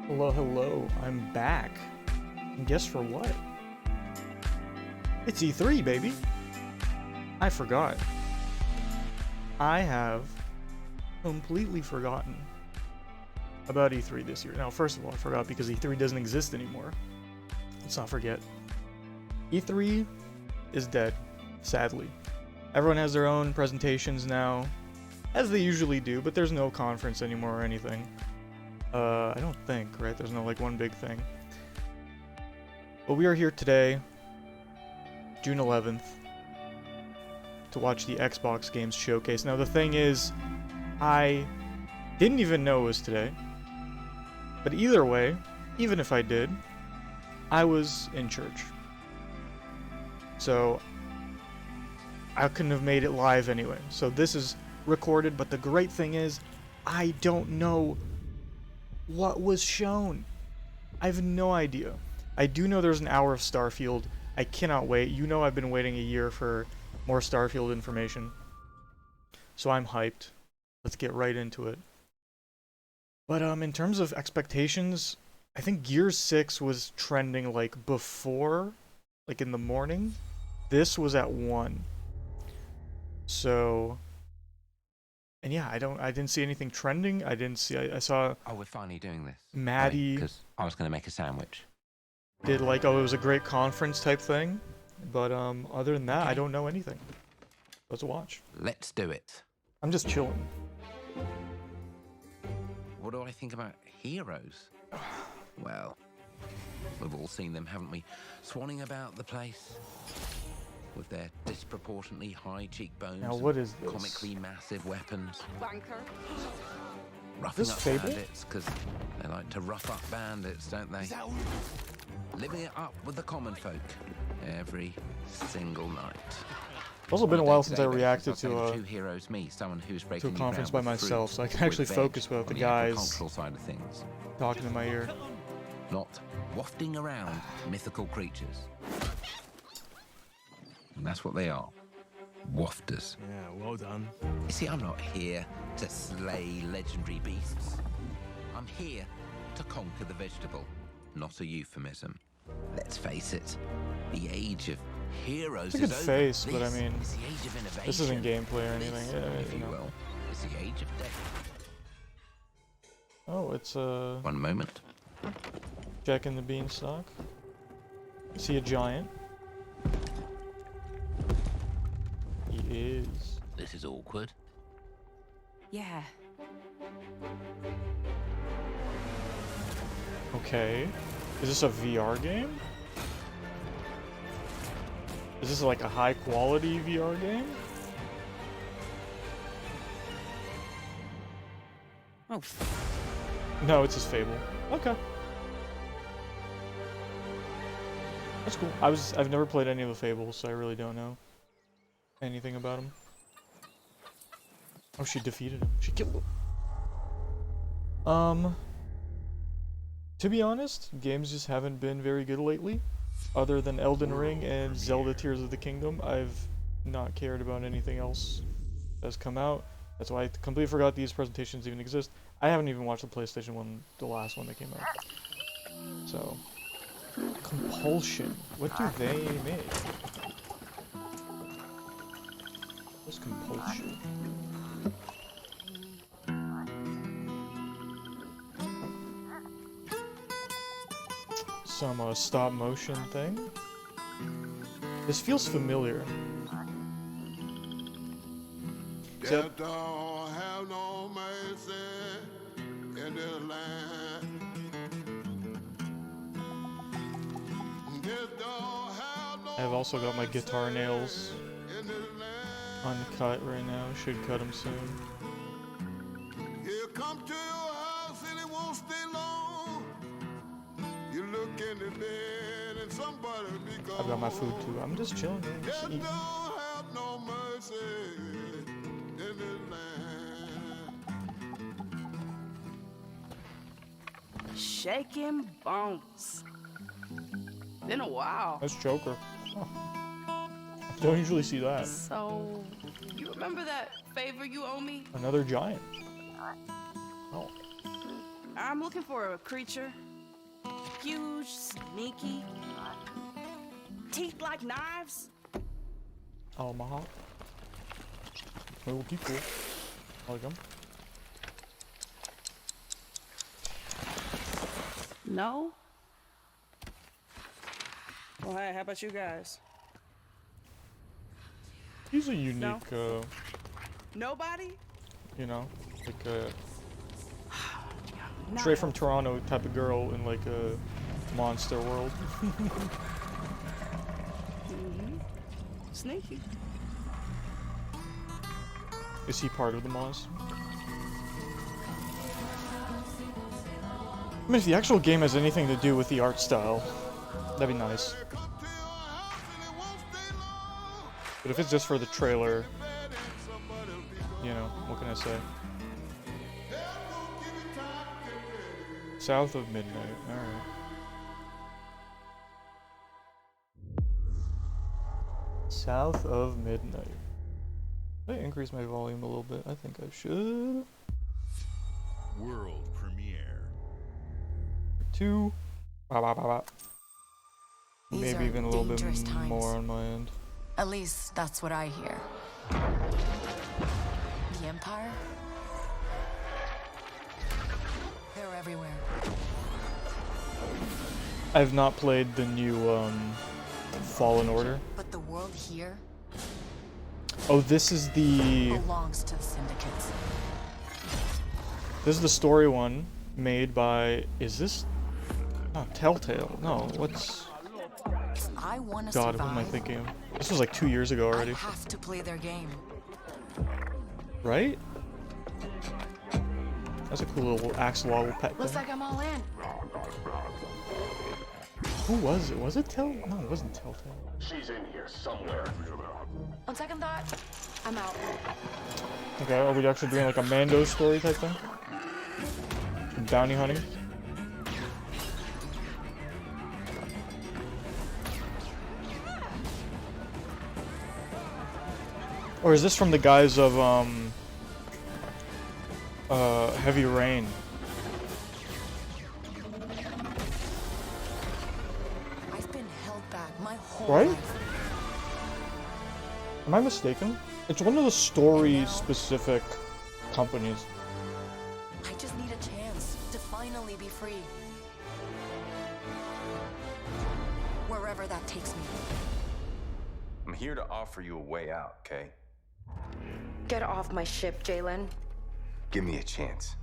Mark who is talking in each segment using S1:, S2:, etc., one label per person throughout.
S1: Hello, hello, I'm back. And guess for what? It's E3, baby! I forgot. I have completely forgotten about E3 this year. Now, first of all, I forgot because E3 doesn't exist anymore. Let's not forget. E3 is dead, sadly. Everyone has their own presentations now, as they usually do, but there's no conference anymore or anything. I don't think, right? There's no, like, one big thing. But we are here today, June 11th, to watch the Xbox Games Showcase. Now, the thing is, I didn't even know it was today. But either way, even if I did, I was in church. So, I couldn't have made it live anyway. So this is recorded, but the great thing is, I don't know what was shown. I have no idea. I do know there's an hour of Starfield. I cannot wait. You know I've been waiting a year for more Starfield information. So I'm hyped. Let's get right into it. But in terms of expectations, I think Gears 6 was trending like before, like in the morning. This was at 1. So, and yeah, I didn't see anything trending. I saw.
S2: Oh, we're finally doing this.
S1: Maddie.
S2: Because I was going to make a sandwich.
S1: Did like, oh, it was a great conference type thing. But other than that, I don't know anything. Let's watch.
S2: Let's do it.
S1: I'm just chilling.
S2: What do I think about heroes? Well, we've all seen them, haven't we? Swanning about the place with their disproportionately high cheekbones.
S1: Now, what is this?
S2: Comically massive weapons.
S3: Banker.
S2: Roughing
S1: This
S2: up
S1: Fable?
S2: bandits, because they like to rough up bandits, don't they? Living it up with the common folk every single night.
S1: It's also been a while since I reacted to a
S2: two heroes, me, someone who's
S1: to a
S2: breaking
S1: conference
S2: new
S1: by
S2: ground with
S1: myself,
S2: fruit,
S1: so I can
S2: with
S1: actually
S2: veg,
S1: focus without
S2: on
S1: the
S2: the
S1: guys
S2: agricultural side of things,
S1: talking in my ear.
S2: not wafting around mythical creatures. And that's what they are. Wafters.
S4: Yeah, well done.
S2: You see, I'm not here to slay legendary beasts. I'm here to conquer the vegetable, not a euphemism. Let's face it, the age of heroes
S1: It's a
S2: is
S1: good
S2: over.
S1: face, but I
S2: This
S1: mean,
S2: is the age of innovation.
S1: this isn't gameplay or anything.
S2: This,
S1: Yeah,
S2: if
S1: you
S2: you
S1: know.
S2: will, is the age of death.
S1: Oh, it's
S2: One moment.
S1: Jack and the Beanstalk. I see a giant. He is.
S2: This is awkward.
S3: Yeah.
S1: Okay. Is this a VR game? Is this like a high quality VR game?
S3: Oh,
S1: No, it's just Fable. Okay. That's cool. I've never played any of the Fables, so I really don't know anything about them. Oh, she defeated him. She killed him. To be honest, games just haven't been very good lately. Other than Elden Ring and Zelda Tears of the Kingdom, I've not cared about anything else that's come out. That's why I completely forgot these presentations even exist. I haven't even watched the PlayStation one, the last one that came out. So, Compulsion. What do they make? What's Compulsion? Some stop motion thing. This feels familiar.
S5: Death don't have no mercy in this land. Death don't have no
S1: I've also got my guitar nails
S5: in this land.
S1: uncut right now. Should cut them soon.
S5: You come to your house and it won't stay long. You look in the bed and somebody be gone.
S1: I've got my food too. I'm just chilling, man. Just
S5: Death
S1: eating.
S5: don't have no mercy in this land.
S3: shaking bones. Been a while.
S1: That's Joker. Huh. Don't usually see that.
S3: So, you remember that favor you owe me?
S1: Another giant. Oh.
S3: I I'm looking for a creature. Huge, sneaky, teeth like knives.
S1: Omaha. Little people. I like them.
S3: No? Well, hey, how about you guys?
S1: He's a unique,
S3: Nobody?
S1: you know, like a
S3: Not
S1: straight from Toronto type of girl in like a monster world.
S3: Sneaky.
S1: Is he part of the Moz? I mean, if the actual game has anything to do with the art style, that'd be nice. But if it's just for the trailer, you know, what can I say? South of Midnight, alright. South of Midnight. Did I increase my volume a little bit? I think I should.
S4: World premiere.
S1: 2.
S6: These
S1: Maybe
S6: are
S1: even a little bit
S6: dangerous times.
S1: more on my end.
S6: At least that's what I hear. The Empire? They're everywhere.
S1: I have not played the new Fallen Order.
S6: But the world here
S1: Oh, this is the
S6: belongs to the syndicates.
S1: this is the story one made by, is this not Telltale? No, what's
S6: I want to
S1: God,
S6: survive.
S1: what am I thinking of? This was like 2 years ago already,
S6: I have to play their game.
S1: right? That's a cool little axolotl pet
S6: Looks
S1: thing.
S6: like I'm all in.
S1: Who was it? Was it Telltale? No, it wasn't Telltale.
S7: She's in here somewhere.
S6: On second thought, I'm out.
S1: Okay, are we actually doing like a Mando story type thing? Bounty hunting? Or is this from the guys of Heavy Rain?
S6: I've been held back my whole
S1: Right?
S6: life.
S1: Am I mistaken? It's one of the story-specific companies.
S6: I just need a chance to finally be free. Wherever that takes me.
S7: I'm here to offer you a way out, okay?
S8: Get off my ship, Jalen.
S7: Give me a chance.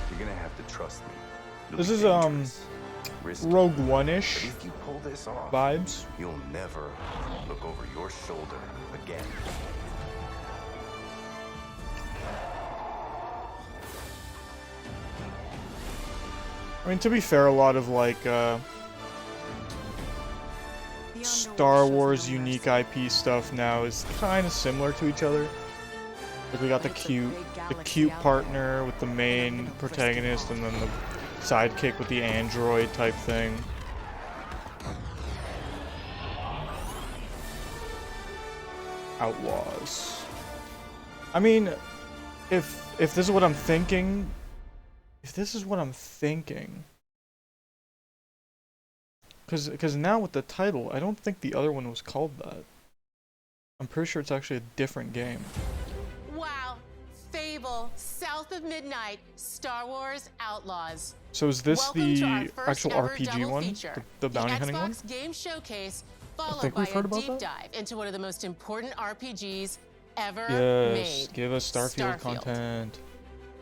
S7: You're gonna have to trust me. It'll
S1: This
S7: be
S1: is
S7: dangerous, risky,
S1: Rogue
S7: but
S1: One-ish
S7: if you pull this off,
S1: vibes.
S7: you'll never look over your shoulder again.
S1: I mean, to be fair, a lot of like Star Wars unique IP stuff now is kind of similar to each other. Like we got the cute partner with the main protagonist, and then the sidekick with the android type thing. Outlaws. I mean, if this is what I'm thinking, because now with the title, I don't think the other one was called that. I'm pretty sure it's actually a different game.
S9: Wow. Fable, South of Midnight, Star Wars Outlaws.
S1: So is this
S9: Welcome to our
S1: the
S9: first
S1: actual
S9: ever
S1: RPG
S9: double
S1: one?
S9: feature.
S1: The bounty hunting one?
S9: Xbox Game Showcase, followed
S1: think
S9: by
S1: we've heard
S9: a
S1: about
S9: deep
S1: that.
S9: dive into one of the most important RPGs ever
S1: Yes,
S9: made.
S1: give us Starfield
S9: Starfield.
S1: content.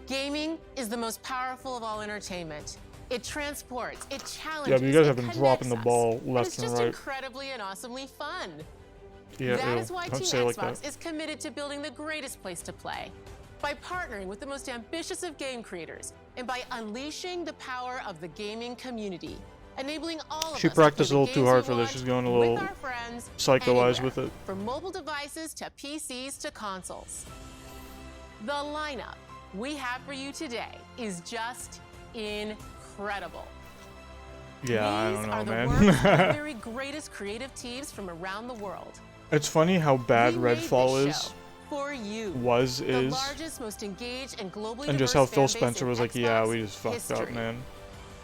S9: Gaming is the most powerful of all entertainment. It transports, it challenges,
S1: Yeah, but you guys have
S9: it
S1: been dropping the
S9: connects
S1: ball
S9: us,
S1: left
S9: it's
S1: and
S9: just
S1: right.
S9: incredibly and awesomely fun.
S1: Yeah,
S9: That
S1: ew,
S9: is why
S1: don't
S9: Team
S1: say it like
S9: Xbox
S1: that.
S9: is committed to building the greatest place to play. By partnering with the most ambitious of game creators, and by unleashing the power of the gaming community, enabling all of
S1: She
S9: us to play
S1: practiced
S9: the
S1: a little too
S9: games
S1: hard
S9: we
S1: for this.
S9: want
S1: She's going a
S9: with
S1: little
S9: our friends
S1: psycho-eyes
S9: anywhere,
S1: with it.
S9: from mobile devices to PCs to consoles. The lineup we have for you today is just incredible.
S1: Yeah, I don't
S9: These
S1: know,
S9: are the
S1: man.
S9: works of the very greatest creative teams from around the world.
S1: It's funny how bad
S9: We made
S1: Redfall
S9: this
S1: is
S9: show for you.
S1: Was,
S9: the
S1: is,
S9: largest, most engaged, and globally
S1: and just
S9: diverse
S1: how Phil
S9: fan base
S1: Spencer
S9: in
S1: was like,
S9: Xbox
S1: yeah, we just fucked up,
S9: history.
S1: man.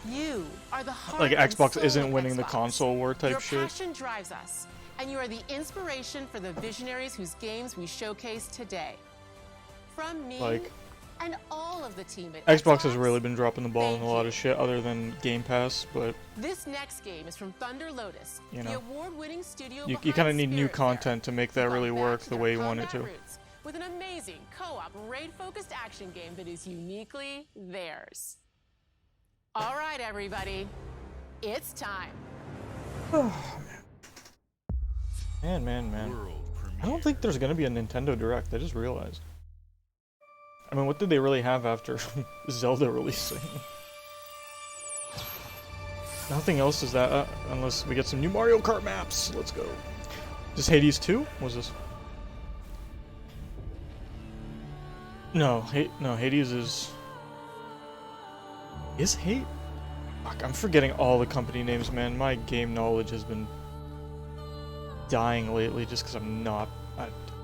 S9: You are the heart
S1: Like
S9: and
S1: Xbox
S9: soul
S1: isn't
S9: of
S1: winning the
S9: Xbox.
S1: console war type
S9: Your
S1: shit.
S9: passion drives us, and you are the inspiration for the visionaries whose games we showcase today. From me
S1: Like,
S9: and all of the team at
S1: Xbox has really been dropping the ball in
S9: thank
S1: a lot
S9: you.
S1: of shit other than Game Pass, but
S9: This next game is from Thunder Lotus,
S1: You
S9: the
S1: know,
S9: award-winning studio
S1: you
S9: behind
S1: kind of need new
S9: Spiritfarer.
S1: content to make that
S9: We've
S1: really
S9: gone
S1: work
S9: back to
S1: the
S9: their
S1: way you want it
S9: combat
S1: to.
S9: roots with an amazing co-op raid-focused action game that is uniquely theirs. All right, everybody, it's time.
S1: Man.
S4: World
S1: I don't think there's gonna be a Nintendo Direct. I just realized. I mean, what did they really have after Zelda releasing? Nothing else is that, unless we get some new Mario Kart maps. Let's go. Is this Hades 2? What was this? No, Hades is... Is Hades? Fuck, I'm forgetting all the company names, man. My game knowledge has been dying lately just because I'm not...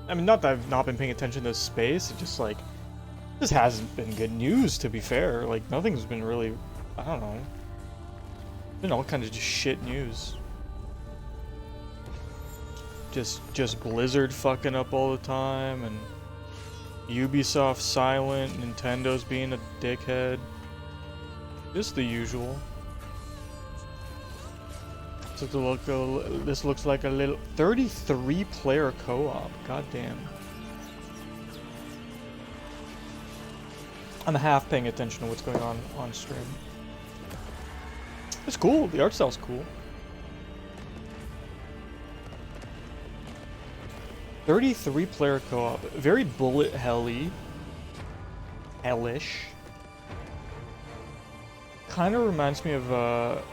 S1: I mean, not that I've not been paying attention to this space, it just like... This hasn't been good news, to be fair. Like, nothing's been really... I don't know. Been all kinds of just shit news. Just Blizzard fucking up all the time, and Ubisoft silent, Nintendo's being a dickhead. Just the usual. This looks like a little 33-player co-op. God damn. I'm half paying attention to what's going on stream. It's cool. The art style's cool. 33-player co-op. Very bullet hellish. Kind of reminds me of,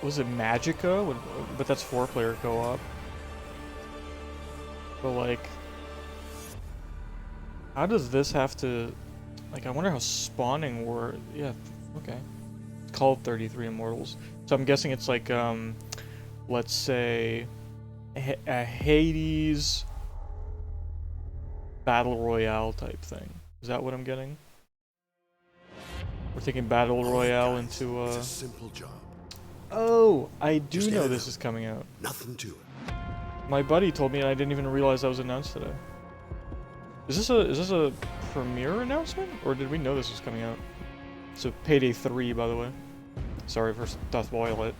S1: was it Magica? But that's 4-player co-op. But like, how does this have to, like, I wonder how spawning works. Yeah, okay. It's called 33 Immortals. So I'm guessing it's like, let's say, a Hades Battle Royale type thing. Is that what I'm getting? We're taking Battle Royale into
S10: It's a simple job.
S1: Oh, I do
S10: Just
S1: know
S10: edit
S1: this
S10: them.
S1: is coming out.
S10: Nothing to it.
S1: My buddy told me and I didn't even realize that was announced today. Is this a premiere announcement? Or did we know this was coming out? So Payday 3, by the way. Sorry for spoil it.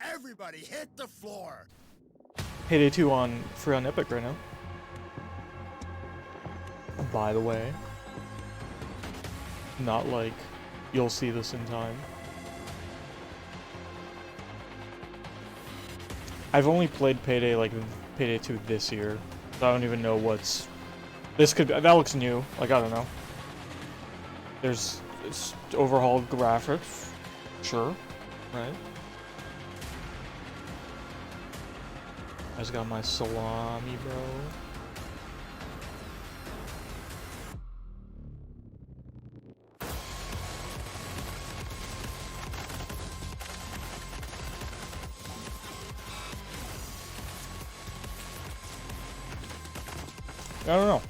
S10: Everybody hit the floor.
S1: Payday 2 free on Epic right now. By the way. Not like you'll see this in time. I've only played Payday 2 this year. So I don't even know what's... that looks new. Like, I don't know. It's overhauled graphics. Sure. Right? I just got my salami, bro. I don't know.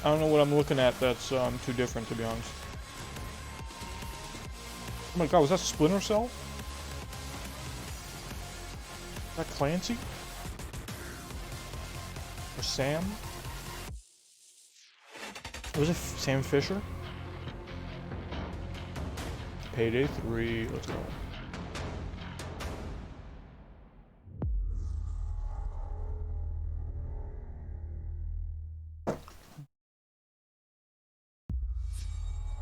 S1: I don't know what I'm looking at that's too different, to be honest. Oh my god, was that Splinter Cell? Is that Clancy? Or Sam? Was it Sam Fisher? Payday 3, let's go.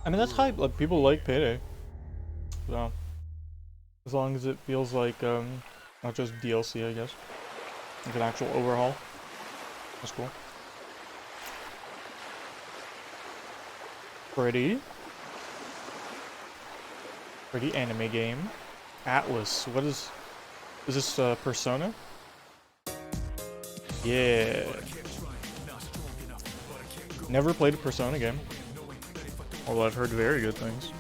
S1: I mean, that's hype. Like, people like Payday. So, as long as it feels like, not just DLC, I guess. Like an actual overhaul. That's cool. Pretty anime game. Atlas. What is this, Persona? Yeah. Never played a Persona game. Although I've heard very good things.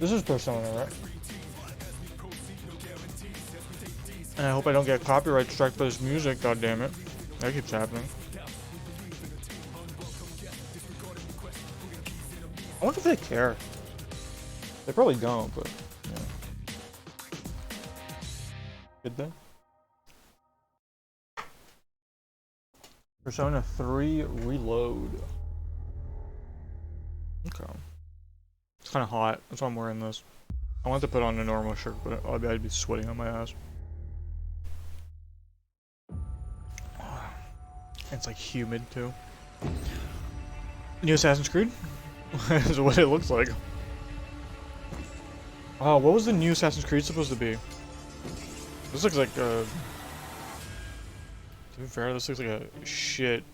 S1: This is Persona, right? And I hope I don't get copyright strike for this music, god damn it. That keeps happening. I wonder if they care. They probably don't, but yeah. Did they? Persona 3 Reload. Okay. It's kind of hot. That's why I'm wearing this. I want to put on a normal shirt, but I'd be sweating on my ass. It's like humid too. New Assassin's Creed? Is what it looks like. Oh, what was the new Assassin's Creed supposed to be? This looks like a... To be fair, this looks like a shit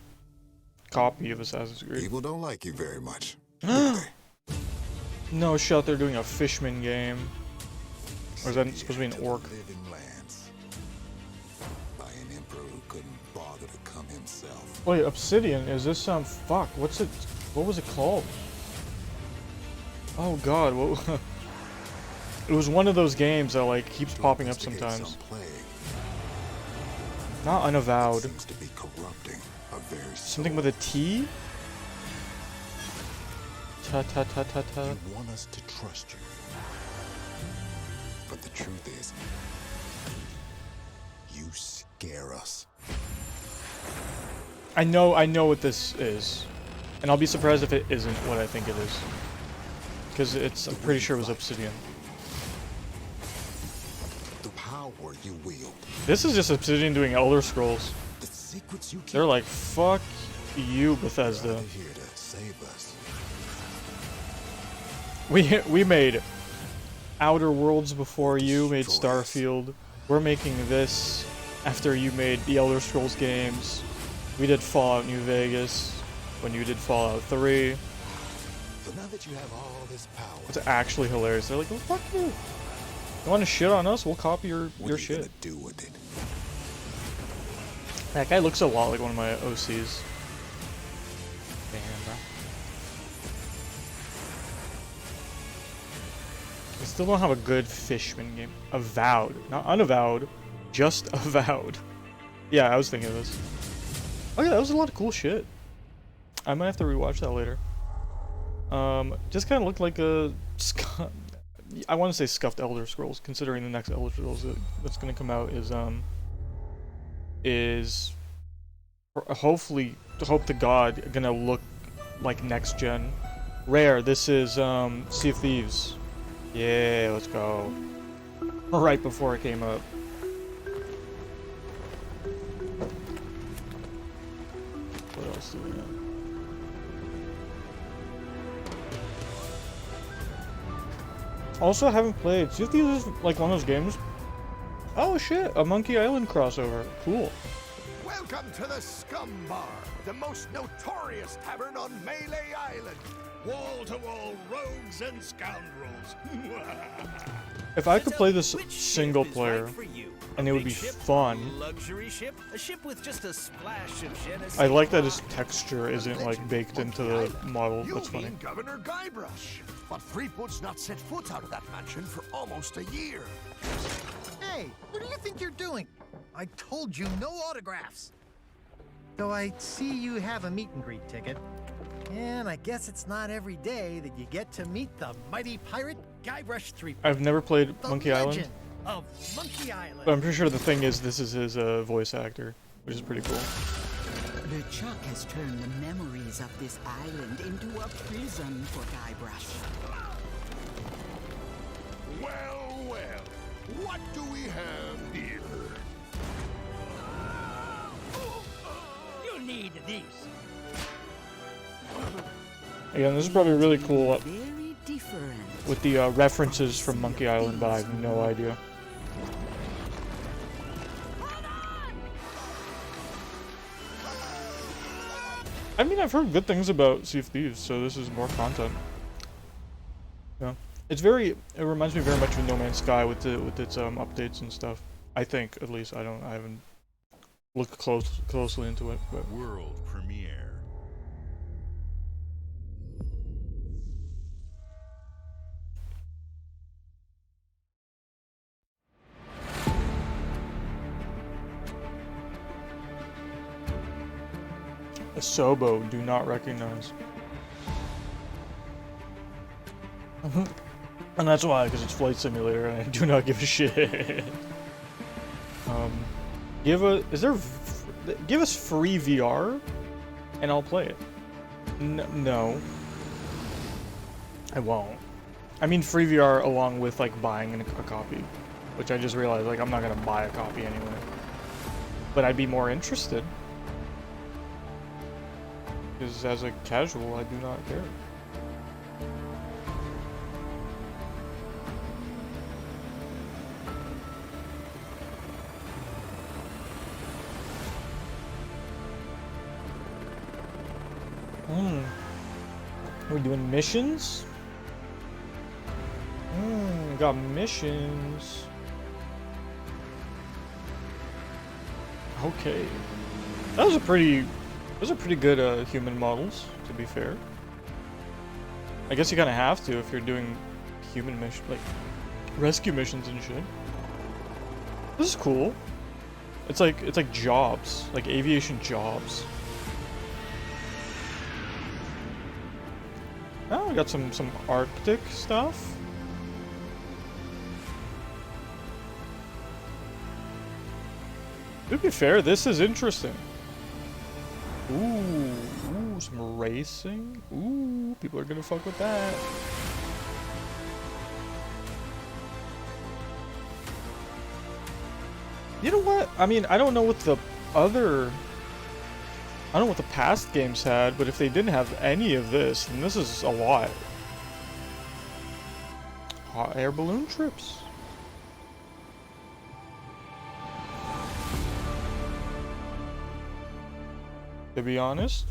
S1: copy of Assassin's Creed.
S10: People don't like you very much.
S1: No shit, they're doing a Fishman game. Or is that supposed to be an orc? Wait, Obsidian, is this some fuck? What's it? What was it called? Oh god, what? It was one of those games that like keeps popping up sometimes. Not Unavowed. Something with a T? Ta ta ta ta ta.
S10: You want us to trust you. But the truth is, you scare us.
S1: I know what this is. And I'll be surprised if it isn't what I think it is. Because I'm pretty sure it was Obsidian.
S10: The power you wield.
S1: This is just Obsidian doing Elder Scrolls.
S10: The secrets you keep.
S1: They're like, fuck you, Bethesda.
S10: Here to save us.
S1: We made Outer Worlds before you made Starfield. We're making this after you made the Elder Scrolls games. We did Fallout New Vegas when you did Fallout 3.
S10: So now that you have all this power,
S1: it's actually hilarious. They're like, well, fuck you. You want to shit on us? We'll copy your shit.
S10: What do with it?
S1: That guy looks a lot like one of my OCs. Damn, bro. I still don't have a good Fishman game. Avowed. Not Unavowed. Just Avowed. Yeah, I was thinking of this. Oh yeah, that was a lot of cool shit. I might have to rewatch that later. Just kind of looked like a... I want to say scuffed Elder Scrolls, considering the next Elder Scrolls that's going to come out is hopefully, hope to God, gonna look like next gen. Rare, this is Sea of Thieves. Yeah, let's go. Right before it came up. What else do we have? Also, I haven't played. Sea of Thieves is like one of those games. Oh shit, a Monkey Island crossover. Cool.
S10: Welcome to the Scum Bar, the most notorious tavern on Melee Island. Wall-to-wall rogues and scoundrels.
S1: If I could play this single player, and it would be fun.
S11: Luxury ship, a ship with just a splash of
S1: I like that his texture isn't like baked into the model. That's funny.
S10: Governor Guybrush, but Threepwood's not set foot out of that mansion for almost a year.
S12: Hey, what do you think you're doing? I told you no autographs. So I see you have a meet and greet ticket. And I guess it's not every day that you get to meet the mighty pirate Guybrush Threepwood.
S1: I've never played Monkey Island.
S12: Of Monkey Island.
S1: But I'm pretty sure the thing is this is his voice actor, which is pretty cool.
S13: The Chuck has turned the memories of this island into a prison for Guybrush.
S5: Well, well, what do we have here?
S11: You need these.
S1: Again, this is probably really cool
S13: Very different.
S1: with the references from Monkey Island, but I have no idea. I mean, I've heard good things about Sea of Thieves, so this is more content. Yeah, it reminds me very much of No Man's Sky with its updates and stuff. I think, at least. I haven't looked closely into it, but.
S4: World premiere.
S1: Sobo, do not recognize. And that's why, because it's Flight Simulator, and I do not give a shit. Give us free VR, and I'll play it. No. I won't. I mean free VR along with, like, buying a copy. Which I just realized, like, I'm not gonna buy a copy anyway. But I'd be more interested. Because as a casual, I do not care. Are we doing missions? Got missions. Okay. Those are pretty good human models, to be fair. I guess you kind of have to if you're doing human mission, like rescue missions and shit. This is cool. It's like jobs, like aviation jobs. Oh, we got some Arctic stuff. To be fair, this is interesting. Ooh, some racing. Ooh, people are gonna fuck with that. You know what? I mean, I don't know what the past games had, but if they didn't have any of this, then this is a lot. Hot air balloon trips. To be honest,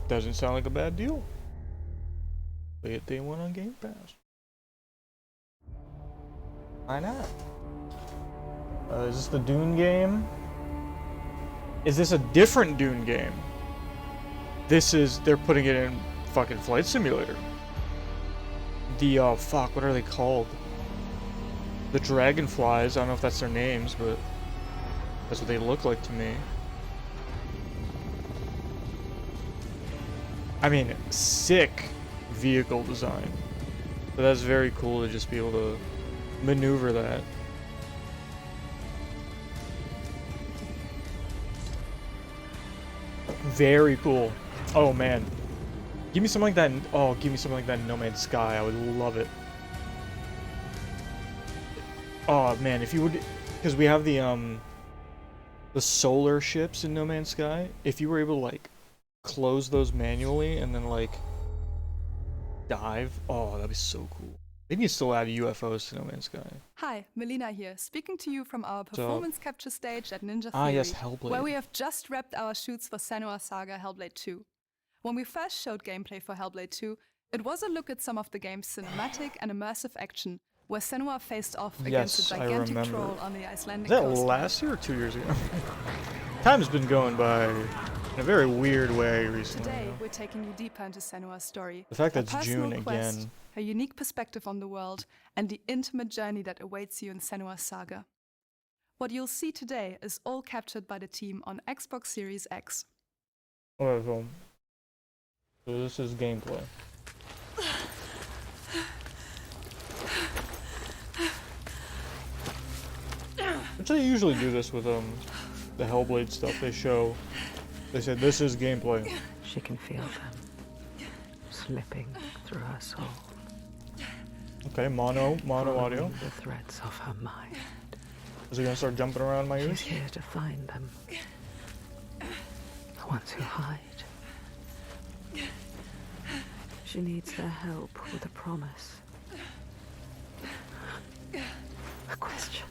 S1: doesn't sound like a bad deal. Play it day one on Game Pass. Why not? Is this the Dune game? Is this a different Dune game? They're putting it in fucking Flight Simulator. The, fuck, what are they called? The Dragonflies, I don't know if that's their names, but that's what they look like to me. I mean, sick vehicle design. But that's very cool to just be able to maneuver that. Very cool. Oh man. Give me something like that. Oh, give me something like that in No Man's Sky. I would love it. Oh man, if you would, because we have the solar ships in No Man's Sky. If you were able to like close those manually and then like dive, oh, that'd be so cool. They need to still add UFOs to No Man's Sky.
S14: Hi, Melina here, speaking to you from our performance capture stage at Ninja Theory,
S1: Ah yes, Hellblade.
S14: where we have just wrapped our shoots for Senua's Saga Hellblade 2. When we first showed gameplay for Hellblade 2, it was a look at some of the game's cinematic and immersive action, where Senua faced off against a gigantic troll on the Icelandic
S1: coast.
S14: Is
S1: that last year or 2 years ago? Time's been going by in a very weird way recently.
S14: Today, we're taking you deeper into Senua's story.
S1: The fact that
S14: her
S1: it's June
S14: personal quest,
S1: again.
S14: her unique perspective on the world, and the intimate journey that awaits you in Senua's Saga. What you'll see today is all captured by the team on Xbox Series X.
S1: Alright, so this is gameplay. Which they usually do this with the Hellblade stuff. They said this is gameplay.
S15: She can feel them slipping through her soul.
S1: Okay, mono audio.
S15: The threads of her mind.
S1: Is it gonna start jumping around my ears?
S15: She's here to find them. The ones who hide. She needs their help with a promise. A question.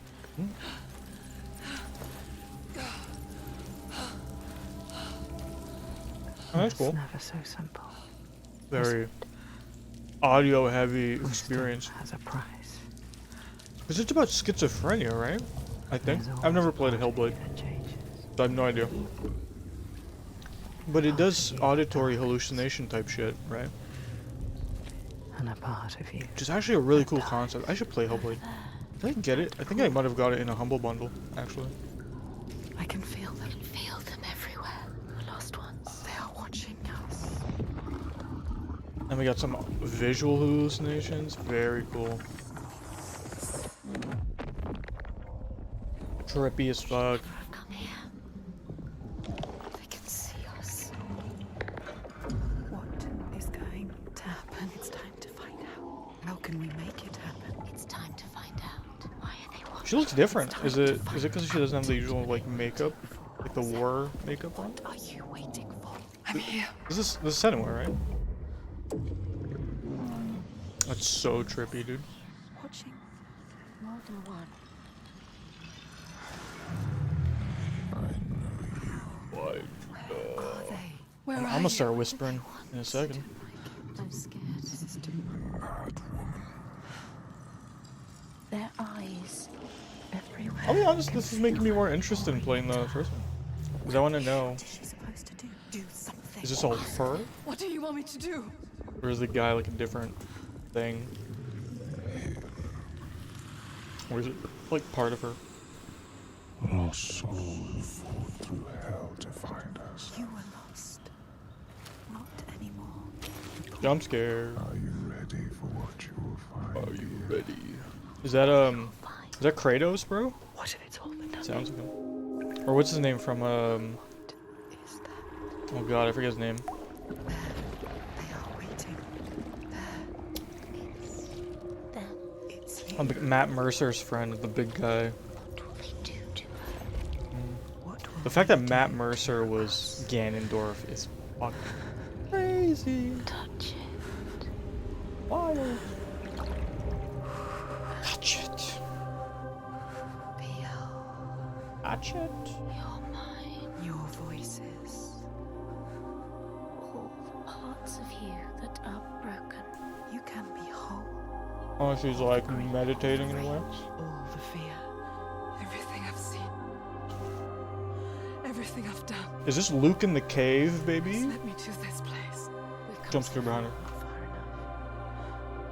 S1: Oh, that's cool.
S15: It's never so simple.
S1: Very audio heavy experience.
S15: Has a price.
S1: Because it's about schizophrenia, right? I think. I've never played a Hellblade, so I have no idea. But it does auditory hallucination type shit, right?
S15: And a part of you.
S1: Which is actually a really cool concept. I should play Hellblade. Did I get it? I think I might have got it in a Humble Bundle, actually.
S15: I can feel them. Feel them everywhere. The lost ones.
S1: And we got some visual hallucinations. Very cool. Trippy as fuck.
S6: Come here. They can see us.
S13: What is going to happen? It's time to find out. How can we make it happen?
S6: It's time to find out. Why are they watching?
S1: She looks different. Is it because she doesn't have the usual like makeup, like the war makeup on?
S6: What are you waiting for?
S14: I'm here.
S1: This is Senua, right? That's so trippy, dude.
S6: Watching more than one.
S1: Why?
S14: Where
S1: I'm
S14: are
S1: gonna start
S14: you?
S1: whispering in a second.
S6: I'm scared. Their eyes everywhere.
S1: I'll be honest, this is making me more interested in playing the first one. Because I want to know,
S6: What is she supposed to do? Do something.
S1: is this all her?
S14: What do you want me to do?
S1: Or is the guy like a different thing? Or is it like part of her?
S16: Lost souls fall through hell to find us.
S6: You were lost. Not anymore.
S1: Jump scare.
S16: Are you ready for what you will find?
S1: Are you ready? Is that Kratos, bro?
S6: What if it's all the time?
S1: Sounds like him. Or what's his name from Oh god, I forget his name.
S6: They are waiting. It's you.
S1: Matt Mercer's friend, the big guy.
S6: What will they do to her?
S1: The fact that Matt Mercer was Ganondorf is fucking crazy.
S6: Touch it.
S1: Wild. Touch it.
S6: Feel.
S1: Touch it.
S6: Your mind. Your voices. All the parts of you that are broken. You can be whole.
S1: Oh, she's like meditating in a way.
S6: All the fear.
S14: Everything I've seen. Everything I've done.
S1: Is this Luke in the cave, baby?
S14: Let me to this place.
S1: Jump scare behind her.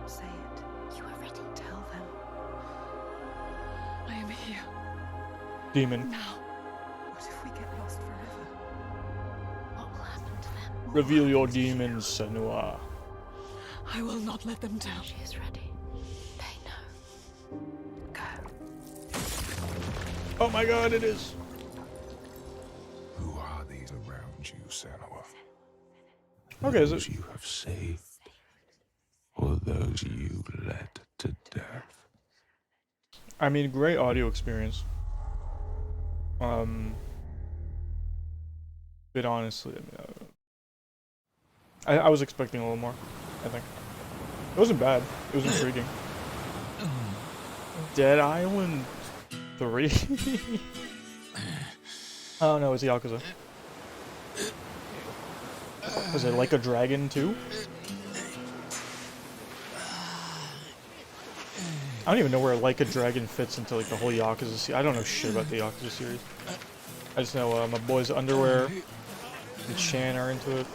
S6: Say it. You are ready. Tell them.
S14: I am here.
S1: Demon.
S14: Now.
S6: What if we get lost forever? What will happen to them?
S1: Reveal your demons, Senua.
S14: I will not let them down.
S6: She is ready. They know. Go.
S1: Oh my god, it is.
S16: Who are these around you, Senua?
S1: Okay, is
S16: Those
S1: it?
S16: you have saved, or those you led to death?
S1: I mean, great audio experience. But honestly, I mean, I was expecting a little more. I think it wasn't bad. It was intriguing. Dead Island 3. Oh no, it's Yakuza. Was it Like a Dragon 2? I don't even know where Like a Dragon fits into like the whole Yakuza series. I don't know shit about the Yakuza series. I just know my boys Underwear and Chan are into it.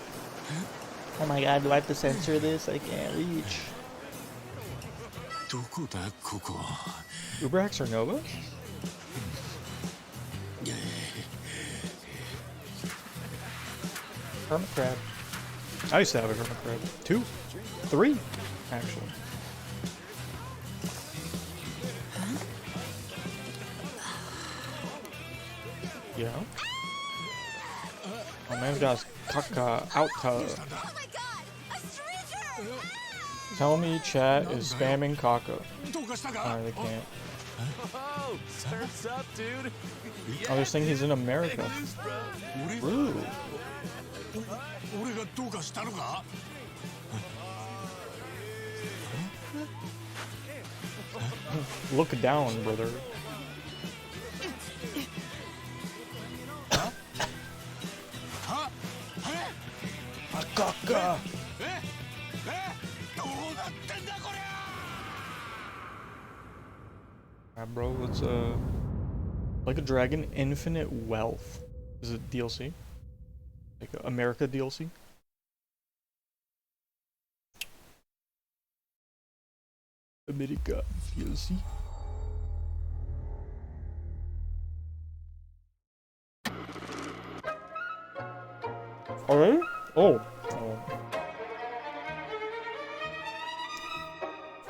S1: Oh my god, do I have to censor this? I can't reach. Ubrax or Nova? Hermit crab. I used to have a hermit crab. 2, 3, actually. Yeah. Oh man's got his caca out. Tell me chat is spamming caca. Alright, they can't.
S11: Oh, turns up, dude.
S1: Oh, they're saying he's in America. Ooh. Look down, brother. Caca. Alright, bro, let's Like a Dragon Infinite Wealth. Is it DLC? Like America DLC? America DLC. Alright? Oh.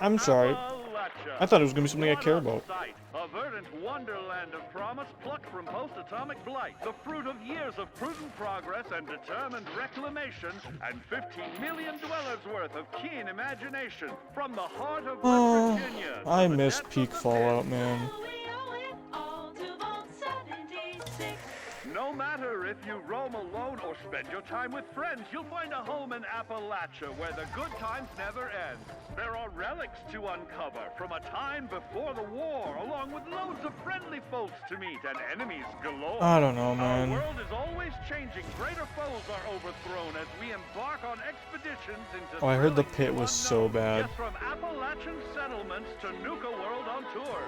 S1: I'm sorry. I thought it was gonna be something I care about.
S17: A verdant wonderland of promise plucked from post-atomic blight, the fruit of years of prudent progress and determined reclamation, and 15 million dwellers worth of keen imagination from the heart of West Virginia.
S1: I missed peak Fallout, man.
S17: No matter if you roam alone or spend your time with friends, you'll find a home in Appalachia where the good times never end. There are relics to uncover from a time before the war, along with loads of friendly folks to meet and enemies galore.
S1: I don't know, man.
S17: Our world is always changing. Greater foes are overthrown as we embark on expeditions into...
S1: Oh, I heard the pit was so bad.
S17: Yes, from Appalachian settlements to Nuka World on tour.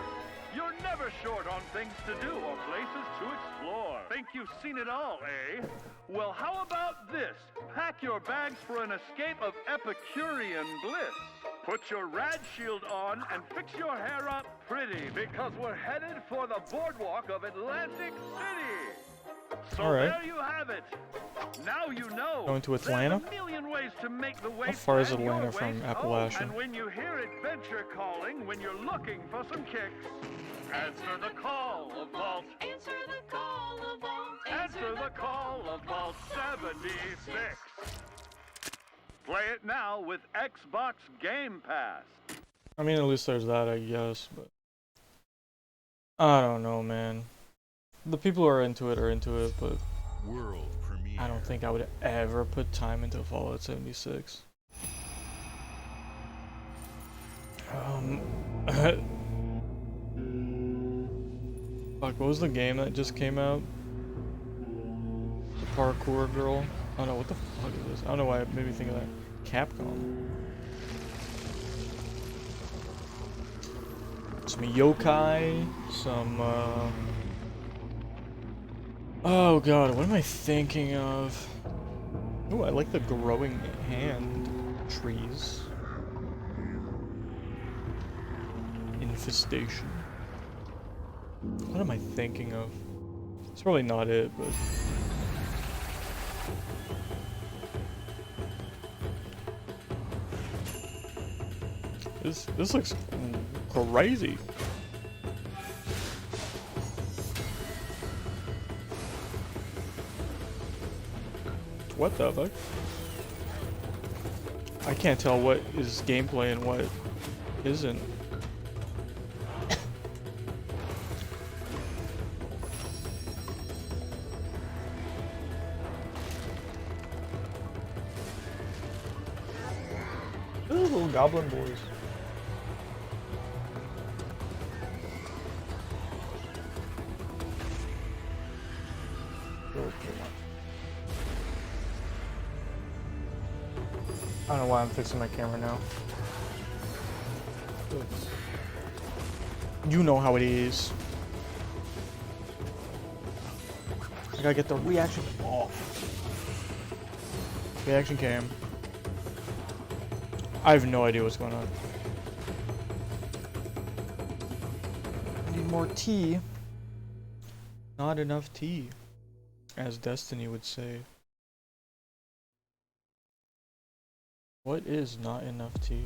S17: You're never short on things to do or places to explore. Think you've seen it all, eh? Well, how about this? Pack your bags for an escape of Epicurean bliss. Put your rad shield on and fix your hair up pretty, because we're headed for the boardwalk of Atlantic City. So
S1: Alright.
S17: there you have it. Now you know.
S1: Going to Atlanta?
S17: There's a million ways to make the
S1: How far is Atlanta from Appalachia?
S17: And when you hear adventure calling, when you're looking for some kicks, answer the call of Vault. Answer the call of Vault. Answer the call of Vault 76. Play it now with Xbox Game Pass.
S1: I mean, at least there's that, I guess, but I don't know, man. The people who are into it, but
S4: World premiere.
S1: I don't think I would ever put time into Fallout 76. Fuck, what was the game that just came out? The parkour girl? Oh no, what the fuck is this? I don't know why it made me think of that. Capcom. Some yokai, some oh god, what am I thinking of? Ooh, I like the growing hand trees. Infestation. What am I thinking of? It's probably not it, but this looks crazy. What the fuck? I can't tell what is gameplay and what isn't. Those little goblin boys. I don't know why I'm fixing my camera now. You know how it is. I gotta get the reaction off. Reaction cam. I have no idea what's going on. I need more tea. Not enough tea, as Destiny would say. What is not enough tea?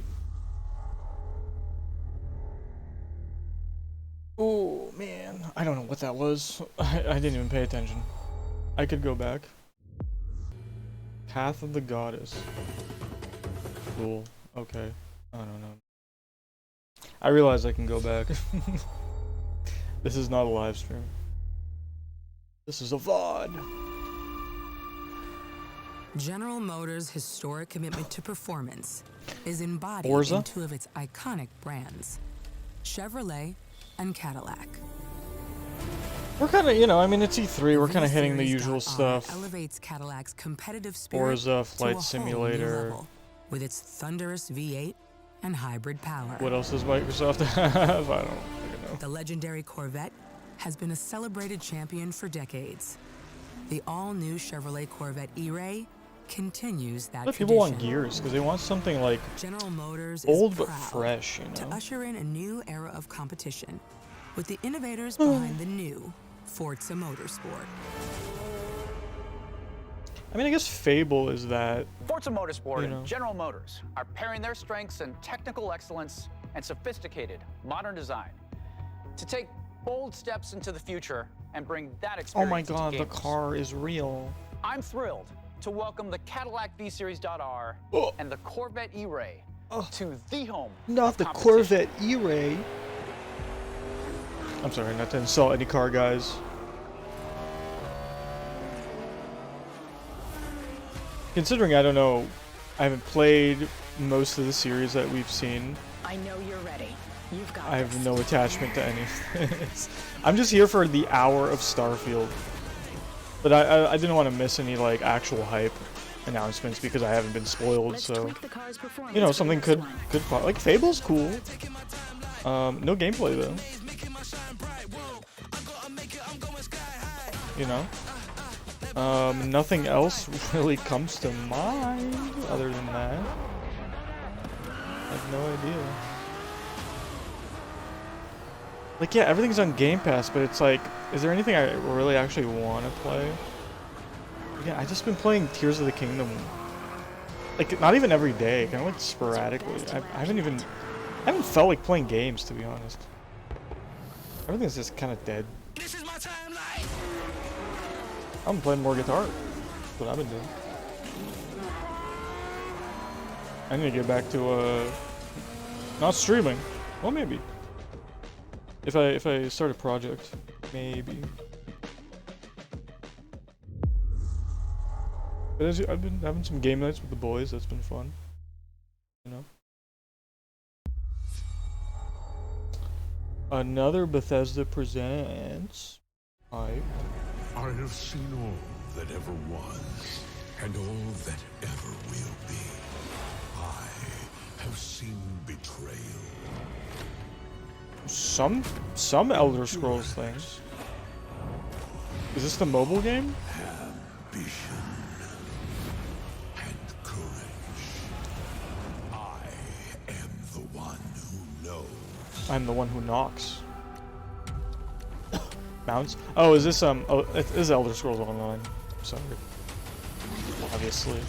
S1: Oh man, I don't know what that was. I didn't even pay attention. I could go back. Path of the Goddess. Cool. Okay. I don't know. I realize I can go back. This is not a live stream. This is a VOD.
S18: General Motors' historic commitment to performance is embodied
S1: Forza?
S18: in two of its iconic brands, Chevrolet and Cadillac.
S1: We're kind of, you know, I mean, it's E3. We're kind of hitting the usual stuff.
S18: Elevates Cadillac's competitive spirit
S1: Forza,
S18: to
S1: Flight
S18: a
S1: Simulator.
S18: whole new level, with its thunderous V8 and hybrid power.
S1: What else does Microsoft have? I don't know.
S18: The legendary Corvette has been a celebrated champion for decades. The all-new Chevrolet Corvette E-Ray continues that tradition.
S1: People want gears because they want something like
S18: General Motors
S1: old
S18: is
S1: but
S18: proud
S1: fresh, you
S18: to
S1: know.
S18: usher in a new era of competition with the innovators behind the new Forza Motorsport.
S1: I mean, I guess Fable is that.
S19: Forza Motorsport
S1: you know.
S19: and General Motors are pairing their strengths and technical excellence and sophisticated modern design to take bold steps into the future and bring that experience
S1: Oh my
S19: to
S1: god, the
S19: gamers.
S1: car is real.
S19: I'm thrilled to welcome the Cadillac V-Series.R and the Corvette E-Ray to the home
S1: Not
S19: of
S1: the
S19: competition.
S1: Corvette E-Ray. I'm sorry, not to insult any car guys. Considering I don't know, I haven't played most of the series that we've seen.
S20: I know you're ready. You've got
S1: I have no attachment to anything. I'm just here for the hour of Starfield. But I didn't want to miss any like actual hype announcements because I haven't been spoiled, so you know, something could like Fable's cool. No gameplay though. You know? Nothing else really comes to mind other than that. I have no idea. Like, yeah, everything's on Game Pass, but it's like, is there anything I really actually want to play? Yeah, I just been playing Tears of the Kingdom. Like, not even every day, kind of like sporadically. I haven't felt like playing games, to be honest. Everything's just kind of dead. I'm playing more guitar. That's what I've been doing. I need to get back to, not streaming. Well, maybe. If I start a project, maybe. But I've been having some game nights with the boys. That's been fun. You know. Another Bethesda presents.
S16: I have seen all that ever was, and all that ever will be. I have seen betrayal.
S1: Some Elder Scrolls things. Is this the mobile game?
S16: Ambition and courage. I am the one who knows.
S1: I'm the one who knocks. Mounts? Oh, is this oh, it is Elder Scrolls Online. Sorry. Obviously.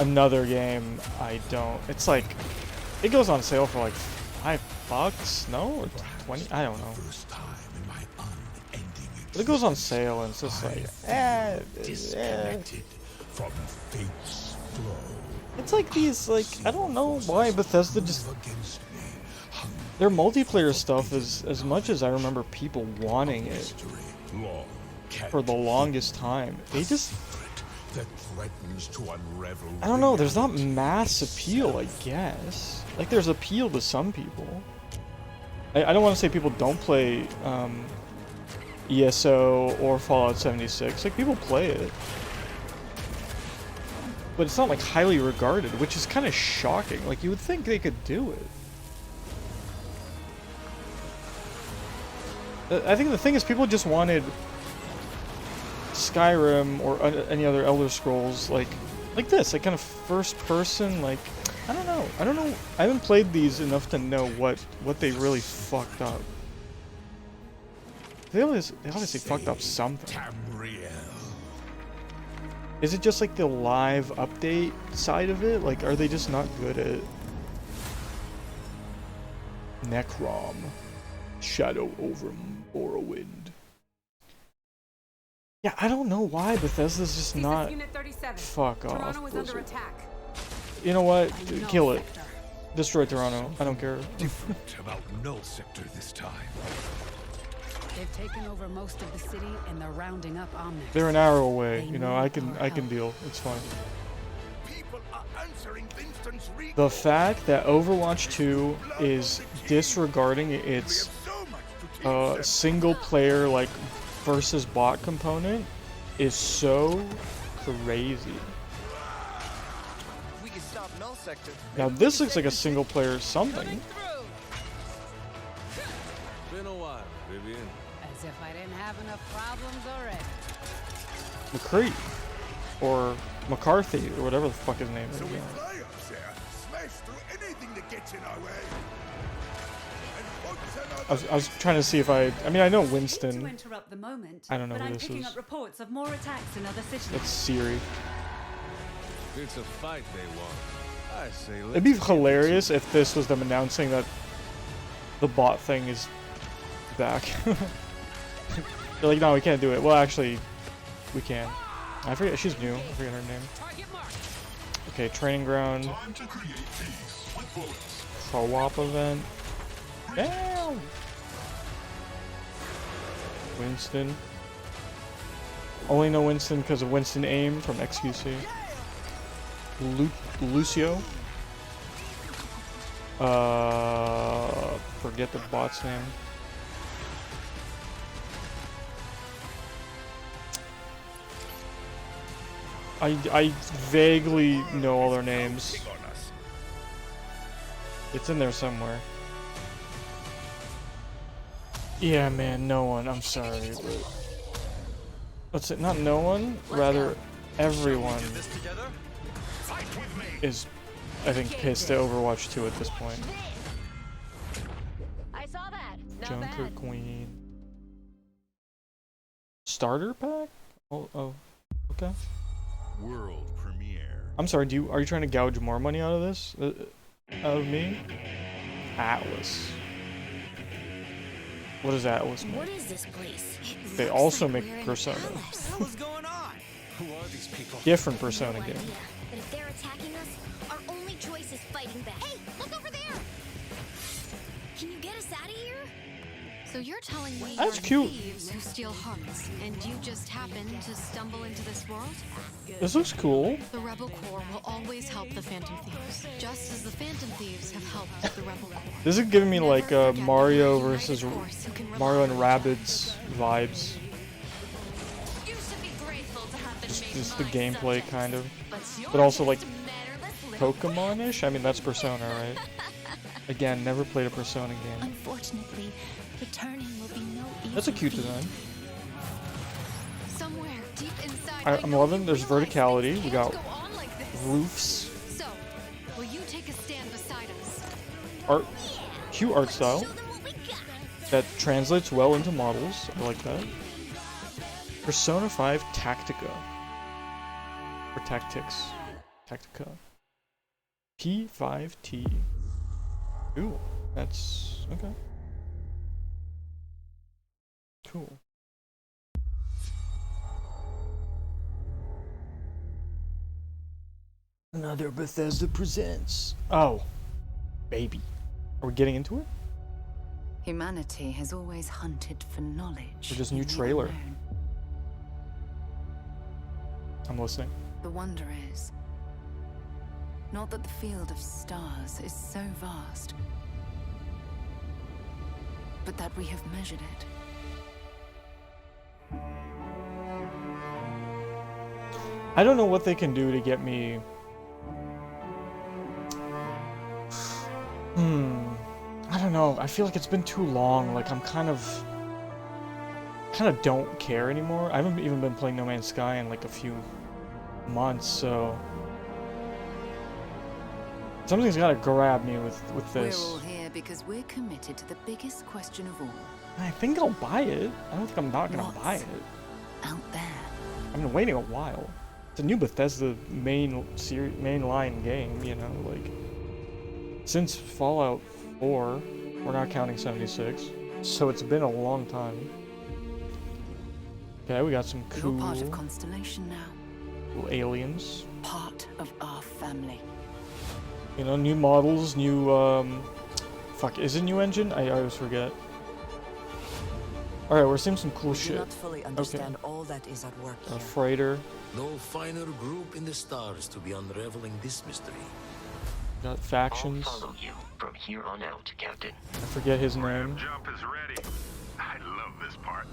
S1: Another game I don't. It's like it goes on sale for like $5, no? Or 20? I don't know. But it goes on sale and it's just like
S16: disconnected from fate's flow.
S1: It's like these like I don't know why Bethesda just their multiplayer stuff is as much as I remember people wanting it for the longest time. They just
S16: that threatens to unravel.
S1: I don't know, there's not mass appeal, I guess. Like there's appeal to some people. I don't want to say people don't play ESO or Fallout 76. Like people play it. But it's not like highly regarded, which is kind of shocking. Like you would think they could do it. I think the thing is people just wanted Skyrim or any other Elder Scrolls like this, like kind of first person, like I don't know. I haven't played these enough to know what they really fucked up. They obviously fucked up something. Is it just like the live update side of it? Like, are they just not good at Necrom, Shadow over Morrowind? Yeah, I don't know why Bethesda's just not. Fuck off. You know what? Kill it. Destroy Toronto. I don't care.
S10: Different about Null Sector this time.
S20: They've taken over most of the city and they're rounding up Omnics.
S1: They're an arrow away. You know, I can deal. It's fine.
S10: People are answering Vincent's
S1: The fact that Overwatch 2 is disregarding its single player like versus bot component is so crazy.
S11: We can stop Null Sector.
S1: Now this looks like a single player something.
S11: Been a while, Vivian.
S20: As if I didn't have enough problems already.
S1: McCree. Or McCarthy, or whatever the fuck his name is.
S10: So we fly up there, smash through anything that gets in our way.
S1: I was trying to see if I mean I know Winston.
S3: To interrupt the moment,
S1: I don't know
S3: but
S1: who
S3: I'm
S1: this
S3: picking
S1: is.
S3: up reports of more attacks in other cities.
S1: It's Siri.
S11: It's a fight they want.
S4: I say
S1: It'd be hilarious if this was them announcing that the bot thing is back. They're like, no, we can't do it. Well, actually, we can. I forget, she's new. I forget her name. Okay, training ground. Co-op event. Damn! Winston. Only know Winston because of Winston Aim from XQC. Lucio. Forget the bot's name. I vaguely know all their names. It's in there somewhere. Yeah, man, no one. I'm sorry, but let's say not no one, rather everyone is, I think, pissed at Overwatch 2 at this point.
S6: I saw that.
S1: Junker Queen. Starter pack? Oh, okay.
S4: World premiere.
S1: I'm sorry. Are you trying to gouge more money out of this? Out of me? Atlas. What does Atlas make?
S6: What is this place?
S1: They also make Persona.
S11: What's going on? Who are these people?
S1: Different Persona game.
S6: But if they're attacking us, our only choice is fighting back. Hey, look over there! Can you get us out of here?
S21: So you're telling me
S1: That's
S21: you're
S1: cute.
S21: thieves who steal hearts, and you just happened to stumble into this world?
S1: This looks cool.
S21: The Rebel Corps will always help the Phantom Thieves, just as the Phantom Thieves have helped the Rebel Corps.
S1: This is giving me like Mario versus Mario and Rabbids vibes. Just the gameplay kind of, but also like Pokemon-ish. I mean, that's Persona, right? Again, never played a Persona game.
S6: Unfortunately, returning will be no easy
S1: That's a cute
S6: feat.
S1: design.
S21: Somewhere deep inside,
S1: I'm loving. There's verticality. We got roofs.
S21: So, will you take a stand beside us?
S1: Art, cute art style that translates well into models. I like that. Persona 5 Tactica. Or Tactics. Tactica. P5T. Ooh, that's okay. Cool. Another Bethesda presents. Oh, baby. Are we getting into it?
S22: Humanity has always hunted for knowledge.
S1: Or just new
S22: in the
S1: trailer?
S22: unknown.
S1: I'm listening.
S22: The wonder is not that the field of stars is so vast, but that we have measured it.
S1: I don't know what they can do to get me. I don't know. I feel like it's been too long. Like I'm kind of don't care anymore. I haven't even been playing No Man's Sky in like a few months, so something's gotta grab me with this.
S22: We're all here because we're committed to the biggest question of all.
S1: I think I'll buy it. I don't think I'm not gonna buy it.
S22: Out there.
S1: I've been waiting a while. It's a new Bethesda mainline game, you know, like since Fallout 4. We're not counting 76, so it's been a long time. Okay, we got some cool.
S22: You're part of Constellation now.
S1: Cool aliens.
S22: Part of our family.
S1: You know, new models, new fuck, is it new engine? I always forget. Alright, we're seeing some cool shit.
S23: Do not fully understand all that is at work
S1: A
S23: here.
S1: freighter.
S24: No finer group in the stars to be unraveling this mystery.
S1: Got factions.
S23: I'll follow you from here on out, Captain.
S1: I forget his name.
S5: Jump is ready. I love this part.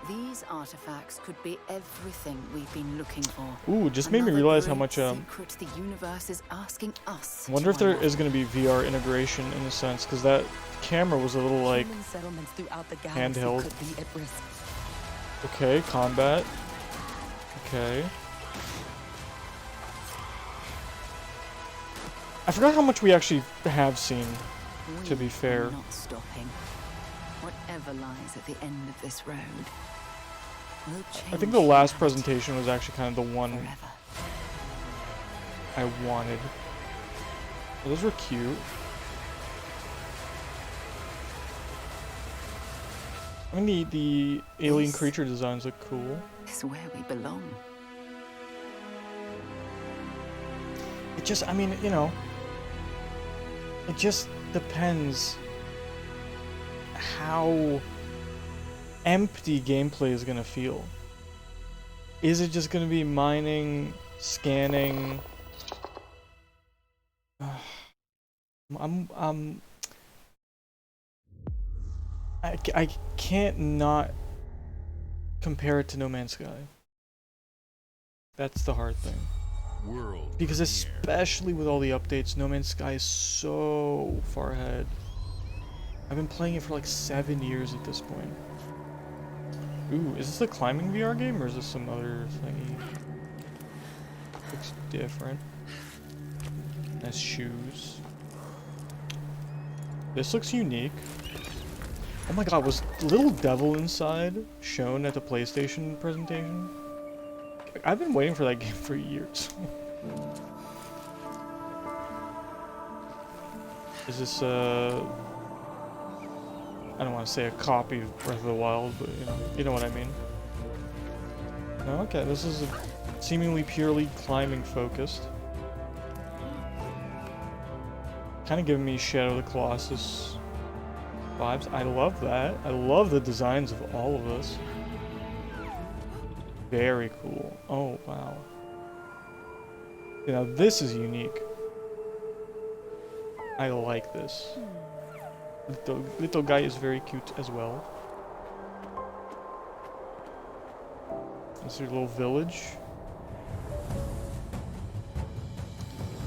S22: These artifacts could be everything we've been looking for.
S1: Ooh, just made me realize how much
S22: secret the universe is asking us.
S1: I wonder if there is going to be VR integration in a sense, because that camera was a little like
S23: Human settlements throughout the galaxy
S1: handheld.
S23: could be at risk.
S1: Okay, combat. Okay. I forgot how much we actually have seen, to be fair.
S22: We're not stopping. Whatever lies at the end of this road.
S1: I think the last presentation was actually kind of the one I wanted. Well, those were cute. I mean, the alien creature designs look cool.
S22: Is where we belong.
S1: It just, I mean, you know, it just depends how empty gameplay is gonna feel. Is it just gonna be mining, scanning? I can't not compare it to No Man's Sky. That's the hard thing. Because especially with all the updates, No Man's Sky is so far ahead. I've been playing it for like 7 years at this point. Ooh, is this a climbing VR game or is this some other thingy? Looks different. Nice shoes. This looks unique. Oh my god, was Little Devil Inside shown at the PlayStation presentation? I've been waiting for that game for years. Is this I don't want to say a copy of Breath of the Wild, but you know what I mean. No, okay, this is seemingly purely climbing focused. Kind of giving me Shadow of the Colossus vibes. I love that. I love the designs of all of this. Very cool. Oh, wow. You know, this is unique. I like this. Little guy is very cute as well. This is your little village.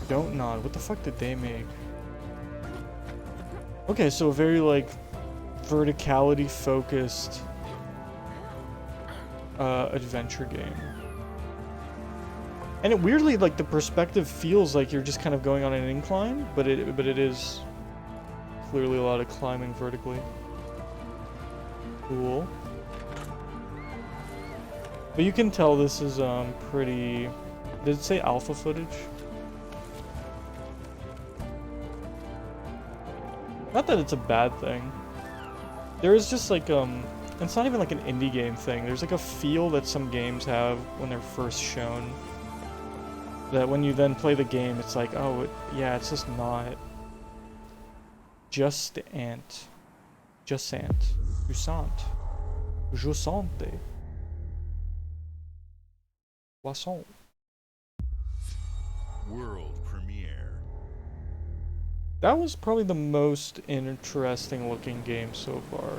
S1: Don't nod. What the fuck did they make? Okay, so a very like verticality focused adventure game. And it weirdly, like, the perspective feels like you're just kind of going on an incline, but it is clearly a lot of climbing vertically. Cool. But you can tell this is pretty. Did it say alpha footage? Not that it's a bad thing. There is just like it's not even like an indie game thing. There's like a feel that some games have when they're first shown. That when you then play the game, it's like, oh, yeah, it's just not. Just ant. Jusant. Jusant. Jusante. Poisson.
S4: World premiere.
S1: That was probably the most interesting looking game so far.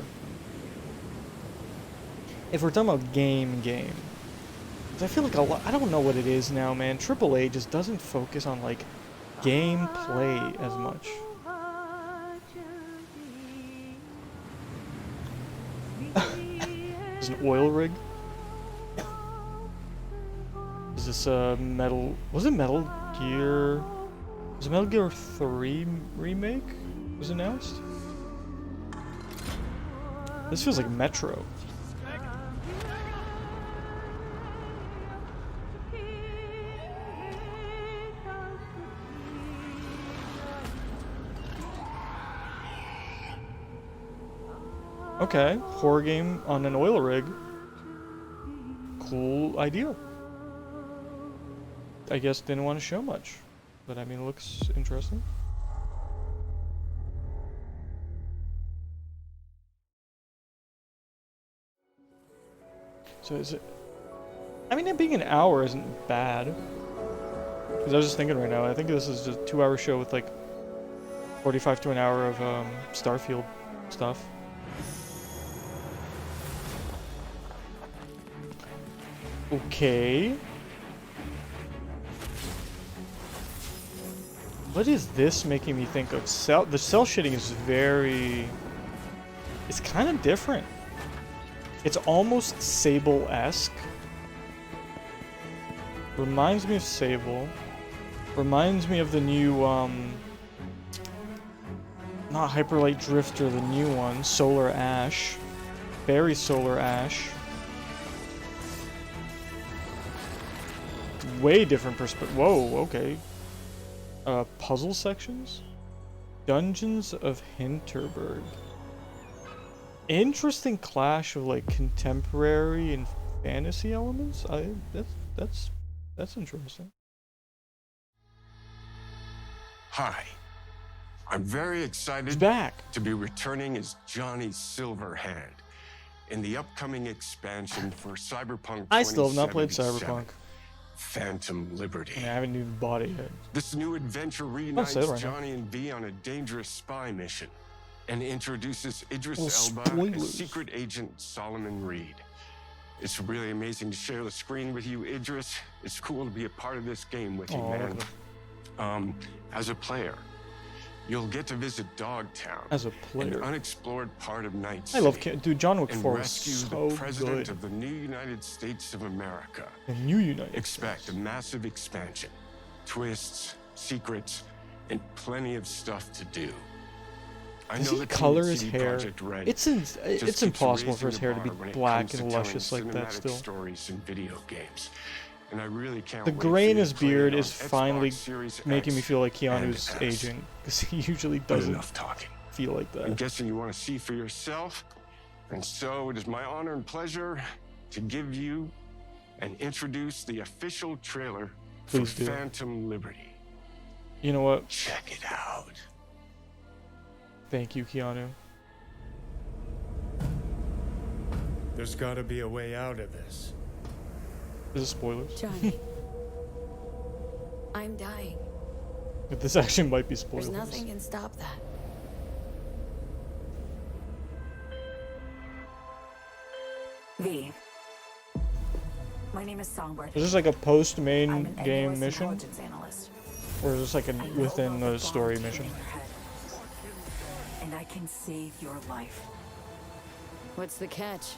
S1: If we're talking about game. I feel like a lot, I don't know what it is now, man. AAA just doesn't focus on like gameplay as much. Is an oil rig? Is this a Metal? Was it Metal Gear? Was it Metal Gear 3 remake? Was announced? This feels like Metro. Okay, horror game on an oil rig. Cool idea. I guess didn't want to show much, but I mean, it looks interesting. So is it? I mean, it being an hour isn't bad. Because I was just thinking right now, I think this is just a 2-hour show with like 45 to an hour of Starfield stuff. Okay. What is this making me think of? The cell shading is very... It's kind of different. It's almost Sable-esque. Reminds me of Sable. Reminds me of the new, not Hyperlight Drifter, the new one. Solar Ash. Very Solar Ash. way different perspective. Whoa, okay. Puzzle sections? Dungeons of Hinterberg. Interesting clash of like contemporary and fantasy elements. That's interesting.
S2: Hi. I'm very excited to be returning as Johnny Silverhand in the upcoming expansion for Cyberpunk 2077.
S1: I still have not played Cyberpunk.
S2: Phantom Liberty.
S1: I haven't even bought it yet.
S2: This new adventure reunites Johnny and V on a dangerous spy mission and introduces Idris Elba and secret agent Solomon Reed. It's really amazing to share the screen with you, Idris. It's cool to be a part of this game with you, man.
S1: Okay.
S2: As a player, you'll get to visit Dogtown,
S1: as a player,
S2: an unexplored part of Night
S1: I
S2: City.
S1: love dude. John Wick 4 was
S2: rescue
S1: so
S2: the president
S1: good.
S2: of the new United States of America.
S1: The new United
S2: Expect a massive expansion, twists, secrets, and plenty of stuff to do.
S1: Does he color his hair? It's impossible for his hair to be black and luscious like that still.
S2: Stories and video games. And I really can't
S1: The
S2: wait
S1: gray
S2: for
S1: in
S2: you
S1: his
S2: to play
S1: beard
S2: it
S1: is
S2: on
S1: finally
S2: Xbox Series
S1: making me
S2: X
S1: feel like
S2: and
S1: Keanu's
S2: S.
S1: aging, because he usually
S2: But
S1: doesn't
S2: enough talking.
S1: feel like that.
S2: I'm guessing you want to see for yourself. And so it is my honor and pleasure to give you and introduce the official trailer
S1: Please
S2: for
S1: do.
S2: Phantom Liberty.
S1: You know what?
S2: Check it out.
S1: Thank you, Keanu.
S7: There's gotta be a way out of this.
S1: This is spoilers.
S22: Johnny. I'm dying.
S1: But this actually might be spoilers.
S22: There's nothing can stop that.
S23: V. My name is Songbird.
S1: Is this like a post-main
S23: I'm an
S1: game
S23: AUS
S1: mission?
S23: intelligence analyst.
S1: Or is this like a within the story mission?
S23: And I can save your life.
S22: What's the catch?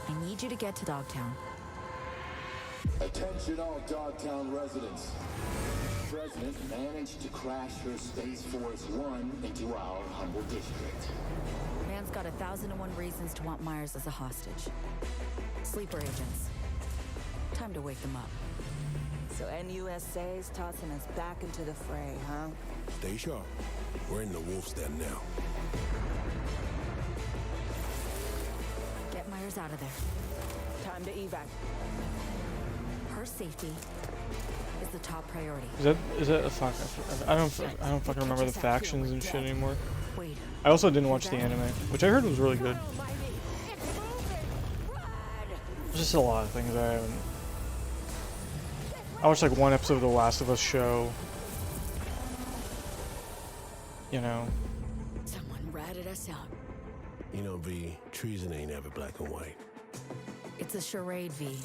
S22: I need you to get to Dogtown.
S8: Attention all Dogtown residents. The President managed to crash her Space Force One into our humble district.
S22: Man's got 1,001 reasons to want Myers as a hostage. Sleeper agents. Time to wake them up.
S23: So NUSA's tossing us back into the fray, huh?
S16: Stay sharp. We're in the wolf's den now.
S22: Get Myers out of there.
S23: Time to evac.
S22: Her safety is the top priority.
S1: Is that a fuck? I don't fucking remember the factions and shit anymore. I also didn't watch the anime, which I heard was really good. There's just a lot of things I haven't. I watched like one episode of The Last of Us show. You know.
S22: Someone ratted us out.
S16: You know, V, treason ain't ever black and white.
S22: It's a charade, V.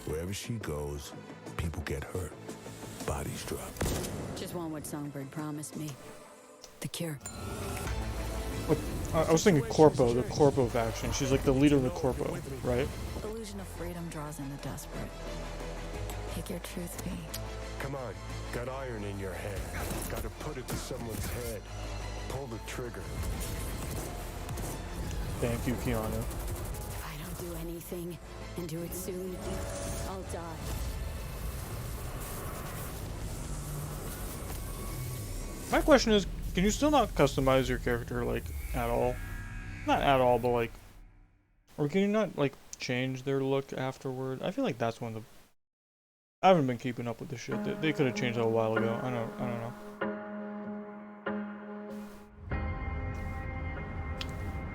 S16: Wherever she goes, people get hurt. Bodies drop.
S22: Just want what Songbird promised me. The cure.
S1: What, I was thinking Corpo, the Corpo faction. She's like the leader of the Corpo, right?
S22: Illusion of freedom draws in the desperate. Pick your truth, V.
S7: Come on, got iron in your hand. Gotta put it to someone's head. Pull the trigger.
S1: Thank you, Keanu.
S22: If I don't do anything, and do it soon, I'll die.
S1: My question is, can you still not customize your character, like, at all? Not at all, but like... Or can you not, like, change their look afterward? I feel like that's one of the... I haven't been keeping up with this shit. They could have changed that a while ago. I don't know.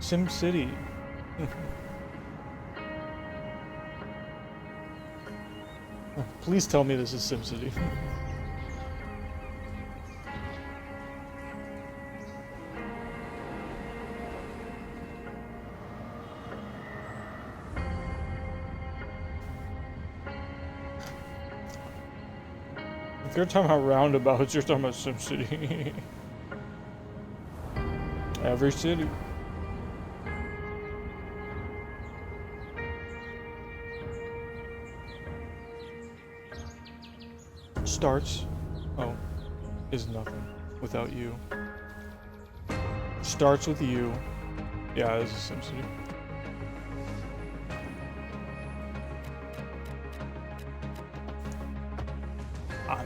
S1: Sim City. Please tell me this is Sim City. If you're talking about roundabouts, you're talking about Sim City. Every city. Starts, is nothing without you. Starts with you. Yeah, this is Sim City.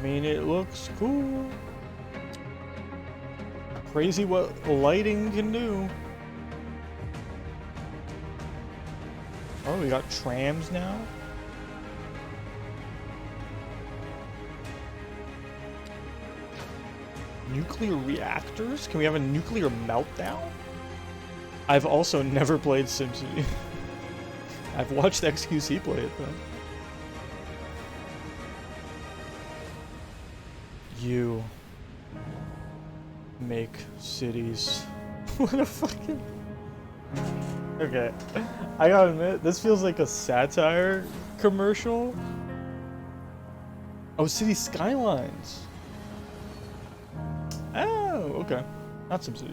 S1: mean, it looks cool. Crazy what lighting can do. Oh, we got trams now. Nuclear reactors? Can we have a nuclear meltdown? I've also never played SimCity. I've watched XQC play it though. You make cities. What a fucking... Okay, I gotta admit, this feels like a satire commercial. Oh, City Skylines. Oh, okay. Not SimCity.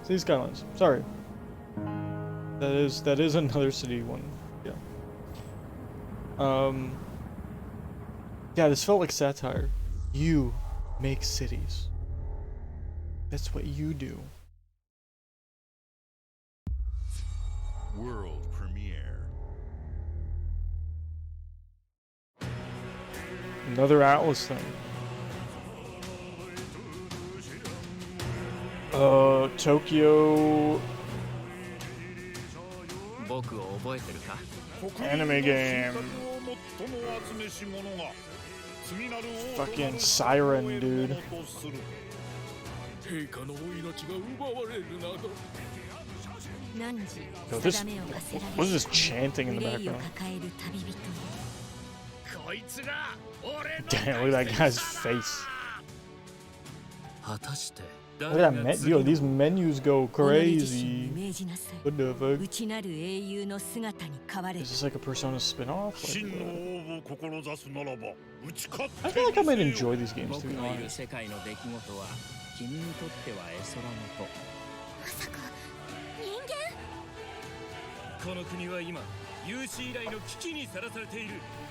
S1: City Skylines. Sorry. That is another city one. Yeah. Yeah, this felt like satire. You make cities. That's what you do.
S4: World premiere.
S1: Another Atlas thing. Tokyo anime game. Fucking Siren, dude. Yo, this, what is this chanting in the background? Damn, look at that guy's face. Look at that yo, these menus go crazy. What the fuck? Is this like a Persona spin-off? Like, I feel like I might enjoy these games, to be honest.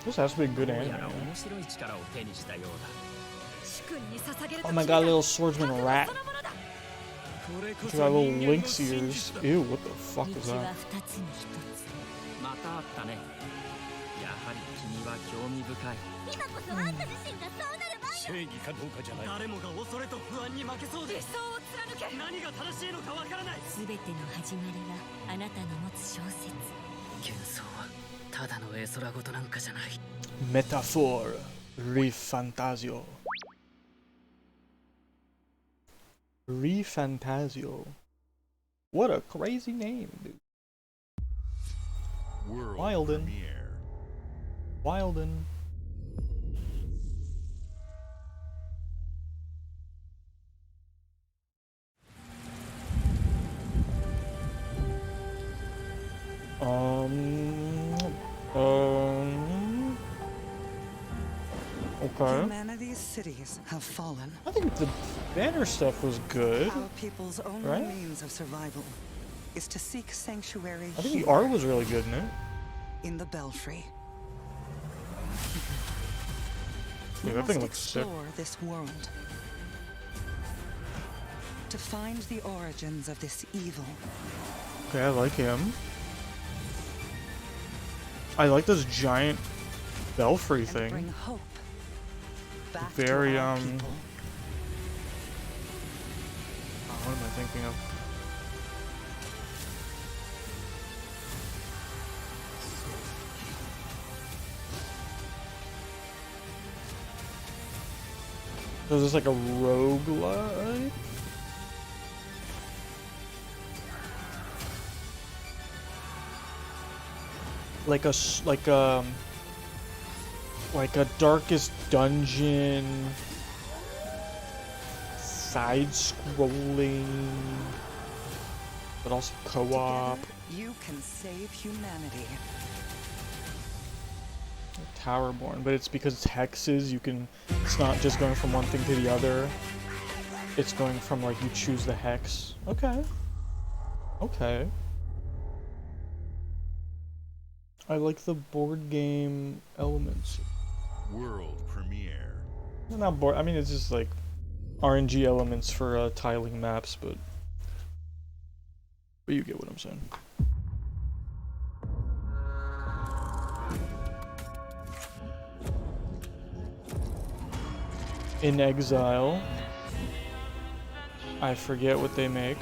S1: This has to be a good anime. Oh my god, little swordsman rat. She got little lynx ears. Ew, what the fuck is that? Metaphor Rifantasio. Rifantasio. What a crazy name, dude. Wilden. Wilden. Okay.
S9: Humanity's cities have fallen.
S1: I think the banner stuff was good.
S9: Our people's only
S1: right?
S9: means of survival is to seek sanctuary.
S1: I think the art was really good in it.
S9: In the Belfry.
S1: Yeah, that thing looks sick.
S9: Explore this world to find the origins of this evil.
S1: Okay, I like him. I like this giant belfry thing.
S9: Bring hope back
S1: very
S9: to our
S1: what
S9: people.
S1: am I thinking of? So is this like a roguelike? Like a Darkest Dungeon side-scrolling, but also co-op.
S9: You can save humanity.
S1: Towerborn, but it's because it's hexes. You can. It's not just going from one thing to the other. It's going from like you choose the hex. Okay. Okay. I like the board game elements.
S4: World premiere.
S1: Not board. I mean, it's just like RNG elements for tiling maps, but you get what I'm saying. In Exile. I forget what they make.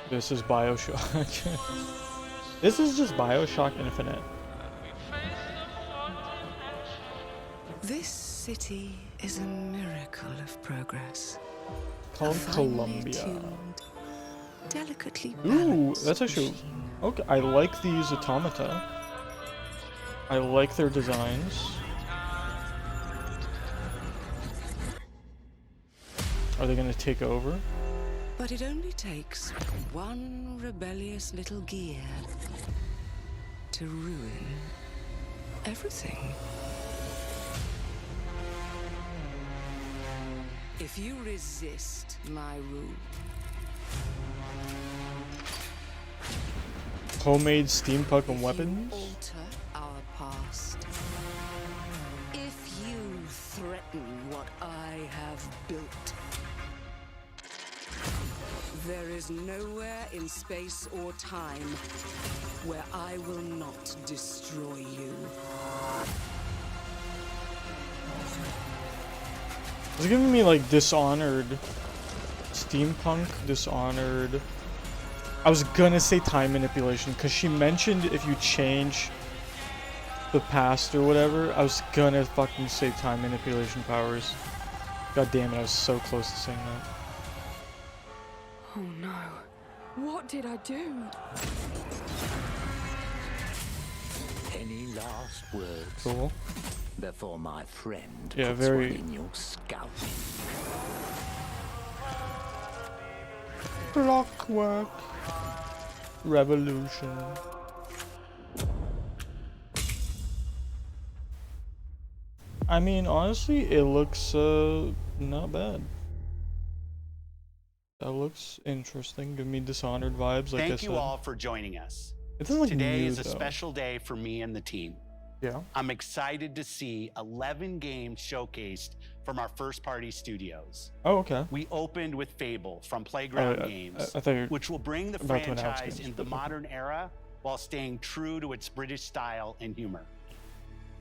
S1: This is BioShock. This is just BioShock Infinite.
S12: This city is a miracle of progress.
S1: Called Columbia.
S12: Tuned, delicately
S1: Ooh, that's actually okay. I like these automata. I like their designs. Are they gonna take over?
S12: But it only takes one rebellious little gear to ruin everything. If you resist my rule,
S1: Homemade steampunk and weapons?
S12: alter our past. If you threaten what I have built, there is nowhere in space or time where I will not destroy you.
S1: It's giving me like Dishonored, steampunk, Dishonored. I was gonna say time manipulation because she mentioned if you change the past or whatever. I was gonna fucking say time manipulation powers. God damn it, I was so close to saying that.
S12: Oh no. What did I do?
S24: Any last words?
S1: Cool.
S24: Before my friend
S1: Yeah,
S24: puts
S1: very-
S24: one in your scalp.
S1: Clockwork Revolution. I mean, honestly, it looks not bad. That looks interesting. Give me Dishonored vibes, like I
S13: Thank
S1: said.
S13: you all for joining us.
S1: It doesn't look
S13: Today
S1: new,
S13: is a
S1: though.
S13: special day for me and the team.
S1: Yeah.
S13: I'm excited to see 11 games showcased from our first-party studios.
S1: Oh, okay.
S13: We opened with Fable from Playground Games,
S1: I thought you were
S13: which will bring the
S1: about to announce
S13: franchise
S1: games,
S13: into the
S1: but-
S13: modern era while staying true to its British style and humor.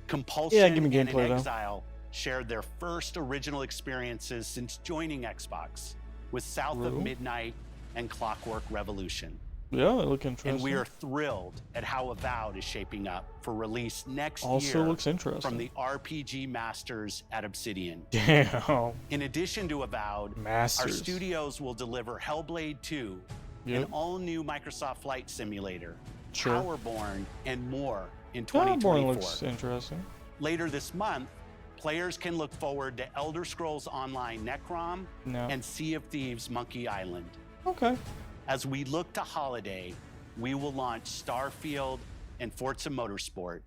S13: Compulsion
S1: Yeah, give me
S13: and
S1: gameplay,
S13: In
S1: though.
S13: Exile shared their first original experiences since joining Xbox with South of
S1: True.
S13: Midnight and Clockwork Revolution.
S1: Yeah, they look interesting.
S13: And we are thrilled at how Avowed is shaping up for release next
S1: Also
S13: year
S1: looks interesting.
S13: from the RPG masters at Obsidian.
S1: Damn.
S13: In addition to Avowed, our
S1: Masters.
S13: studios will deliver Hellblade 2,
S1: Yep.
S13: an all-new Microsoft Flight Simulator,
S1: Sure.
S13: Powerborn, and more in
S1: Battleborn
S13: 2024.
S1: looks interesting.
S13: Later this month, players can look forward to Elder Scrolls Online Necrom
S1: No.
S13: and Sea of Thieves Monkey Island.
S1: Okay.
S13: As we look to holiday, we will launch Starfield and Forza Motorsport,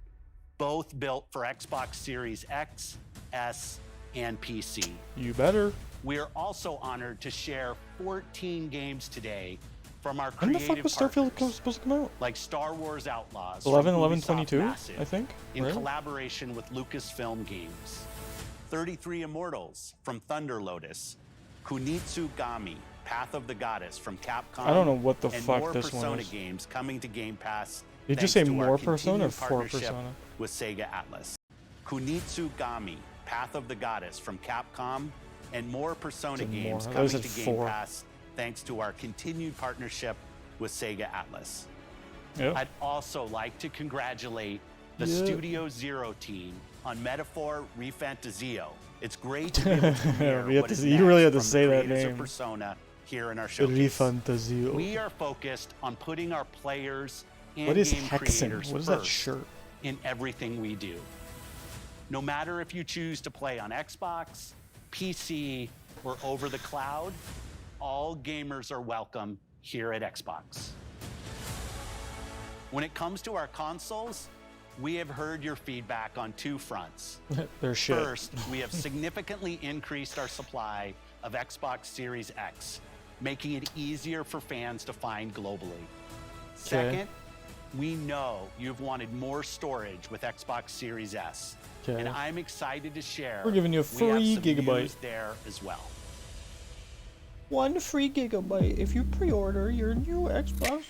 S13: both built for Xbox Series X, S, and PC.
S1: You better.
S13: We are also honored to share 14 games today from our
S1: When the
S13: creative
S1: fuck was
S13: partners,
S1: Starfield supposed to come out?
S13: like Star Wars Outlaws,
S1: 11,
S13: from
S1: 11,
S13: Ubisoft
S1: 22,
S13: Massive,
S1: I think,
S13: in
S1: right?
S13: collaboration with Lucasfilm Games. 33 Immortals from Thunder Lotus, Kunitsu Gami, Path of the Goddess from Capcom.
S1: I don't know what the
S13: and
S1: fuck
S13: more
S1: this
S13: Persona
S1: one is.
S13: games coming to Game Pass.
S1: Did you
S13: thanks
S1: say
S13: to our
S1: more Persona or
S13: continued
S1: 4
S13: partnership
S1: Persona?
S13: with Sega Atlas. Kunitsu Gami, Path of the Goddess from Capcom, and more Persona
S1: Said more.
S13: games
S1: I thought
S13: coming
S1: you
S13: to
S1: said
S13: Game
S1: 4.
S13: Pass thanks to our continued partnership with Sega Atlas.
S1: Yep.
S13: I'd also like to congratulate the
S1: Yeah.
S13: Studio Zero team on Metaphor Refantazio. It's great to be able to premiere
S1: We have
S13: what
S1: to-
S13: is
S1: you really have
S13: next
S1: to
S13: from
S1: say
S13: the
S1: that
S13: creators of
S1: name.
S13: Persona here in our showcase.
S1: Refantazio.
S13: We are focused on putting our players and
S1: What is
S13: game
S1: Hexen?
S13: creators
S1: What is that
S13: first
S1: shirt?
S13: in everything we do. No matter if you choose to play on Xbox, PC, or over the cloud, all gamers are welcome here at Xbox. When it comes to our consoles, we have heard your feedback on two fronts.
S1: They're shit.
S13: First, we have significantly increased our supply of Xbox Series X, making it easier for fans to find globally. Second, we know you've wanted more storage with Xbox Series S,
S1: Okay.
S13: and I'm excited to share
S1: We're giving you a
S13: we have
S1: free
S13: some
S1: gigabyte.
S13: news there as well.
S1: 1 free gigabyte if you pre-order your new Xbox.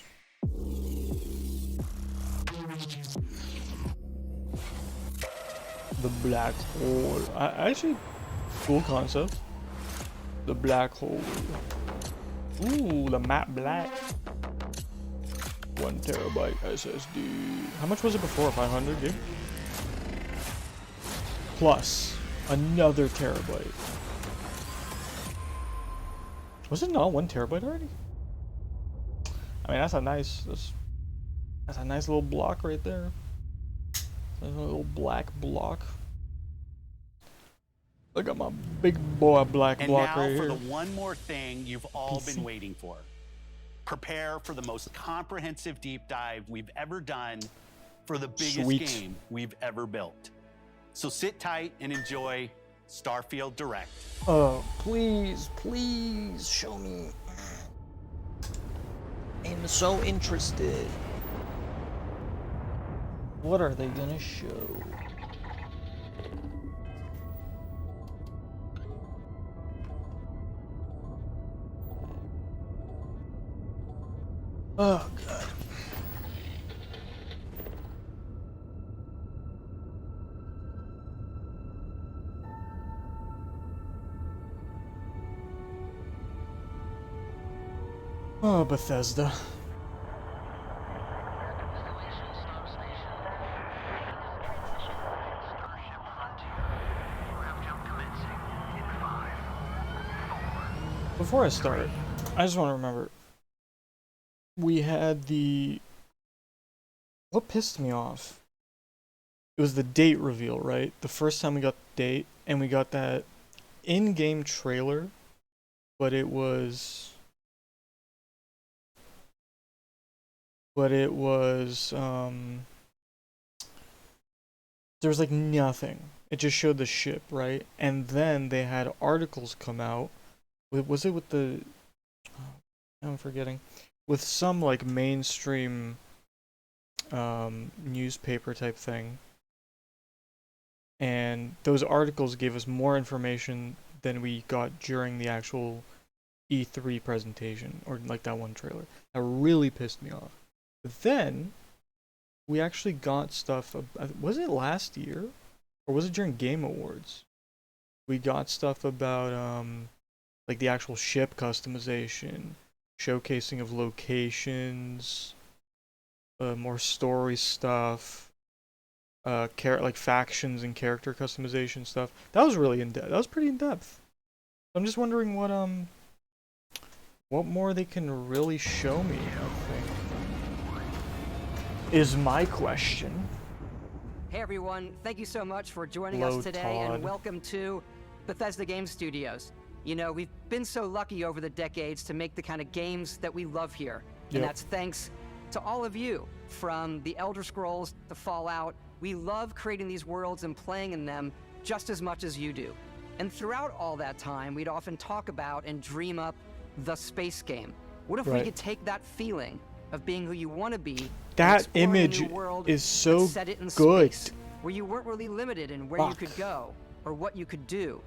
S1: The black hole. Actually, cool concept. The black hole. Ooh, the matte black. 1 terabyte SSD. How much was it before? 500 gig? Plus another terabyte. Was it not 1 terabyte already? I mean, that's a nice little block right there. That's a little black block. Look at my big boy black block right here.
S13: And now for the one more thing you've all been waiting for. Prepare for the most comprehensive deep dive we've ever done for the biggest game we've ever built. So sit tight and enjoy Starfield Direct.
S1: Oh, please show me. I'm so interested. What are they gonna show? Oh god. Oh, Bethesda. Before I start, I just want to remember, we had what pissed me off? It was the date reveal, right? The first time we got the date, and we got that in-game trailer, but it was there was like nothing. It just showed the ship, right? And then they had articles come out. Was it with the... I'm forgetting. With some like mainstream newspaper type thing. And those articles gave us more information than we got during the actual E3 presentation, or like that one trailer. That really pissed me off. But then we actually got stuff. Was it last year, or was it during Game Awards? We got stuff about like the actual ship customization, showcasing of locations, more story stuff, like factions and character customization stuff. That was really in depth. That was pretty in depth. I'm just wondering what more they can really show me, I think, is my question.
S14: Hey everyone, thank you so much for joining us today, and welcome to Bethesda Game Studios. You know, we've been so lucky over the decades to make the kind of games that we love here. And that's thanks to all of you, from the Elder Scrolls to Fallout. We love creating these worlds and playing in them just as much as you do. And throughout all that time, we'd often talk about and dream up the space game. What if we could take that feeling of being who you want to be,
S1: that image is so
S14: set it in
S1: good,
S14: space, where you weren't really limited in where you could go or what you could do.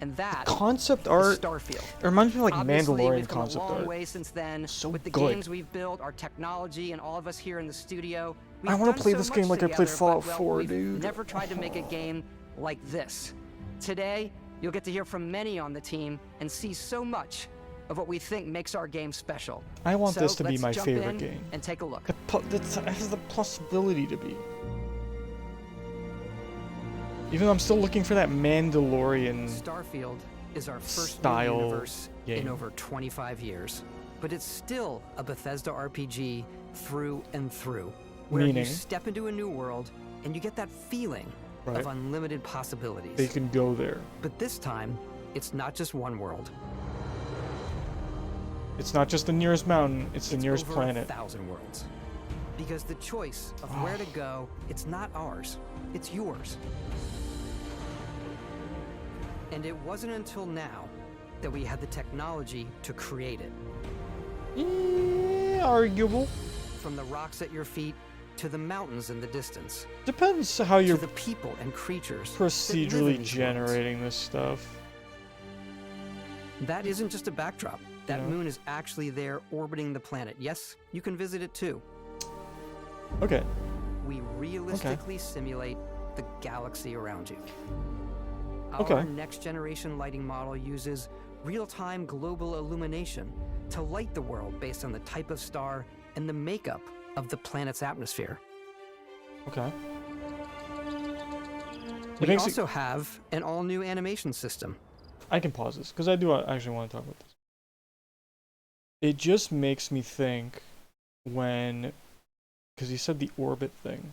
S14: And that
S1: concept art
S14: Starfield.
S1: It reminds me of like
S14: Obviously,
S1: Mandalorian
S14: we've come
S1: concept
S14: a long
S1: art.
S14: way since then.
S1: So
S14: with the
S1: good.
S14: games we've built, our technology, and all of us here in the studio.
S1: I want to play this game like I played Fallout 4, dude.
S14: Never tried to make a game like this. Today, you'll get to hear from many on the team and see so much of what we think makes our game special.
S1: I want this to be my
S14: jump
S1: favorite
S14: in
S1: game.
S14: And take a look.
S1: It has the possibility to be. Even though I'm still looking for that Mandalorian
S14: Starfield is our first
S1: style
S14: new universe
S1: game.
S14: in over 25 years. But it's still a Bethesda RPG through and through. Where
S1: Meaning?
S14: you step into a new world and you get that feeling of unlimited possibilities.
S1: They can go there.
S14: But this time, it's not just one world.
S1: It's not just the nearest mountain, it's the nearest
S14: over
S1: planet.
S14: 1,000 worlds. Because the choice of where to go, it's not ours, it's yours. And it wasn't until now that we had the technology to create it.
S1: Arguable.
S14: From the rocks at your feet to the mountains in the distance.
S1: Depends how you're
S14: to the people and creatures
S1: procedurally generating this stuff.
S14: That isn't just a backdrop. That moon is actually there orbiting the planet. Yes, you can visit it too.
S1: Okay.
S14: We realistically simulate the galaxy around you.
S1: Okay.
S14: Our next generation lighting model uses real-time global illumination to light the world based on the type of star and the makeup of the planet's atmosphere.
S1: Okay.
S14: We also have an all-new animation system.
S1: I can pause this, because I do actually want to talk about this. It just makes me think when... Because you said the orbit thing.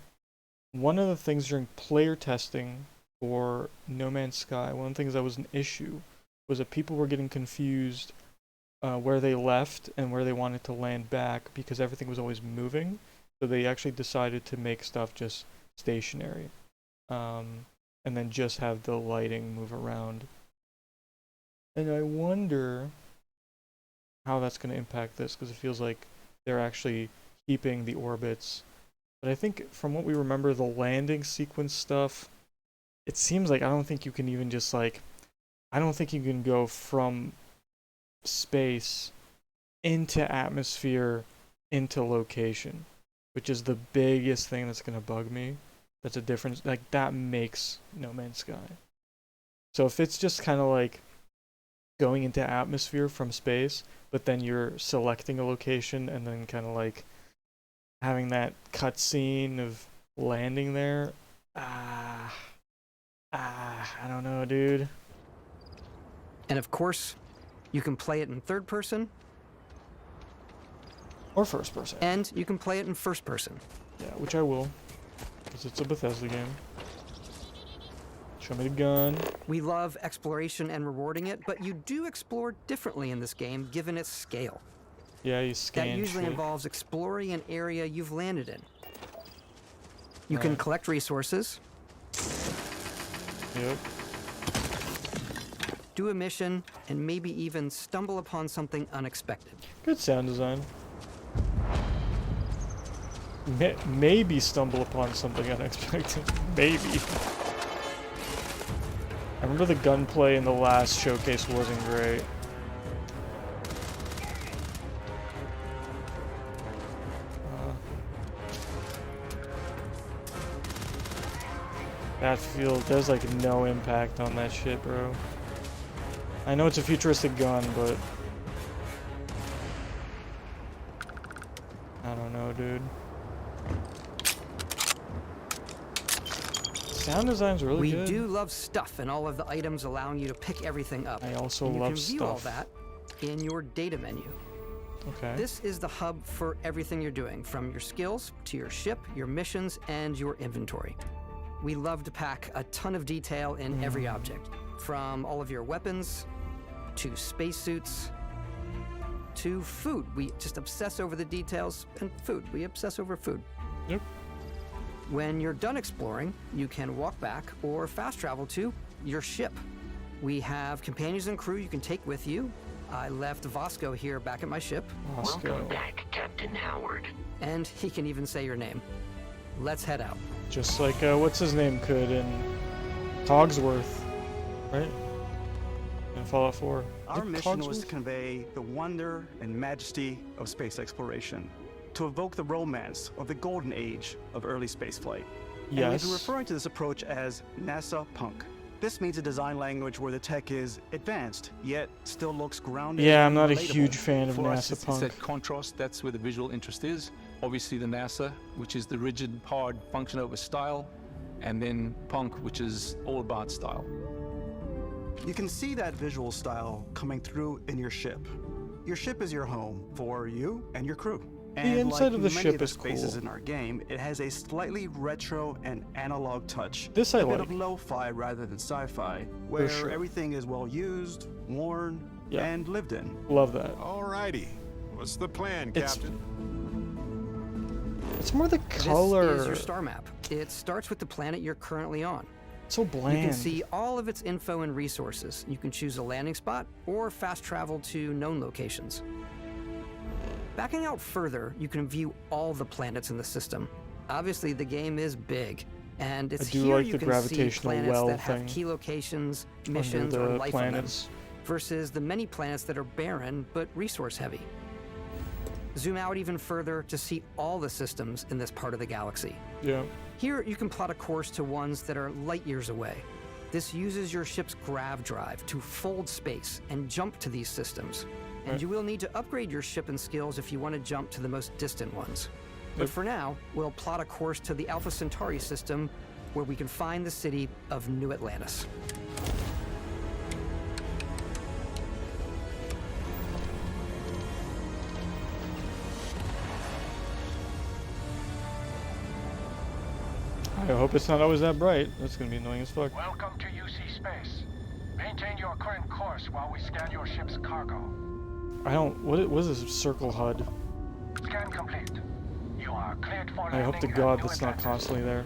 S1: One of the things during player testing for No Man's Sky, one of the things that was an issue was that people were getting confused where they left and where they wanted to land back because everything was always moving. So they actually decided to make stuff just stationary. And then just have the lighting move around. And I wonder how that's going to impact this, because it feels like they're actually keeping the orbits. But I think from what we remember, the landing sequence stuff, it seems like I don't think you can even just like, I don't think you can go from space into atmosphere into location, which is the biggest thing that's going to bug me. That's a difference. Like, that makes No Man's Sky. So if it's just kind of like going into atmosphere from space, but then you're selecting a location and then kind of like having that cutscene of landing there, I don't know, dude.
S14: And of course, you can play it in third person.
S1: Or first person.
S14: And you can play it in first person.
S1: Yeah, which I will. Because it's a Bethesda game. Show me the gun.
S14: We love exploration and rewarding it, but you do explore differently in this game given its scale.
S1: Yeah, you scan
S14: That usually
S1: shit.
S14: involves exploring an area you've landed in. You can collect resources.
S1: Yep.
S14: Do a mission, and maybe even stumble upon something unexpected.
S1: Good sound design. Maybe stumble upon something unexpected. Maybe. I remember the gunplay in the last showcase wasn't great. Battlefield, there's like no impact on that shit, bro. I know it's a futuristic gun, but I don't know, dude. Sound design's really good.
S14: We do love stuff and all of the items allowing you to pick everything up.
S1: I also
S14: and
S1: love
S14: you can view all
S1: stuff.
S14: that in your data menu.
S1: Okay.
S14: This is the hub for everything you're doing, from your skills to your ship, your missions, and your inventory. We love to pack a ton of detail in every object, from all of your weapons to spacesuits to food. We just obsess over the details, and food. We obsess over food.
S1: Yep.
S14: When you're done exploring, you can walk back or fast travel to your ship. We have companions and crew you can take with you. I left Vasco here back at my ship.
S15: Welcome back, Captain Howard.
S14: And he can even say your name. Let's head out.
S1: Just like, what's his name could in Cogsworth, right? In Fallout 4.
S17: Our mission was to convey the wonder and majesty of space exploration, to evoke the romance of the golden age of early spaceflight. And we've been referring to this approach as NASA Punk. This means a design language where the tech is advanced, yet still looks grounded.
S1: Yeah, I'm not a
S17: relatable.
S1: huge fan of
S18: For us,
S1: NASA
S18: it's
S1: Punk.
S18: that contrast, that's where the visual interest is. Obviously the NASA, which is the rigid, hard function over style, and then Punk, which is all about style.
S17: You can see that visual style coming through in your ship. Your ship is your home for you and your crew. And
S1: The inside
S17: like
S1: of the
S17: many
S1: ship
S17: of the
S1: is
S17: spaces
S1: cool.
S17: in our game, it has a slightly retro and analog touch.
S1: This I
S17: a bit
S1: like.
S17: of lo-fi rather than sci-fi, where
S1: sure.
S17: everything is well used, worn, and lived in.
S1: Love that.
S10: Alrighty. What's the plan, Captain?
S1: It's more the color.
S14: This is your star map. It starts with the planet you're currently on.
S1: So bland.
S14: You can see all of its info and resources. You can choose a landing spot or fast travel to known locations. Backing out further, you can view all the planets in the system. Obviously, the game is big, and it's
S1: I do
S14: here
S1: like
S14: you
S1: the
S14: can see
S1: gravitational
S14: planets
S1: well
S14: that
S1: thing
S14: have key locations,
S1: under
S14: missions,
S1: the
S14: or life
S1: planets.
S14: on them, versus the many planets that are barren but resource heavy. zoom out even further to see all the systems in this part of the galaxy.
S1: Yeah.
S14: Here, you can plot a course to ones that are light years away. This uses your ship's grav drive to fold space and jump to these systems. And you will need to upgrade your ship and skills if you want to jump to the most distant ones. But for now, we'll plot a course to the Alpha Centauri system, where we can find the city of New Atlantis.
S1: I hope it's not always that bright. That's gonna be annoying as fuck.
S3: Welcome to UC Space. Maintain your current course while we scan your ship's cargo.
S1: I don't. What is this circle HUD?
S3: Scan complete. You are cleared for
S1: I hope to God that's not constantly there.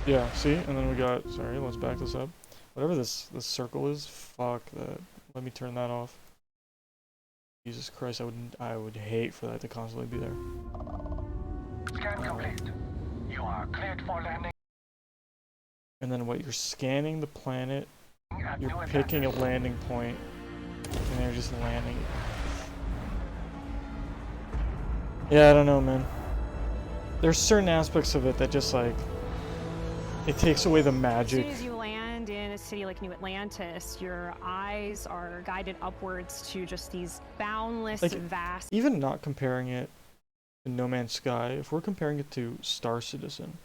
S1: Yeah, see? And then we got. Sorry, let's back this up. Whatever this circle is, fuck that. Let me turn that off. Jesus Christ, I would hate for that to constantly be there.
S3: Scan complete. You are cleared for landing.
S1: And then what? You're scanning the planet. You're picking a landing point, and they're just landing. Yeah, I don't know, man. There's certain aspects of it that just like it takes away the magic.
S11: As soon as you land in a city like New Atlantis, your eyes are guided upwards to just these boundless, vast.
S1: Even not comparing it to No Man's Sky, if we're comparing it to Star Citizen,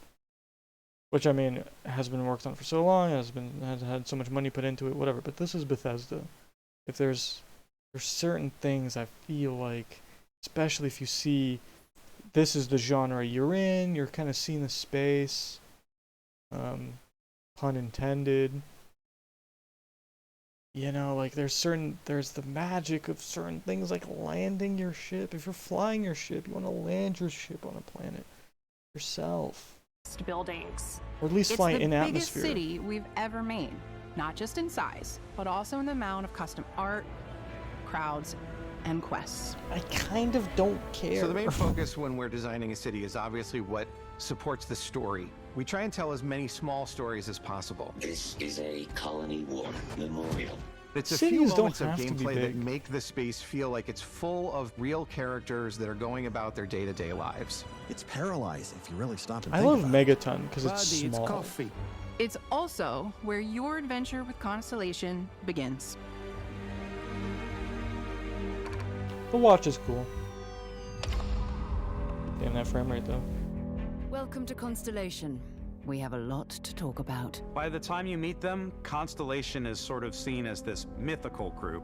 S1: which I mean has been worked on for so long, has had so much money put into it, whatever. But this is Bethesda. If there's certain things I feel like, especially if you see this is the genre you're in, you're kind of seeing the space. Pun intended. You know, like there's the magic of certain things like landing your ship. If you're flying your ship, you want to land your ship on a planet yourself.
S11: Buildings.
S1: Or at least fly in atmosphere.
S19: It's the biggest city we've ever made, not just in size, but also in the amount of custom art, crowds, and quests.
S1: I kind of don't care.
S20: So the main focus when we're designing a city is obviously what supports the story. We try and tell as many small stories as possible.
S15: This is a colony war memorial.
S20: It's a few moments of gameplay that make the space feel like it's full of real characters that are going about their day-to-day lives.
S10: It's paralyzing if you really stop and
S1: I love Megaton because it's small.
S19: It's coffee. It's also where your adventure with Constellation begins.
S1: The watch is cool. Damn, that frame rate though.
S22: Welcome to Constellation. We have a lot to talk about.
S25: By the time you meet them, Constellation is sort of seen as this mythical group.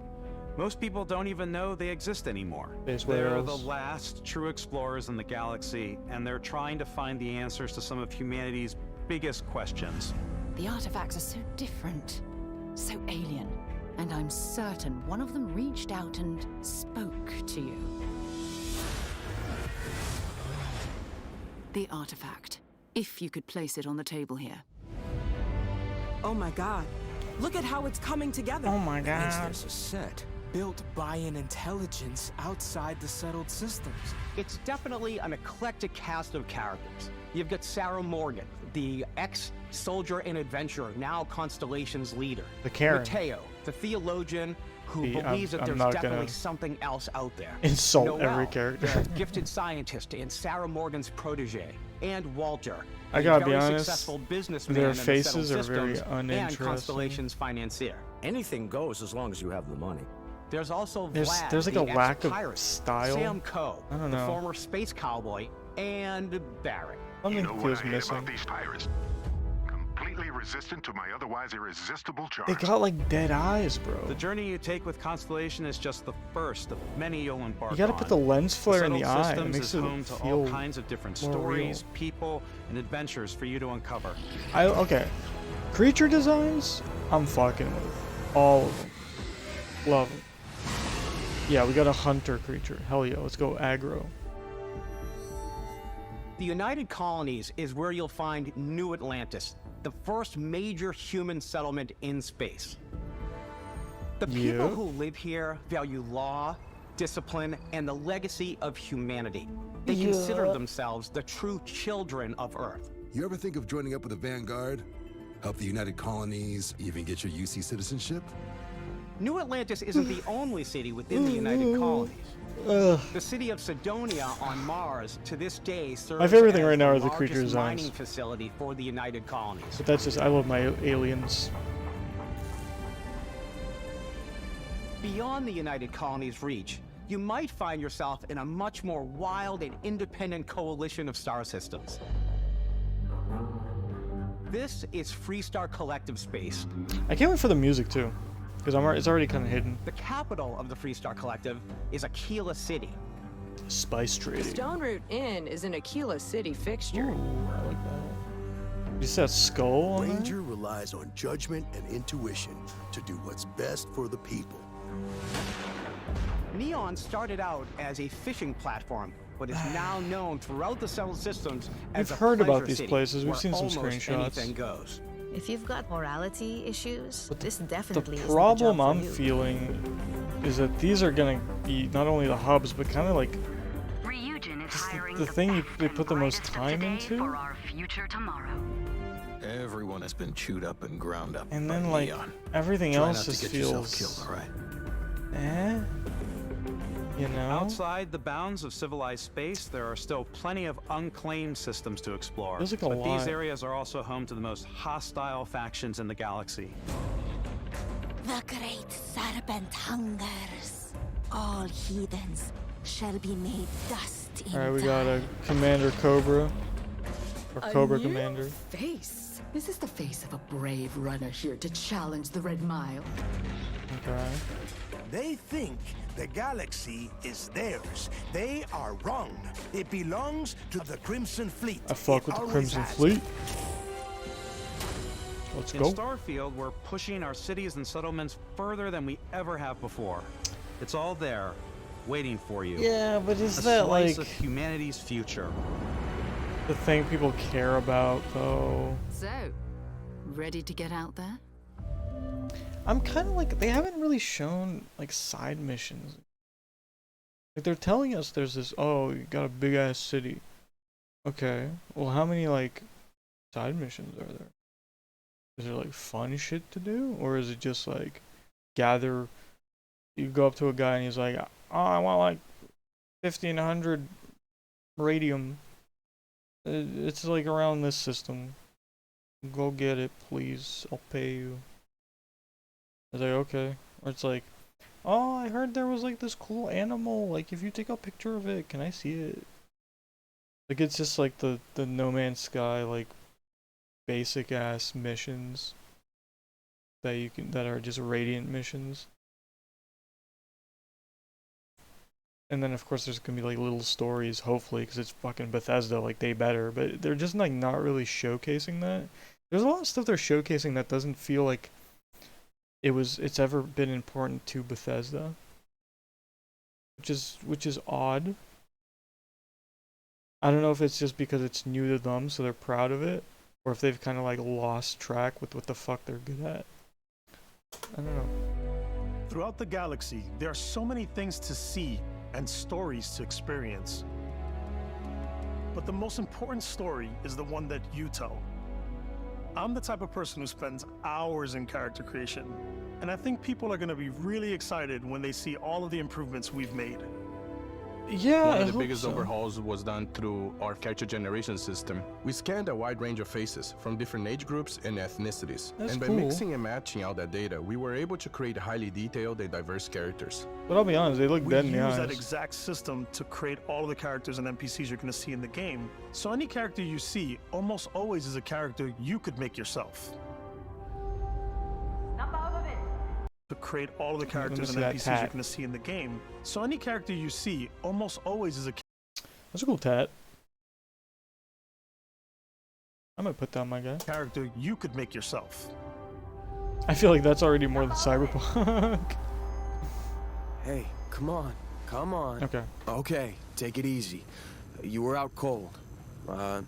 S25: Most people don't even know they exist anymore. They're the last true explorers in the galaxy, and they're trying to find the answers to some of humanity's biggest questions.
S22: The artifacts are so different, so alien, and I'm certain one of them reached out and spoke to you. The artifact. If you could place it on the table here.
S26: Oh my god. Look at how it's coming together.
S1: Oh my god.
S26: There's a set built by an intelligence outside the settled systems.
S27: It's definitely an eclectic cast of characters. You've got Sarah Morgan, the ex-soldier and adventurer, now Constellation's leader.
S1: The Karen.
S27: Mateo, the theologian who believes that there's definitely something else out there.
S1: Insult
S27: Noel,
S1: every character.
S27: the gifted scientist and Sarah Morgan's protege. And Walter,
S1: I gotta be
S27: very
S1: honest,
S27: successful businessman
S1: their
S27: in the
S1: faces
S27: settled
S1: are very
S27: systems
S1: uninteresting.
S27: and Constellation's financier.
S28: Anything goes as long as you have the money.
S27: There's also
S1: There's like
S27: the
S1: a lack of
S27: ex-pirate,
S1: style.
S27: Sam Coe,
S1: I don't
S27: the
S1: know.
S27: former space cowboy, and Barrett.
S1: Something
S29: You know
S1: feels
S29: what I hate
S1: missing.
S29: about these pirates? Completely resistant to my otherwise irresistible charms.
S1: They got like dead eyes, bro.
S25: The journey you take with Constellation is just the first of many you'll embark on.
S1: You gotta put the lens flare in the
S25: Settled
S1: eye. It
S25: Systems
S1: makes
S25: is
S1: it
S25: home to
S1: feel
S25: all kinds of different
S1: more
S25: stories,
S1: real.
S25: people, and adventures for you to uncover.
S1: Okay. Creature designs, I'm fucking with. All of them. Love them. Yeah, we got a hunter creature. Hell yeah, let's go aggro.
S27: The United Colonies is where you'll find New Atlantis, the first major human settlement in space. The people who live here value law, discipline, and the legacy of humanity. They consider themselves the true children of Earth.
S30: You ever think of joining up with the Vanguard? Help the United Colonies, even get your UC citizenship?
S27: New Atlantis isn't the only city within the United Colonies. The city of Sidonia on Mars to this day serves
S1: my favorite thing
S27: as
S1: right now
S27: the
S1: are the creature
S27: largest
S1: designs.
S27: mining facility for the United Colonies.
S1: But that's just, I love my aliens.
S27: Beyond the United Colonies' reach, you might find yourself in a much more wild and independent coalition of star systems. This is Freestar Collective Space.
S1: I can't wait for the music too, because it's already kind of hidden.
S27: The capital of the Freestar Collective is Aquila City.
S1: Spice trading.
S2: Stone Root Inn is an Aquila City fixture.
S1: Ooh, I like that. You said skull on
S5: Ranger relies on judgment and intuition to do what's best for the people.
S27: Neon started out as a fishing platform, but is now known throughout the settled systems as
S1: We've
S27: a
S1: heard about
S27: pleasure
S1: these
S27: city
S1: places. We've
S27: where
S1: seen some
S27: almost
S1: screenshots.
S27: anything goes.
S22: If you've got morality issues, this
S1: The
S22: definitely isn't
S1: problem
S22: the job
S1: I'm
S22: for you.
S1: feeling is that these are gonna be not only the hubs, but kind of like the thing they put the most time into.
S6: For our future tomorrow.
S28: Everyone has been chewed up and ground up.
S1: And then
S28: by
S1: like
S28: Neon.
S1: everything
S28: Try
S1: else
S28: not to
S1: just
S28: get
S1: feels
S28: yourself killed, all right?
S1: You know?
S25: Outside the bounds of civilized space, there are still plenty of unclaimed systems to explore.
S1: Feels like a
S25: But
S1: lot.
S25: these areas are also home to the most hostile factions in the galaxy.
S22: The great serpent hungers. All heathens shall be made dust in
S1: Alright, we got a Commander Cobra. Or Cobra
S7: new
S1: Commander.
S7: Face. This is the face of a brave runner here to challenge the Red Mile.
S1: Okay.
S10: They think the galaxy is theirs. They are wrong. It belongs to the Crimson Fleet.
S1: I fuck
S10: It
S1: with the
S10: always
S1: Crimson
S10: has.
S1: Fleet. Let's
S25: In
S1: go.
S25: Starfield, we're pushing our cities and settlements further than we ever have before. It's all there, waiting for you.
S1: Yeah, but is
S25: a
S1: that
S25: slice
S1: like
S25: of humanity's future?
S1: the thing people care about though?
S7: So, ready to get out there?
S1: I'm kind of like, they haven't really shown like side missions. Like they're telling us there's this, oh, you got a big ass city. Okay, well how many like side missions are there? Is there like fun shit to do? Or is it just like gather, you go up to a guy and he's like, oh, I want like 1500 radium. It's like around this system. Go get it, please. I'll pay you. I was like, okay. Or it's like, oh, I heard there was like this cool animal. Like, if you take a picture of it, can I see it? Like, it's just like the No Man's Sky, like, basic ass missions that are just Radiant missions. And then of course there's gonna be like little stories, hopefully, because it's fucking Bethesda, like they better. But they're just like not really showcasing that. There's a lot of stuff they're showcasing that doesn't feel like it's ever been important to Bethesda, which is odd. I don't know if it's just because it's new to them, so they're proud of it, or if they've kind of like lost track with what the fuck they're good at. I don't know.
S8: Throughout the galaxy, there are so many things to see and stories to experience. But the most important story is the one that you tell. I'm the type of person who spends hours in character creation, and I think people are going to be really excited when they see all of the improvements we've made.
S1: Yeah,
S18: One of the biggest overhauls was done through our character generation system.
S9: We scanned a wide range of faces from different age groups and ethnicities.
S1: That's
S9: and by
S1: cool.
S9: mixing and matching out that data, we were able to create highly detailed and diverse characters.
S1: But I'll be honest, they look
S8: We
S1: dead in the
S8: use that
S1: eyes.
S8: exact system to create all of the characters and NPCs you're going to see in the game. So any character you see almost always is a character you could make yourself. To create all of the characters and NPCs you're going to see in the game. So any character you see almost always is a
S1: That's a cool tat. I might put down my guy.
S8: character you could make yourself.
S1: I feel like that's already more than Cyberpunk.
S16: Hey, come on. Come on.
S1: Okay.
S16: Okay, take it easy. You were out cold.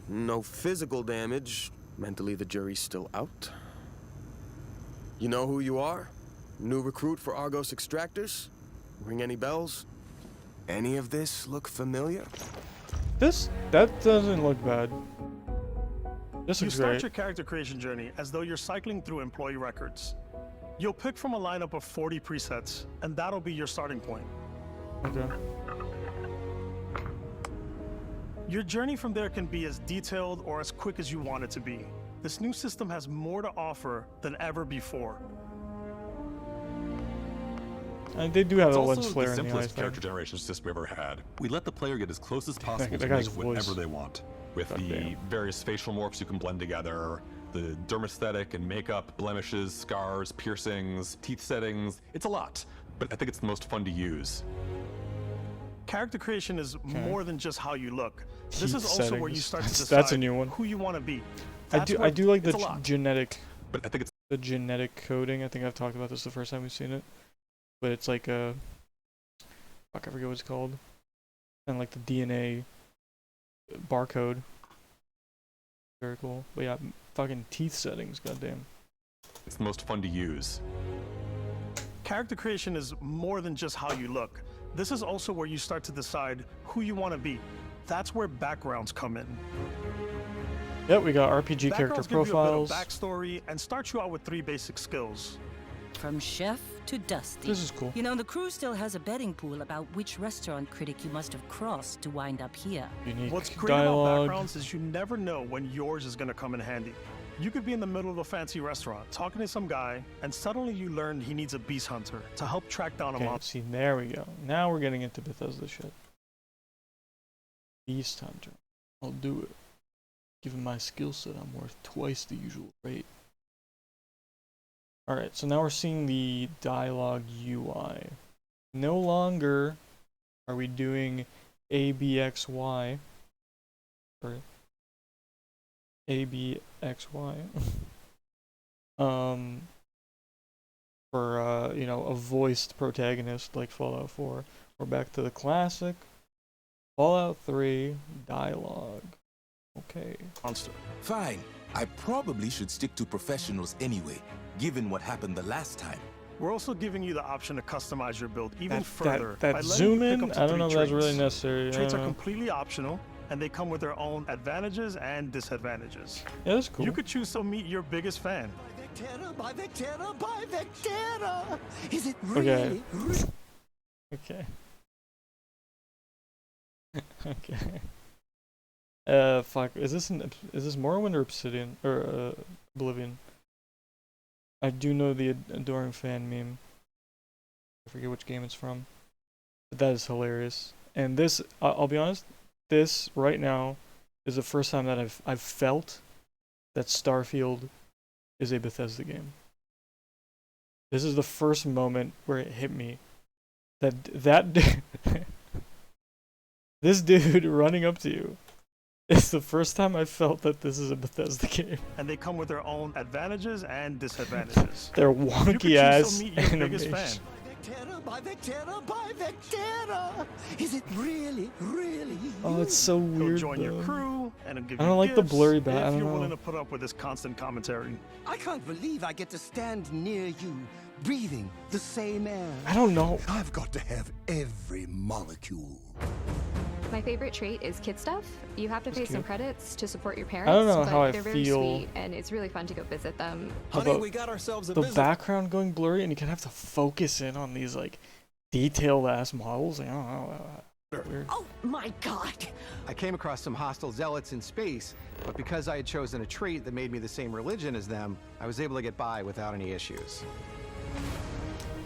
S16: No physical damage. Mentally, the jury's still out. You know who you are? New recruit for Argos Extractors? Ring any bells? Any of this look familiar?
S1: That doesn't look bad. This
S8: You
S1: looks
S8: start
S1: great.
S8: your character creation journey as though you're cycling through employee records. You'll pick from a lineup of 40 presets, and that'll be your starting point.
S1: Okay.
S8: Your journey from there can be as detailed or as quick as you want it to be. This new system has more to offer than ever before.
S1: They do have
S4: It's
S1: a
S4: also
S1: lens flare
S4: the
S1: in the
S4: simplest
S1: eyes.
S4: character generation system we ever had. We let the player get as close as possible
S1: that
S4: to
S1: guy's
S4: make
S1: voice.
S4: whatever they want. With
S1: God
S4: the
S1: damn.
S4: various facial morphs you can blend together, the dermesthetic and makeup, blemishes, scars, piercings, teeth settings. It's a lot, but I think it's the most fun to use.
S8: Character creation is more than just how you look. This
S1: Teeth
S8: is also where you
S1: settings.
S8: start to decide
S1: That's a new one.
S8: who you want to be.
S1: I do like the
S8: it's a lot.
S1: genetic,
S4: but I think it's
S1: the genetic coding. I think I've talked about this the first time we've seen it, but it's like a fuck, I forget what it's called, and like the DNA barcode. Very cool. But yeah, fucking teeth settings. Goddamn.
S4: It's the most fun to use.
S8: Character creation is more than just how you look. This is also where you start to decide who you want to be. That's where backgrounds come in.
S1: Yep, we got RPG character
S8: Backgrounds
S1: profiles.
S8: give you a bit of backstory and start you out with 3 basic skills.
S6: From chef to dusty.
S1: This is cool.
S6: You know, the crew still has a betting pool about which restaurant critic you must have crossed to wind up here.
S1: Unique
S8: What's great
S1: dialogue.
S8: about backgrounds is you never know when yours is going to come in handy. You could be in the middle of a fancy restaurant talking to some guy, and suddenly you learn he needs a beast hunter to help track down a
S1: Okay,
S8: monster.
S1: see, there we go. Now we're getting into Bethesda shit. Beast Hunter. I'll do it. Given my skill set, I'm worth twice the usual rate. Alright, so now we're seeing the dialogue UI. No longer are we doing ABXY. Or ABXY. For, you know, a voiced protagonist like Fallout 4. We're back to the classic Fallout 3 dialogue. Okay.
S8: Monster.
S12: Fine. I probably should stick to professionals anyway, given what happened the last time.
S8: We're also giving you the option to customize your build even further.
S1: That
S8: by letting
S1: zoom
S8: you pick
S1: in,
S8: up to
S1: I don't know if
S8: 3
S1: that's really
S8: traits.
S1: necessary.
S8: Traits are completely optional, and they come with their own advantages and disadvantages.
S1: Yeah, that's cool.
S8: You could choose to meet your biggest fan.
S10: By Vectera, by Vectera! Is it
S1: Okay.
S10: really?
S1: Okay. Okay. Fuck. Is this Morrowind or Obsidian or Oblivion? I do know the adoring fan meme. I forget which game it's from, but that is hilarious. And this, I'll be honest, this right now is the first time that I've felt that Starfield is a Bethesda game. This is the first moment where it hit me that this dude running up to you. It's the first time I felt that this is a Bethesda game.
S8: And they come with their own advantages and disadvantages.
S1: They're
S8: You could
S1: wonky
S8: choose
S1: ass
S8: to meet your biggest
S1: animation.
S8: fan.
S10: By Vectera, by Vectera! Is it really, really?
S1: Oh, it's so
S8: He'll
S1: weird.
S8: join your
S1: though.
S8: crew and he'll give
S1: I
S8: you
S1: don't like the
S8: gifts
S1: blurry back. I
S8: if
S1: don't
S8: you're
S1: know.
S8: willing to put up with this constant commentary.
S10: I can't believe I get to stand near you, breathing the same air.
S1: I don't know.
S10: I've got to have every molecule.
S13: My favorite trait is kid stuff. You have to pay some credits to support your parents.
S1: I don't know
S13: but
S1: how I
S13: they're very
S1: feel
S13: sweet, and it's really fun to go visit them.
S1: About
S10: we got ourselves a
S1: the
S10: visit.
S1: background going blurry, and you kind of have to focus in on these like detailed ass models. I don't know. Weird.
S6: Oh my god!
S20: I came across some hostile zealots in space, but because I had chosen a trait that made me the same religion as them, I was able to get by without any issues.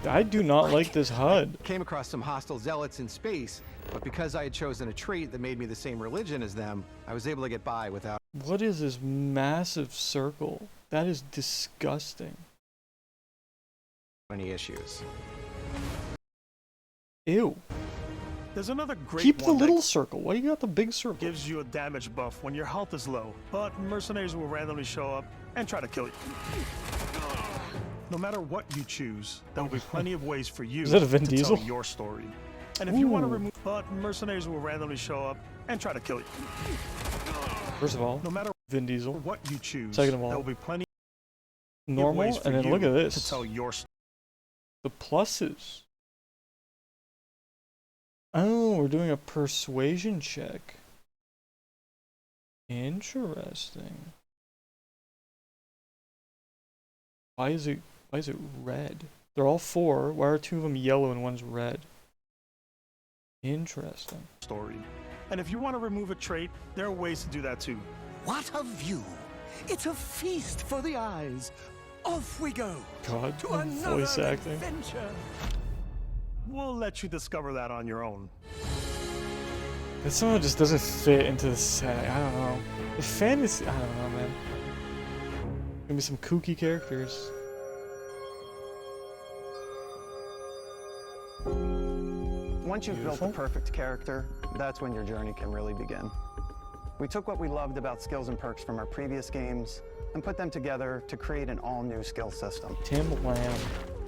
S1: I do not like this HUD.
S20: Came across some hostile zealots in space, but because I had chosen a trait that made me the same religion as them, I was able to get by without
S1: What is this massive circle? That is disgusting.
S20: any issues.
S1: Ew.
S8: There's another great
S1: Keep the
S8: one that
S1: little circle. Why you got the big circle?
S8: gives you a damage buff when your health is low, but mercenaries will randomly show up and try to kill you. No matter what you choose, there will be plenty of ways for you
S1: Is that a Vin
S8: to
S1: Diesel?
S8: tell your story. And if you want to
S1: Ooh.
S8: remove, but mercenaries will randomly show up and try to kill you.
S1: First of all,
S8: No matter
S1: Vin Diesel.
S8: what you choose,
S1: Second of
S8: there will
S1: all,
S8: be plenty of
S1: normal,
S8: ways for
S1: and then
S8: you
S1: look at
S8: to
S1: this.
S8: tell your story.
S1: The pluses. Oh, we're doing a persuasion check. Interesting. Why is it Why is it red? They're all 4. Why are 2 of them yellow and one's red? Interesting.
S8: Story. And if you want to remove a trait, there are ways to do that too.
S10: What a view! It's a feast for the eyes. Off we go.
S1: God,
S10: to another
S1: voice acting.
S10: adventure.
S8: We'll let you discover that on your own.
S1: That somehow just doesn't fit into the setting. I don't know. The fantasy. I don't know, man. Gonna be some kooky characters.
S3: Once you've built the perfect character, that's when your journey can really begin. We took what we loved about skills and perks from our previous games and put them together to create an all-new skill system.
S1: Tim Lamb.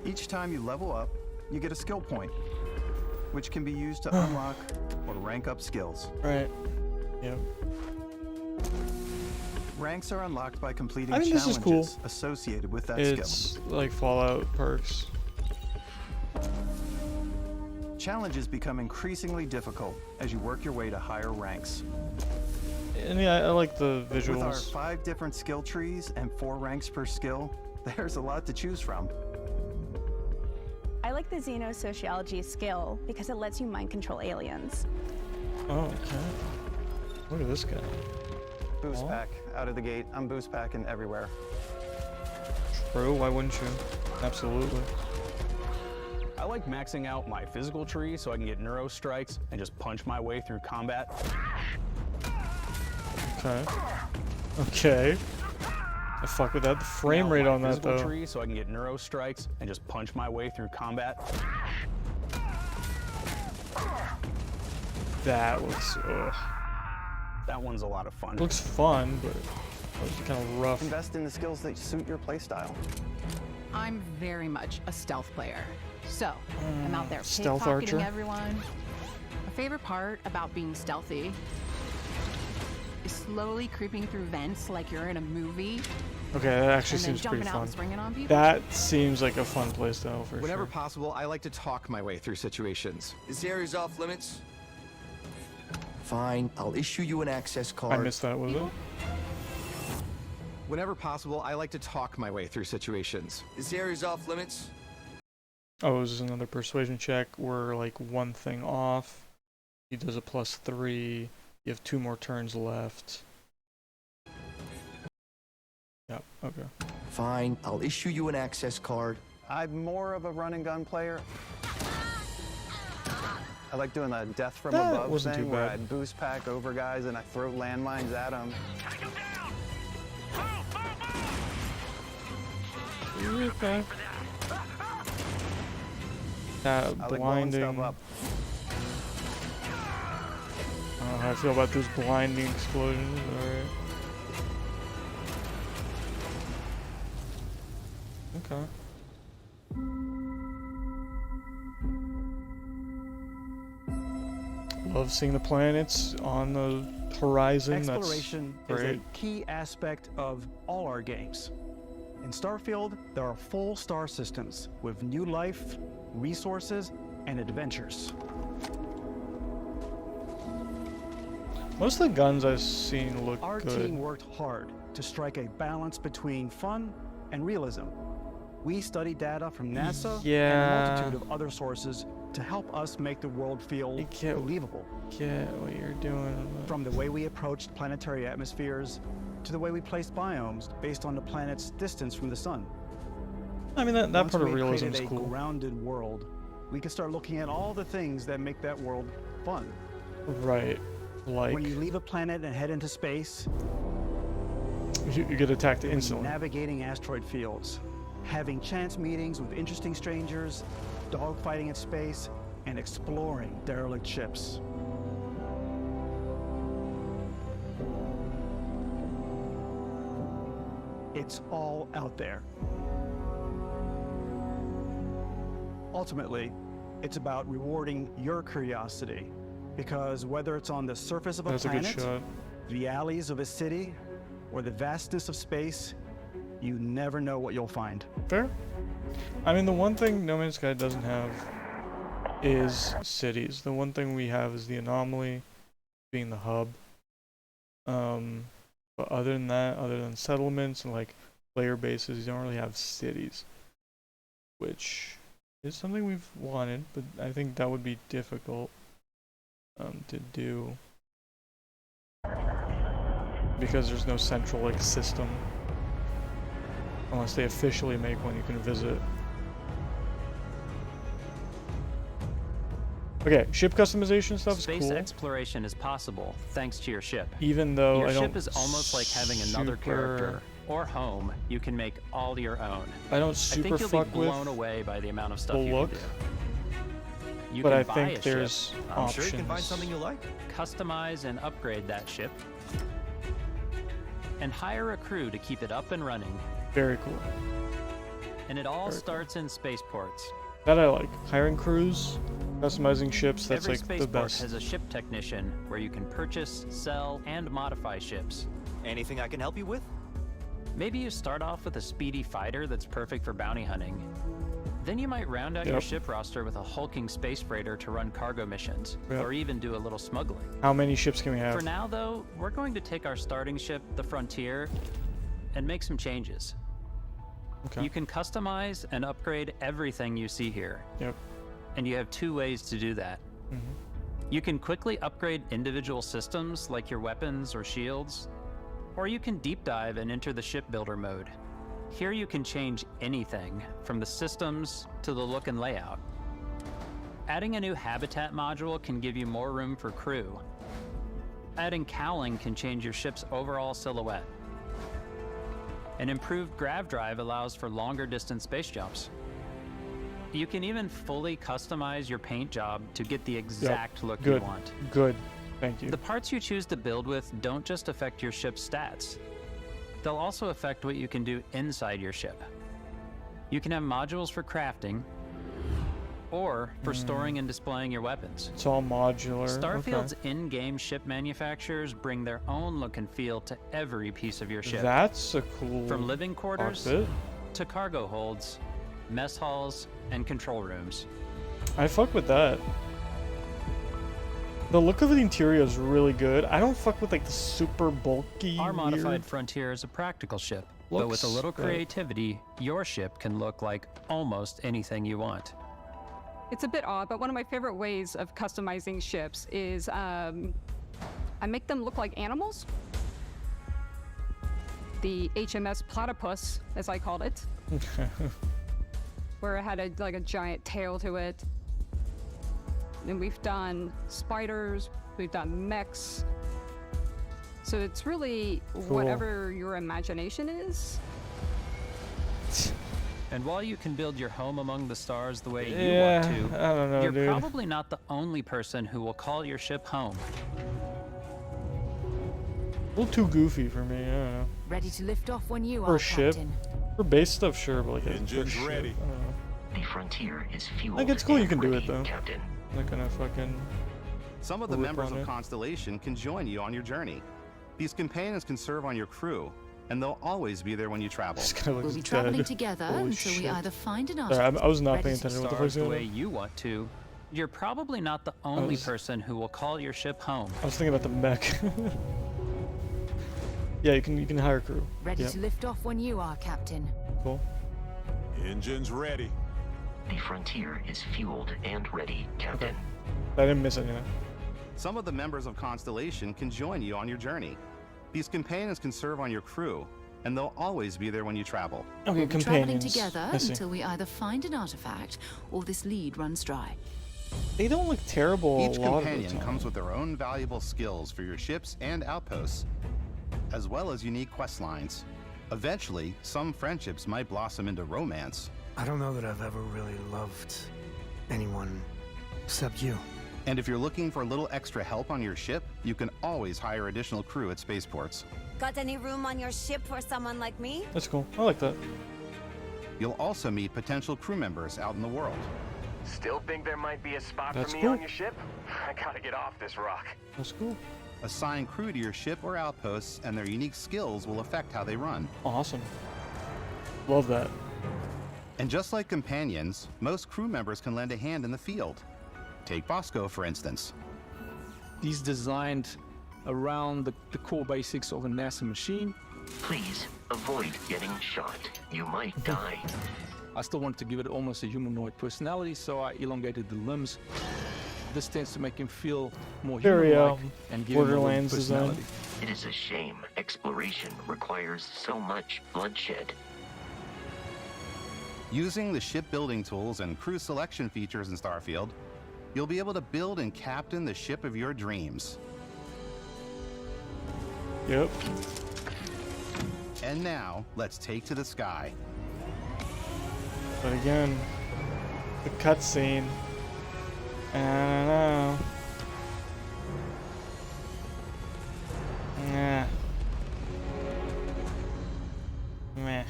S3: Each time you level up, you get a skill point, which can be used to unlock or rank up skills.
S1: Right. Yep.
S3: Ranks are unlocked by completing
S1: I mean, this is
S3: challenges
S1: cool.
S3: associated with that
S1: It's
S3: skill.
S1: like Fallout perks.
S3: Challenges become increasingly difficult as you work your way to higher ranks.
S1: And yeah, I like the visuals.
S3: With our 5 different skill trees and 4 ranks per skill, there's a lot to choose from.
S11: I like the xenosociology skill because it lets you mind control aliens.
S1: Oh, okay. Look at this guy.
S3: Boost pack out of the gate. I'm boost packing everywhere.
S1: True, why wouldn't you? Absolutely.
S14: I like maxing out my physical tree so I can get neuro strikes and just punch my way through combat.
S1: Okay. Okay. I fuck with that. The frame rate on that though.
S14: Tree so I can get neuro strikes and just punch my way through combat.
S1: That looks. Ugh.
S14: That one's a lot of fun.
S1: Looks fun, but that was kind of rough.
S3: Invest in the skills that suit your playstyle.
S15: I'm very much a stealth player. So, I'm out there
S1: Stealth
S15: pickpocketing
S1: archer?
S15: everyone. My favorite part about being stealthy is slowly creeping through vents like you're in a movie.
S1: Okay, that actually
S15: and then
S1: seems pretty
S15: jumping out
S1: fun.
S15: and springing on people.
S1: That seems like a fun playstyle for
S20: Whenever
S1: sure.
S20: possible, I like to talk my way through situations.
S17: This area's off limits. Fine, I'll issue you an access card.
S1: I missed that, was it?
S20: Whenever possible, I like to talk my way through situations.
S17: This area's off limits.
S1: Oh, this is another persuasion check. We're like 1 thing off. He does a +3. You have 2 more turns left. Yep, okay.
S17: Fine, I'll issue you an access card.
S3: I'm more of a run and gun player. I like doing the death from
S1: That
S3: above
S1: wasn't
S3: thing
S1: too
S3: where
S1: bad.
S3: I boost pack over guys and I throw landmines at them.
S1: Okay. That
S3: I like blowing
S1: blinding.
S3: stuff up.
S1: I don't know how I feel about those blinding explosions. Alright. Okay. Love seeing the planets on the horizon.
S25: Exploration
S1: That's
S25: is
S1: great.
S25: a key aspect of all our games. In Starfield, there are full star systems with new life, resources, and adventures.
S1: Most of the guns I've seen look
S25: Our
S1: good.
S25: team worked hard to strike a balance between fun and realism. We studied data from NASA and
S1: Yeah.
S25: a multitude of other sources to help us make the world feel believable.
S1: Get what you're doing.
S25: From the way we approached planetary atmospheres to the way we placed biomes based on the planet's distance from the sun.
S1: I mean, that
S25: Once
S1: part of
S25: we
S1: realism
S25: created
S1: is cool.
S25: a grounded world, we can start looking at all the things that make that world fun.
S1: Right. Like,
S25: When you leave a planet and head into space,
S1: you get attacked
S25: you'll be
S1: instantly.
S25: navigating asteroid fields, having chance meetings with interesting strangers, dogfighting in space, and exploring derelict ships. It's all out there. Ultimately, it's about rewarding your curiosity, because whether it's on the surface of a
S1: That's a good
S25: planet,
S1: shot.
S25: the alleys of a city, or the vastness of space, you never know what you'll find.
S1: Fair. I mean, the one thing No Man's Sky doesn't have is cities. The one thing we have is the anomaly being the hub. But other than that, other than settlements and like player bases, you don't really have cities. which is something we've wanted, but I think that would be difficult to do because there's no central like system unless they officially make one you can visit. Okay, ship customization stuff is cool.
S2: Space exploration is possible thanks to your ship.
S1: Even though
S2: your
S1: I don't
S2: ship is almost like having another character or home you can make all your own.
S1: I don't super
S2: think you'll
S1: fuck
S2: be
S1: with
S2: blown away by the amount of stuff
S1: the
S2: you
S1: look,
S2: can do. You
S1: but
S2: can
S1: I
S2: buy
S1: think
S2: a
S1: there's
S2: ship.
S1: I'm sure you can find something
S2: you like. Customize and upgrade that ship. And hire a crew to keep it up and running.
S1: Very cool.
S2: And it all starts in spaceports.
S1: That I like. Hiring crews, customizing ships, that's
S2: Every
S1: like the
S2: spaceport
S1: best.
S2: has a ship technician where you can purchase, sell, and modify ships.
S5: Anything I can help you with?
S2: Maybe you start off with a speedy fighter that's perfect for bounty hunting. Then you might round out your ship roster with a hulking space freighter to run cargo missions, or even do a little smuggling.
S1: How many ships can we have?
S2: For now, though, we're going to take our starting ship, the Frontier, and make some changes.
S1: Okay.
S2: You can customize and upgrade everything you see here.
S1: Yep.
S2: And you have two ways to do that. You can quickly upgrade individual systems like your weapons or shields, or you can deep dive and enter the shipbuilder mode. Here you can change anything, from the systems to the look and layout. Adding a new habitat module can give you more room for crew. Adding cowling can change your ship's overall silhouette. An improved grav drive allows for longer distance space jumps. You can even fully customize your paint job to get the exact look you want.
S1: Good. Thank you.
S2: The parts you choose to build with don't just affect your ship's stats. They'll also affect what you can do inside your ship. You can have modules for crafting or for storing and displaying your weapons.
S1: It's all modular.
S2: Starfield's in-game ship manufacturers bring their own look and feel to every piece of your ship.
S1: That's a cool
S2: From living quarters
S1: outfit.
S2: to cargo holds, mess halls, and control rooms.
S1: I fuck with that. The look of the interior is really good. I don't fuck with like the super bulky,
S2: Our modified
S1: weird...
S2: Frontier is a practical ship, but with a little creativity, your ship can look like almost anything you want.
S19: It's a bit odd, but one of my favorite ways of customizing ships is I make them look like animals. The HMS Platypus, as I called it, where it had like a giant tail to it. And we've done spiders, we've done mechs. So it's really whatever your imagination is.
S2: And while you can build your home among the stars the way you
S1: Yeah,
S2: want to,
S1: I don't know,
S2: you're
S1: dude.
S2: probably not the only person who will call your ship home.
S1: A little too goofy for me, I don't know.
S22: Ready to lift off when you
S1: For
S22: are,
S1: a ship.
S22: Captain.
S1: For base stuff, sure, but like
S10: Engines
S1: for a ship,
S10: ready.
S1: I don't know.
S5: The Frontier is fueled.
S1: Like it's cool you
S5: and
S1: can do it
S5: ready,
S1: though.
S5: Captain.
S1: I'm not gonna fucking...
S20: Some of the
S1: rip
S20: members
S1: on
S20: of
S1: it.
S20: Constellation can join you on your journey. These companions can serve on your crew, and they'll always be there when you travel.
S1: This guy looks
S22: We'll be
S1: dead.
S22: traveling together
S1: Holy
S22: until we
S1: shit.
S22: either find an
S1: Sorry,
S22: artifact
S1: I was not
S22: ready
S1: paying
S22: to
S1: attention to what the
S2: Stars
S1: fuck's
S2: the
S1: going
S2: way
S1: on.
S2: you want to, you're probably not the only person who will call your ship home.
S1: I was thinking about the mech. Yeah, you can hire crew.
S22: Ready
S1: Yep.
S22: to lift off when you are, Captain.
S1: Cool.
S10: Engines ready.
S5: The Frontier is fueled and ready, Captain.
S1: I didn't miss anything.
S20: Some of the members of Constellation can join you on your journey. These companions can serve on your crew, and they'll always be there when you travel.
S1: Okay,
S22: We'll be traveling
S1: companions.
S22: together
S1: I see.
S22: until we either find an artifact or this lead runs dry.
S1: They don't look terrible
S20: Each
S1: a lot of the
S20: companion
S1: time.
S20: comes with their own valuable skills for your ships and outposts, as well as unique quest lines. Eventually, some friendships might blossom into romance.
S8: I don't know that I've ever really loved anyone except you.
S20: And if you're looking for a little extra help on your ship, you can always hire additional crew at spaceports.
S21: Got any room on your ship for someone like me?
S1: That's cool. I like that.
S20: You'll also meet potential crew members out in the world.
S23: Still think there might be a spot
S1: That's
S23: for me
S1: cool.
S23: on your ship? I gotta get off this rock.
S1: That's cool.
S20: Assign crew to your ship or outposts, and their unique skills will affect how they run.
S1: Awesome. Love that.
S20: And just like companions, most crew members can lend a hand in the field. Take Bosco, for instance.
S18: He's designed around the core basics of a NASA machine.
S5: Please avoid getting shot. You might die.
S18: I still wanted to give it almost a humanoid personality, so I elongated the limbs. This tends to make him feel more
S1: Very
S18: human-like and give him a little
S1: Borderlands design.
S18: personality.
S5: It is a shame exploration requires so much bloodshed.
S20: Using the shipbuilding tools and crew selection features in Starfield, you'll be able to build and captain the ship of your dreams.
S1: Yep.
S20: And now, let's take to the sky.
S1: But again, the cutscene. I don't know. Nah. Meh.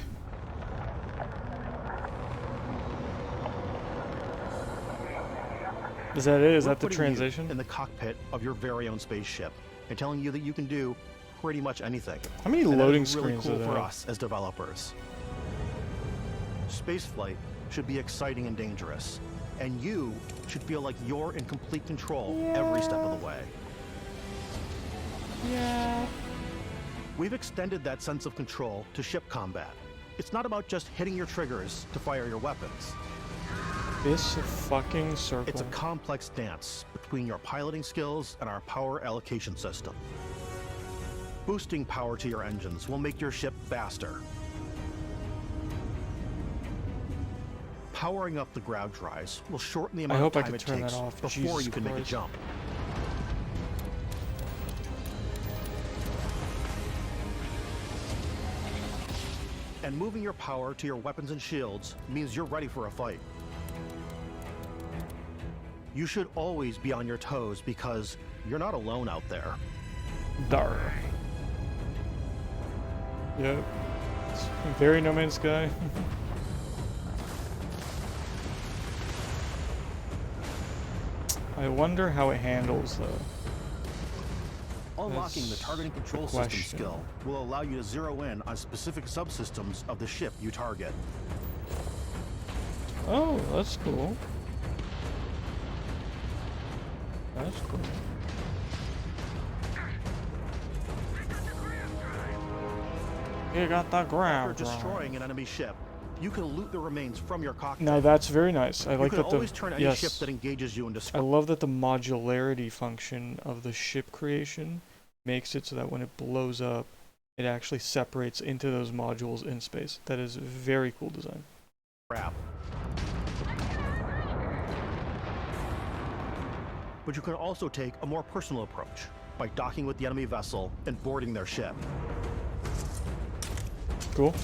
S1: Is that it? Is that the
S8: Putting you
S1: transition?
S8: in the cockpit of your very own spaceship and telling you that you can do pretty much anything.
S1: How many
S8: And
S1: loading
S8: that is really
S1: screens
S8: cool
S1: are
S8: for
S1: there?
S8: us as developers. Spaceflight should be exciting and dangerous, and you should feel like you're in complete control every step of the way.
S1: Yeah.
S8: We've extended that sense of control to ship combat. It's not about just hitting your triggers to fire your weapons.
S1: This fucking circle.
S8: It's a complex dance between your piloting skills and our power allocation system. Boosting power to your engines will make your ship faster. Powering up the ground drives will shorten the amount of time it takes before
S1: Jesus
S8: you can make a
S1: Christ.
S8: jump. And moving your power to your weapons and shields means you're ready for a fight. You should always be on your toes because you're not alone out there.
S1: Dar. Yep. It's very No Man's Sky. I wonder how it handles though.
S8: Unlocking the
S1: That's
S8: targeting control
S1: the
S8: system
S1: question.
S8: skill will allow you to zero in on specific subsystems of the ship you target.
S1: Oh, that's cool. That's cool. You got the ground.
S8: After destroying an enemy ship, you can loot the remains from your cockpit.
S1: Now that's very nice. I like
S8: you
S1: that
S8: can
S1: the
S8: always turn any ship that engages you into
S1: I love that the modularity function of the ship creation makes it so that when it blows up, it actually separates into those modules in space. That is very cool design.
S8: crap. But you can also take a more personal approach by docking with the enemy vessel and boarding their ship.
S1: Cool.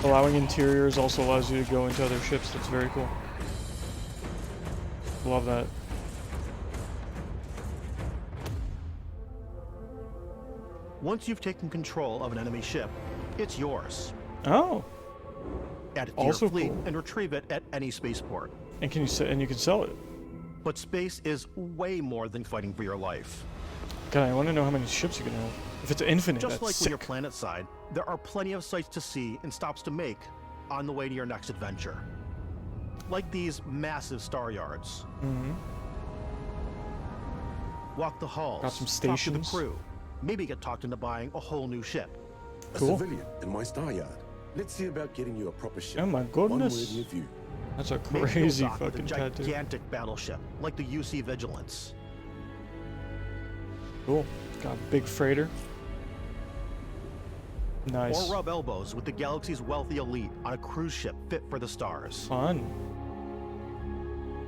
S1: Allowing interiors also allows you to go into other ships. That's very cool. Love that.
S8: Once you've taken control of an enemy ship, it's yours.
S1: Oh.
S8: Add it to
S1: Also
S8: your fleet
S1: cool.
S8: and retrieve it at any spaceport.
S1: And can you and you can sell it.
S8: But space is way more than fighting for your life.
S1: God, I want to know how many ships you can have. If it's infinite,
S8: Just
S1: that's
S8: like
S1: sick.
S8: with your planet side, there are plenty of sights to see and stops to make on the way to your next adventure. Like these massive star yards.
S1: Mm-hmm.
S8: Walk the halls.
S1: Got some
S8: Talk to
S1: stations.
S8: the crew. Maybe get talked into buying a whole new ship.
S1: Cool.
S4: A civilian in my star yard. Let's see about getting you a proper ship.
S1: Oh my goodness.
S4: One worthy of you.
S1: That's a
S8: Maybe
S1: crazy
S8: you'll dock with
S1: fucking
S8: a
S1: tattoo.
S8: gigantic battleship, like the UC Vigilance.
S1: Cool. Got a big freighter. Nice.
S8: Or rub elbows with the galaxy's wealthy elite on a cruise ship fit for the stars.
S1: Fun.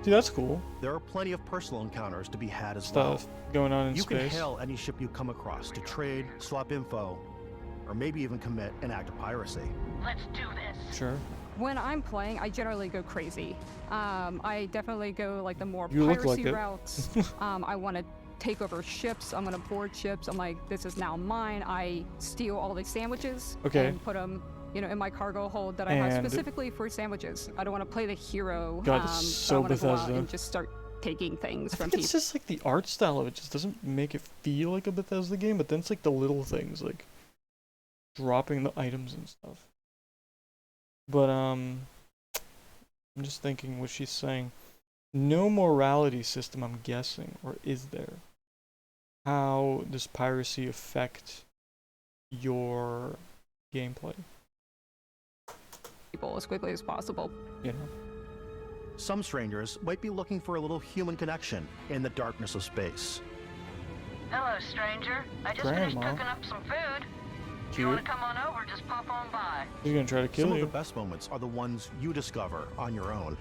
S1: See, that's cool.
S8: There are plenty of personal encounters to be had as
S1: Stuff
S8: well.
S1: going on in
S8: You can
S1: space.
S8: hail any ship you come across to trade, swap info, or maybe even commit an act of piracy.
S21: Let's do this.
S1: Sure.
S19: When I'm playing, I generally go crazy. I definitely go like the more
S1: You look
S19: piracy
S1: like it.
S19: routes. I want to take over ships. I'm gonna board ships. I'm like, this is now mine. I steal all the sandwiches
S1: Okay.
S19: and put them, you know, in my cargo hold that I have
S1: And-
S19: specifically for sandwiches. I don't want to play the hero.
S1: God, it's
S19: so I
S1: so
S19: wanna go out
S1: Bethesda.
S19: and just start taking things
S1: I
S19: from
S1: think
S19: people.
S1: it's just like the art style of it just doesn't make it feel like a Bethesda game, but then it's like the little things, like dropping the items and stuff. But I'm just thinking what she's saying. No morality system, I'm guessing, or is there? How does piracy affect your gameplay?
S19: people as quickly as possible.
S1: You know.
S7: Some strangers might be looking for a little human connection in the darkness of space.
S9: Hello, stranger. I just finished cooking up some food. If you want to come on over, just pop on by.
S1: He's gonna try to kill you.
S7: Some of the best moments are the ones you discover on your own.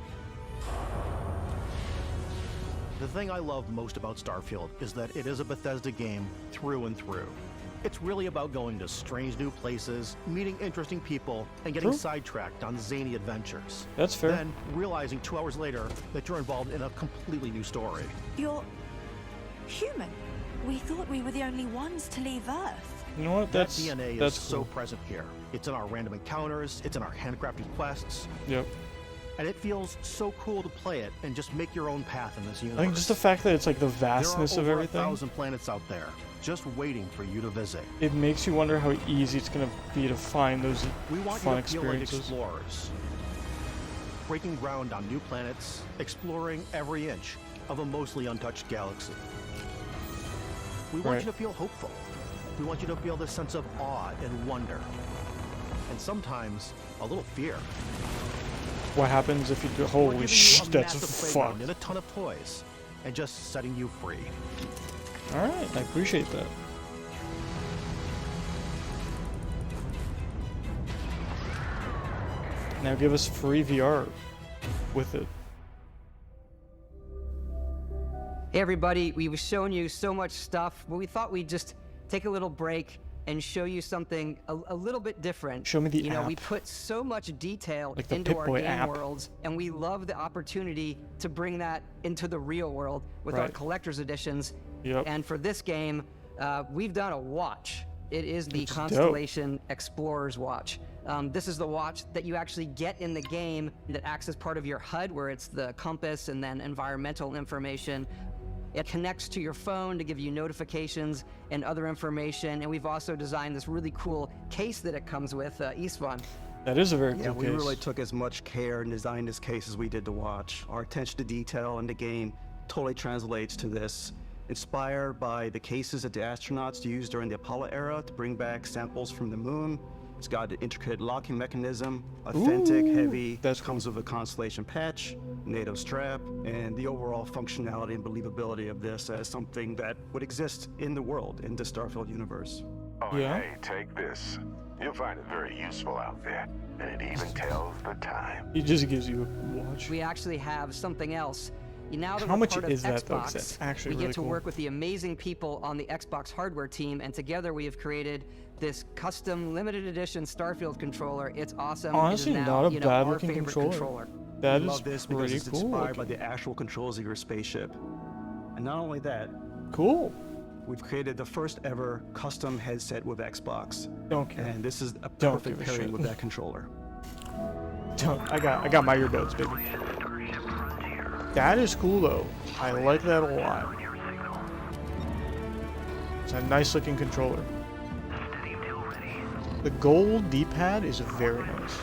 S7: The thing I love most about Starfield is that it is a Bethesda game through and through. It's really about going to strange new places, meeting interesting people, and getting sidetracked on zany adventures.
S1: That's fair.
S7: Then realizing 2 hours later that you're involved in a completely new story.
S22: You're human. We thought we were the only ones to leave Earth.
S1: You know what?
S7: That DNA is so
S1: cool.
S7: present here. It's in our random encounters, it's in our handcrafted quests.
S1: Yep.
S7: And it feels so cool to play it and just make your own path in this universe.
S1: I think just the fact that it's like the vastness
S7: there are
S1: of
S7: over
S1: everything.
S7: 1,000 planets out there, just waiting for you to visit.
S1: It makes you wonder how easy it's gonna be to find those
S7: We want
S1: fun
S7: you to feel like
S1: experiences.
S7: explorers, breaking ground on new planets, exploring every inch of a mostly untouched galaxy. We want you to feel hopeful. We want you to feel this sense of awe and wonder, and sometimes a little fear.
S1: What happens if you do?
S7: We're
S1: Holy
S7: giving you
S1: shit,
S7: a
S1: that's
S7: massive
S1: fuck.
S7: playground and a ton of toys, and just setting you free.
S1: Alright, I appreciate that. Now give us free VR with it.
S12: Hey everybody, we've shown you so much stuff, but we thought we'd just take a little break and show you something a little bit different.
S1: Show me the
S12: You know,
S1: app.
S12: we put so much detail
S1: Like the
S12: into our
S1: Pip-Boy
S12: game
S1: app.
S12: worlds, and we love the opportunity to bring that into the real world with our
S1: Right.
S12: collector's editions.
S1: Yep.
S12: And for this game, we've done a watch. It is the
S1: It's dope.
S12: Constellation Explorer's Watch. This is the watch that you actually get in the game that acts as part of your HUD, where it's the compass and then environmental information. It connects to your phone to give you notifications and other information. And we've also designed this really cool case that it comes with, Istvan.
S1: That is a very
S3: Yeah,
S1: cool
S3: we
S1: case.
S3: really took as much care in designing this case as we did the watch. Our attention to detail in the game totally translates to this. Inspired by the cases that the astronauts used during the Apollo era to bring back samples from the moon. It's got an intricate locking mechanism, authentic, heavy, comes with a Constellation patch, NATO strap, and the overall functionality and believability of this as something that would exist in the world, in the Starfield universe.
S10: Oh, hey, take this. You'll find it very useful out there, and it even tells the time.
S1: He just gives you a watch.
S12: We actually have something else. Now that
S1: How
S12: we're
S1: much
S12: part of
S1: is that, though? 'Cause
S12: Xbox,
S1: that's actually
S12: we
S1: really
S12: get to
S1: cool.
S12: work with the amazing people on the Xbox hardware team, and together we have created this custom limited edition Starfield controller. It's awesome.
S1: Honestly,
S12: it is
S1: not
S12: now,
S1: a
S12: you know,
S1: bad
S12: our
S1: looking
S12: favorite
S1: controller. That
S3: We
S1: is
S3: love this because
S1: pretty
S3: it's
S1: cool.
S3: inspired by the actual controls of your spaceship. And not only that,
S1: cool.
S3: We've created the first ever custom headset with Xbox.
S1: Don't care.
S3: And this is a
S1: Don't
S3: perfect
S1: give a
S3: pairing
S1: shit.
S3: with that controller.
S1: I got my earbuds, baby. That is cool though. I like that a lot. It's a nice looking controller. The gold D-pad is very nice.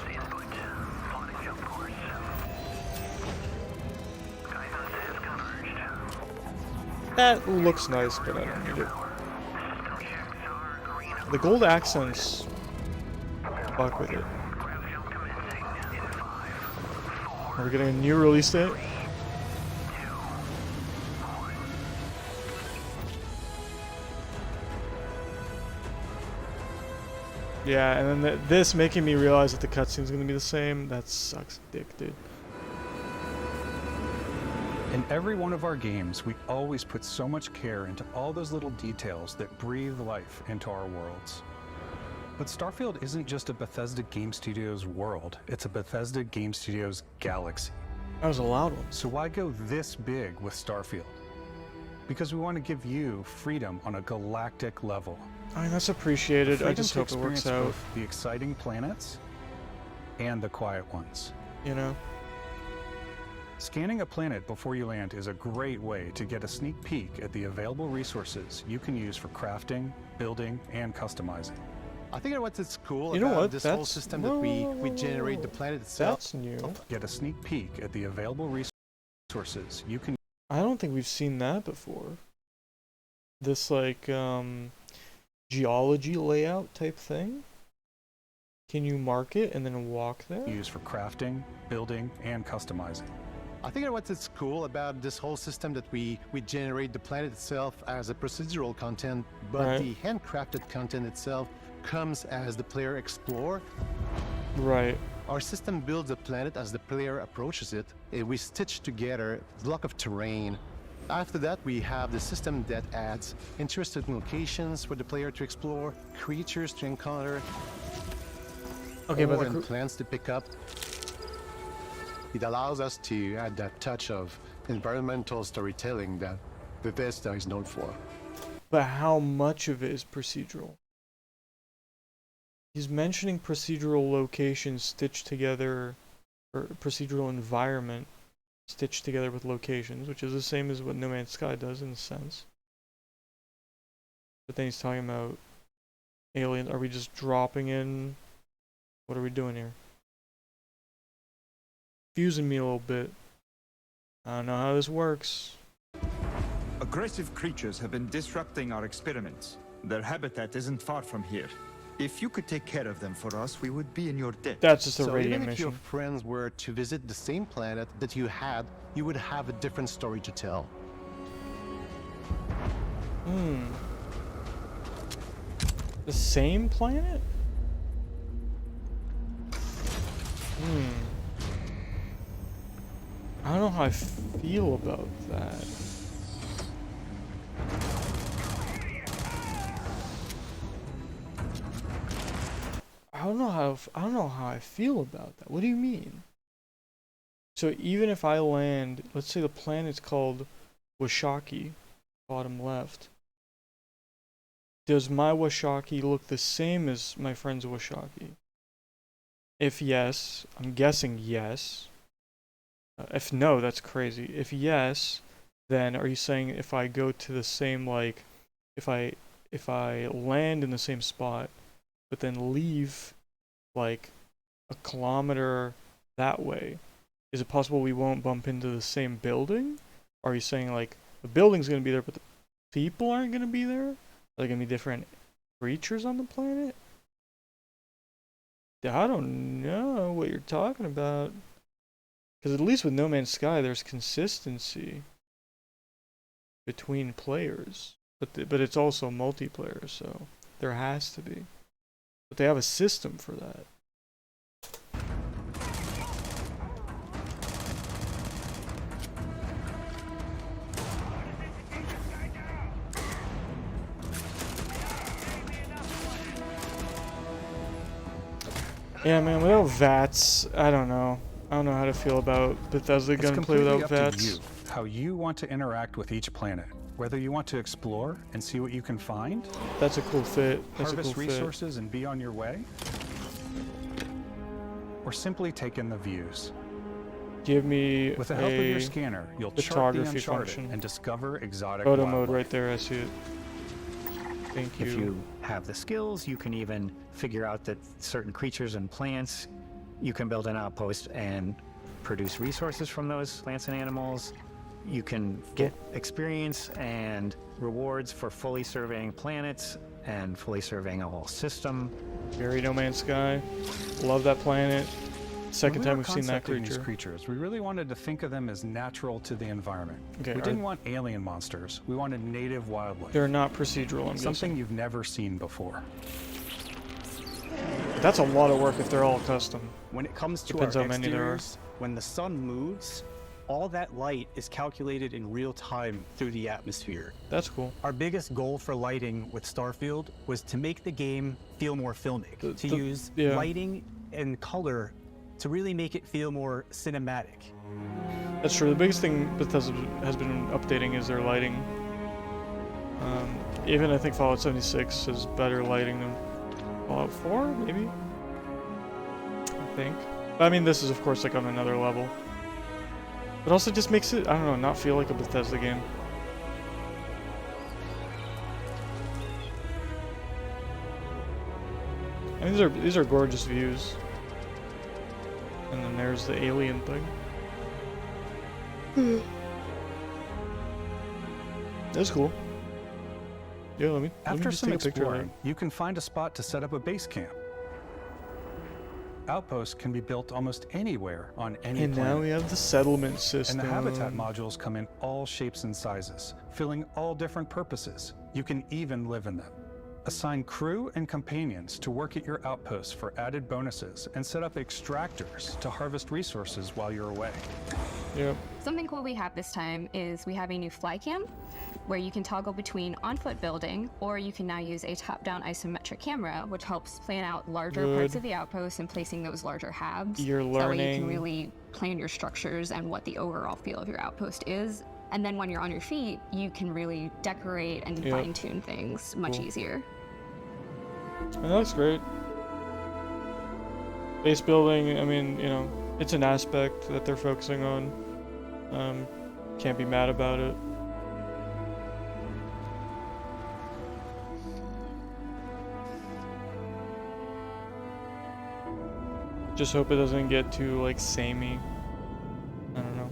S1: That looks nice, but I don't need it. The gold accents, fuck with it. Are we getting a new release date? Yeah, and then this making me realize that the cutscene's gonna be the same. That sucks dick, dude.
S16: In every one of our games, we always put so much care into all those little details that breathe life into our worlds. But Starfield isn't just a Bethesda Game Studios world, it's a Bethesda Game Studios galaxy.
S1: That was a loud one.
S16: So why go this big with Starfield? Because we want to give you freedom on a galactic level.
S1: I mean, that's appreciated. I just hope it works
S16: Experience
S1: out.
S16: both the exciting planets and the quiet ones.
S1: You know?
S16: Scanning a planet before you land is a great way to get a sneak peek at the available resources you can use for crafting, building, and customizing.
S24: I think what's cool
S1: You know
S24: about
S1: what?
S24: this
S1: That's
S24: whole system that we generate the planet itself.
S1: That's new.
S16: Get a sneak peek at the available resources you can.
S1: I don't think we've seen that before. This like geology layout type thing. Can you mark it and then walk there?
S16: Used for crafting, building, and customizing.
S24: I think what's cool about this whole system that we generate the planet itself as a procedural content, but the handcrafted content itself comes as the player explore.
S1: Right.
S24: Our system builds a planet as the player approaches it. We stitch together a block of terrain. After that, we have the system that adds interesting locations for the player to explore, creatures to encounter, and plants to pick up. It allows us to add that touch of environmental storytelling that Bethesda is known for.
S1: But how much of it is procedural? He's mentioning procedural locations stitched together, or procedural environment stitched together with locations, which is the same as what No Man's Sky does in a sense. But then he's talking about aliens. Are we just dropping in? What are we doing here? Confusing me a little bit. I don't know how this works.
S6: Aggressive creatures have been disrupting our experiments. Their habitat isn't far from here. If you could take care of them for us, we would be in your debt.
S1: That's just a
S24: so
S1: radiant
S24: even if
S1: mission.
S24: your friends were to visit the same planet that you had, you would have a different story to tell.
S1: The same planet? I don't know how I feel about that. I don't know how I feel about that. What do you mean? So even if I land, let's say the planet's called Washaki, bottom left. Does my Washaki look the same as my friend's Washaki? If yes, I'm guessing yes. If no, that's crazy. If yes, then are you saying if I go to the same, like, if I land in the same spot, but then leave like a kilometer that way, is it possible we won't bump into the same building? Are you saying like the building's gonna be there, but the people aren't gonna be there? Are there gonna be different creatures on the planet? I don't know what you're talking about. Because at least with No Man's Sky, there's consistency between players. But it's also multiplayer, so there has to be. But they have a system for that. Yeah, man, without VATS, I don't know. I don't know how to feel about Bethesda gunplay without VATS.
S16: To you, how you want to interact with each planet. Whether you want to explore and see what you can find.
S1: That's a cool fit.
S16: Harvest resources and be on your way. Or simply take in the views.
S1: Give me
S16: with the help of your scanner, you'll chart the uncharted and discover exotic
S1: photo
S16: wildlife.
S1: mode right there, I see it. Thank you.
S11: If you have the skills, you can even figure out that certain creatures and plants, you can build an outpost and produce resources from those plants and animals. You can get experience and rewards for fully surveying planets and fully surveying a whole system.
S1: Very No Man's Sky. Love that planet. Second time we've seen that
S16: These
S1: creature.
S16: creatures, we really wanted to think of them as natural to the environment.
S1: Okay,
S16: we didn't want alien monsters. We wanted native wildlife.
S1: They're not procedural, I'm
S16: Something
S1: guessing.
S16: you've never seen before.
S1: That's a lot of work if they're all custom.
S13: When it comes to
S1: Depends
S13: our
S1: how many there are.
S13: exteriors, when the sun moves, all that light is calculated in real time through the atmosphere.
S1: That's cool.
S13: Our biggest goal for lighting with Starfield was to make the game feel more filmic, to use lighting and color to really make it feel more cinematic.
S1: That's true. The biggest thing Bethesda has been updating is their lighting. Even I think Fallout 76 has better lighting than Fallout 4, maybe? I think. But I mean, this is of course like on another level. But also just makes it, I don't know, not feel like a Bethesda game. I mean, these are gorgeous views. And then there's the alien thing. That's cool. Yeah, let me
S16: After
S1: just
S16: some
S1: take a picture of
S16: exploring, you can find a spot to set up a base camp. Outposts can be built almost anywhere on any
S1: And
S16: planet.
S1: now we have the settlement system.
S16: And the habitat modules come in all shapes and sizes, filling all different purposes. You can even live in them. Assign crew and companions to work at your outposts for added bonuses, and set up extractors to harvest resources while you're away.
S1: Yep.
S2: Something cool we have this time is we have a new fly cam, where you can toggle between on-foot building, or you can now use a top-down isometric camera, which helps plan out larger parts of the outpost and placing those larger halves.
S1: You're
S2: So that way you
S1: learning.
S2: can really plan your structures and what the overall feel of your outpost is. And then when you're on your feet, you can really decorate and
S1: Yep.
S2: fine-tune things much
S1: Cool.
S2: easier.
S1: And that looks great. Base building, I mean, you know, it's an aspect that they're focusing on. Can't be mad about it. Just hope it doesn't get too, like, samey. I don't know.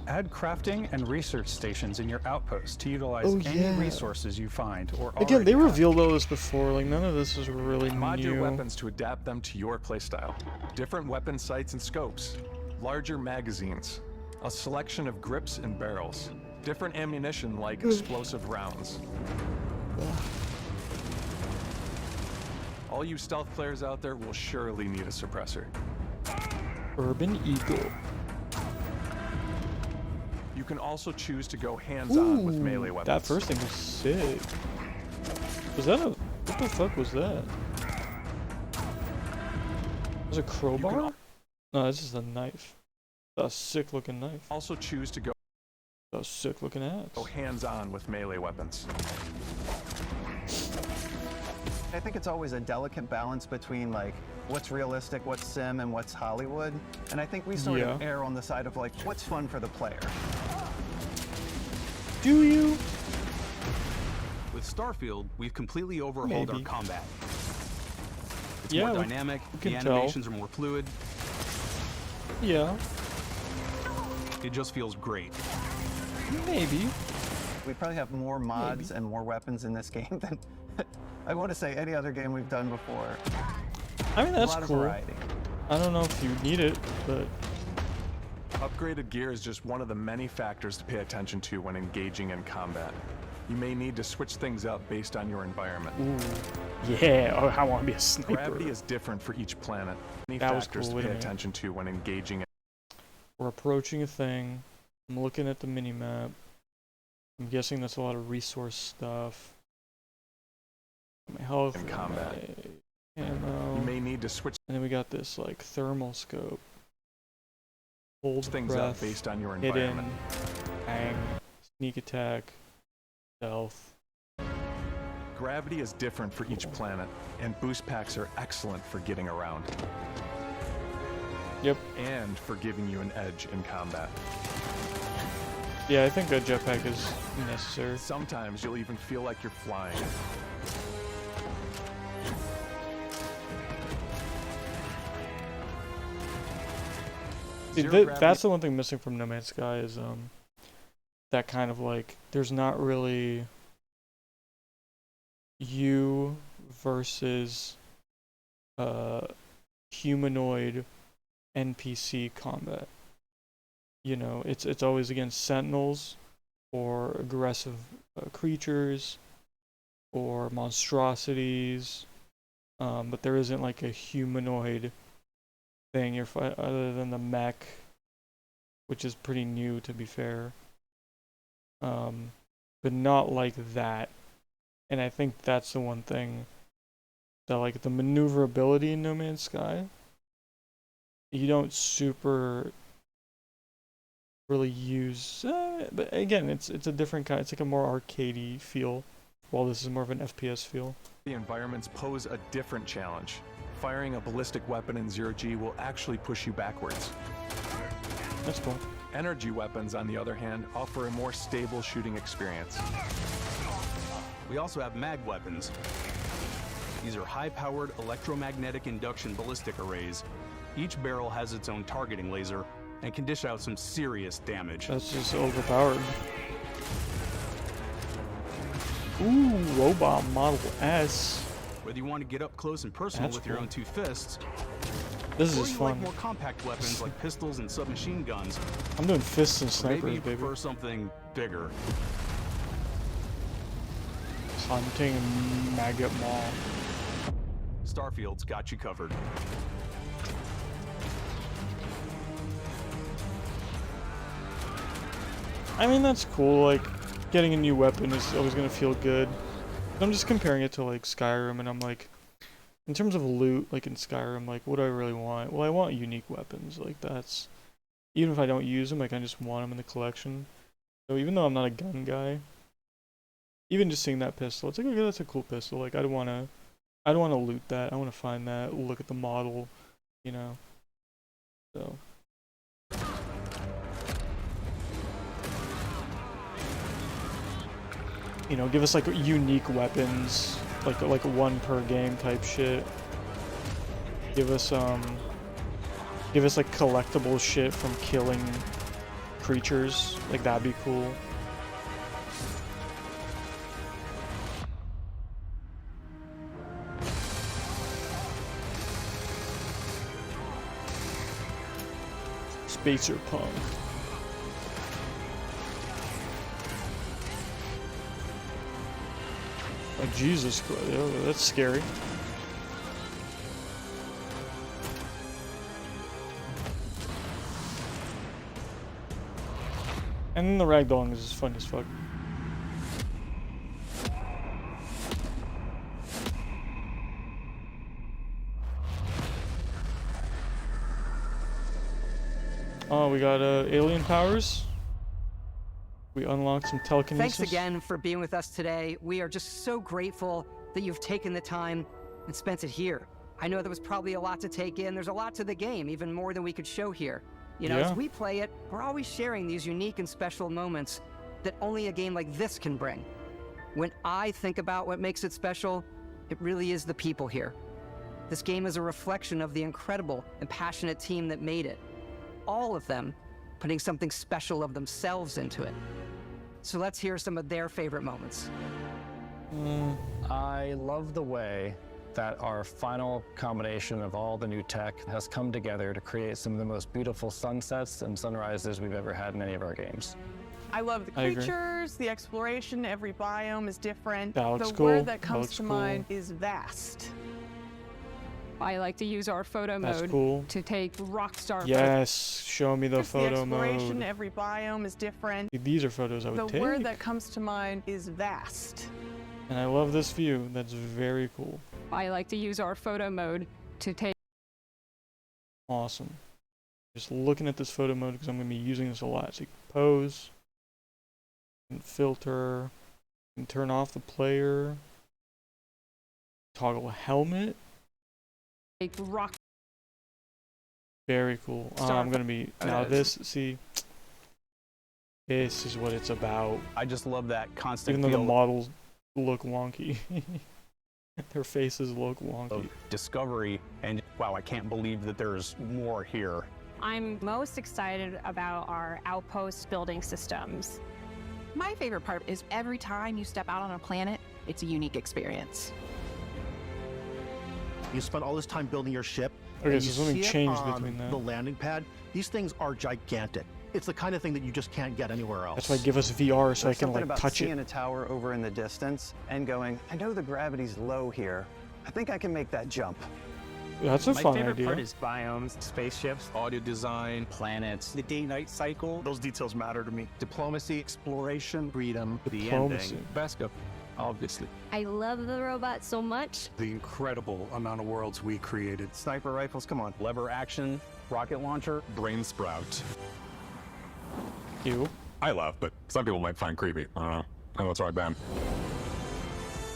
S16: Add crafting and research stations in your outposts to utilize
S1: Oh,
S16: any
S1: yeah.
S16: resources you find or
S1: Again, they
S16: already have.
S1: revealed all this before, like, none of this is really
S14: Mod your
S1: new.
S14: weapons to adapt them to your playstyle. Different weapon sights and scopes, larger magazines, a selection of grips and barrels, different ammunition like explosive rounds. All you stealth players out there will surely need a suppressor.
S1: Urban Eagle.
S14: You can also choose to go hands-on with
S1: Ooh,
S14: melee weapons.
S1: that first thing was sick. Was that a... What the fuck was that? Was it a crowbar? No, this is a knife. That's a sick looking knife.
S14: Also choose to go
S1: That's a sick looking axe.
S14: hands-on with melee weapons.
S3: I think it's always a delicate balance between like what's realistic, what's sim, and what's Hollywood. And I think we sort of err on the side of like what's fun for the player.
S1: Do you?
S15: With Starfield, we've completely overhauled our combat. It's
S1: Yeah,
S15: more
S1: we
S15: dynamic,
S1: can
S15: the
S1: tell.
S15: animations are more fluid.
S1: Yeah.
S15: It just feels great.
S1: Maybe.
S3: We probably have more mods and more weapons in this game than I want to say any other game we've done before.
S1: I mean, that's
S3: a lot
S1: cool.
S3: of variety.
S1: I don't know if you need it, but
S14: Upgraded gear is just one of the many factors to pay attention to when engaging in combat. You may need to switch things up based on your environment.
S1: ooh, yeah. Oh, I want to be a sniper.
S14: Gravity is different for each planet. Many
S1: That was
S14: factors
S1: cool.
S14: to
S1: Wait a
S14: pay
S1: minute.
S14: attention to when engaging in.
S1: We're approaching a thing. I'm looking at the mini map. I'm guessing that's a lot of resource stuff. My health
S14: In combat.
S1: my ammo.
S14: You may need to switch
S1: And then we got this like thermal scope. Hold
S14: things
S1: breath,
S14: up based on your
S1: hidden,
S14: environment.
S1: bang, sneak attack, stealth.
S14: Gravity is different for each planet, and boost packs are excellent for getting around.
S1: Yep.
S14: And for giving you an edge in combat.
S1: Yeah, I think a jetpack is necessary.
S14: Sometimes you'll even feel like you're flying.
S1: See,
S14: Zero
S1: that's
S14: gravity-
S1: the one thing missing from No Man's Sky is that kind of like there's not really you versus humanoid NPC combat. You know, it's always against sentinels or aggressive creatures or monstrosities, but there isn't like a humanoid thing you're other than the mech, which is pretty new to be fair, but not like that. And I think that's the one thing that like the maneuverability in No Man's Sky, you don't super really use, but again, it's a different kind. It's like a more arcadey feel, while this is more of an FPS feel.
S14: The environments pose a different challenge. Firing a ballistic weapon in zero-G will actually push you backwards.
S1: That's cool.
S14: Energy weapons, on the other hand, offer a more stable shooting experience.
S15: We also have mag weapons. These are high-powered electromagnetic induction ballistic arrays. Each barrel has its own targeting laser and can dish out some serious damage.
S1: That's just overpowered. Ooh, Robot Model S.
S15: Whether you want to get up close and personal with your own two fists,
S1: this
S15: or
S1: is
S15: you
S1: fun.
S15: like more compact weapons like pistols and submachine guns.
S1: I'm doing fists and
S15: Or
S1: snipers,
S15: maybe you
S1: baby.
S15: prefer something bigger.
S1: Hunting maggot maw.
S15: Starfield's got you covered.
S1: I mean, that's cool. Like, getting a new weapon is always gonna feel good. I'm just comparing it to like Skyrim, and I'm like, in terms of loot, like in Skyrim, like what do I really want? Well, I want unique weapons. Like that's, even if I don't use them, like I just want them in the collection. So even though I'm not a gun guy, even just seeing that pistol, it's like, okay, that's a cool pistol. Like I don't wanna loot that. I wanna find that, look at the model, you know. So. You know, give us like unique weapons, like one per game type shit. Give us like collectible shit from killing creatures, like that'd be cool. Spacer punk. Like Jesus Christ, oh, that's scary. And then the ragdolling is fun as fuck. Oh, we got alien powers. We unlocked some telekinesis.
S12: Thanks again for being with us today. We are just so grateful that you've taken the time and spent it here. I know there was probably a lot to take in. There's a lot to the game, even more than we could show here. You know, as we play it, we're always sharing these unique and special moments that only a game like this can bring. When I think about what makes it special, it really is the people here. This game is a reflection of the incredible and passionate team that made it. All of them putting something special of themselves into it. So let's hear some of their favorite moments.
S5: I love the way that our final combination of all the new tech has come together to create some of the most beautiful sunsets and sunrises we've ever had in any of our games.
S17: I love the creatures, the exploration, every biome is different.
S1: That looks
S17: the
S1: cool.
S17: word that comes
S1: That
S17: to
S1: looks
S17: mind is vast.
S19: I like to use our photo
S1: That's
S19: mode
S1: cool.
S19: to take rockstar
S1: Yes, show me the photo
S17: the exploration,
S1: mode.
S17: every biome is different.
S1: These are photos I would
S17: The
S1: take.
S17: word that comes to mind is vast.
S1: And I love this view. That's very cool.
S19: I like to use our photo mode to take
S1: Awesome. Just looking at this photo mode because I'm going to be using this a lot. So you can pose, you can filter, you can turn off the player, toggle helmet.
S19: rock.
S1: Very cool. I'm going to be, now this, see, this is what it's about.
S15: I just love that constant
S1: Even though the
S15: feel
S1: models look wonky. Their faces look wonky.
S15: of discovery, and wow, I can't believe that there's more here.
S18: I'm most excited about our outpost building systems.
S23: My favorite part is every time you step out on a planet, it's a unique experience.
S7: You spent all this time building your ship.
S1: Okay,
S7: and
S1: so
S7: you
S1: something
S7: see it
S1: changed
S7: on
S1: between that.
S7: the landing pad. These things are gigantic. It's the kind of thing that you just can't get anywhere else.
S1: That's why give us VR so I
S3: There's
S1: can
S3: something
S1: like
S3: about
S1: touch
S3: seeing
S1: it.
S3: a tower over in the distance and going, I know the gravity's low here. I think I can make that jump.
S1: That's a
S11: My
S1: fun
S11: favorite
S1: idea.
S11: part is biomes, spaceships,
S15: audio design,
S11: planets,
S7: the day-night cycle.
S8: Those details matter to me.
S7: Diplomacy, exploration, freedom,
S15: the
S1: Diplomacy.
S15: ending. Beskip, obviously.
S25: I love the robot so much.
S16: The incredible amount of worlds we created.
S3: Sniper rifles, come on.
S15: Lever action, rocket launcher.
S14: Brain sprout.
S1: You.
S14: I love, but some people might find creepy. I don't know. I know it's right, Ben.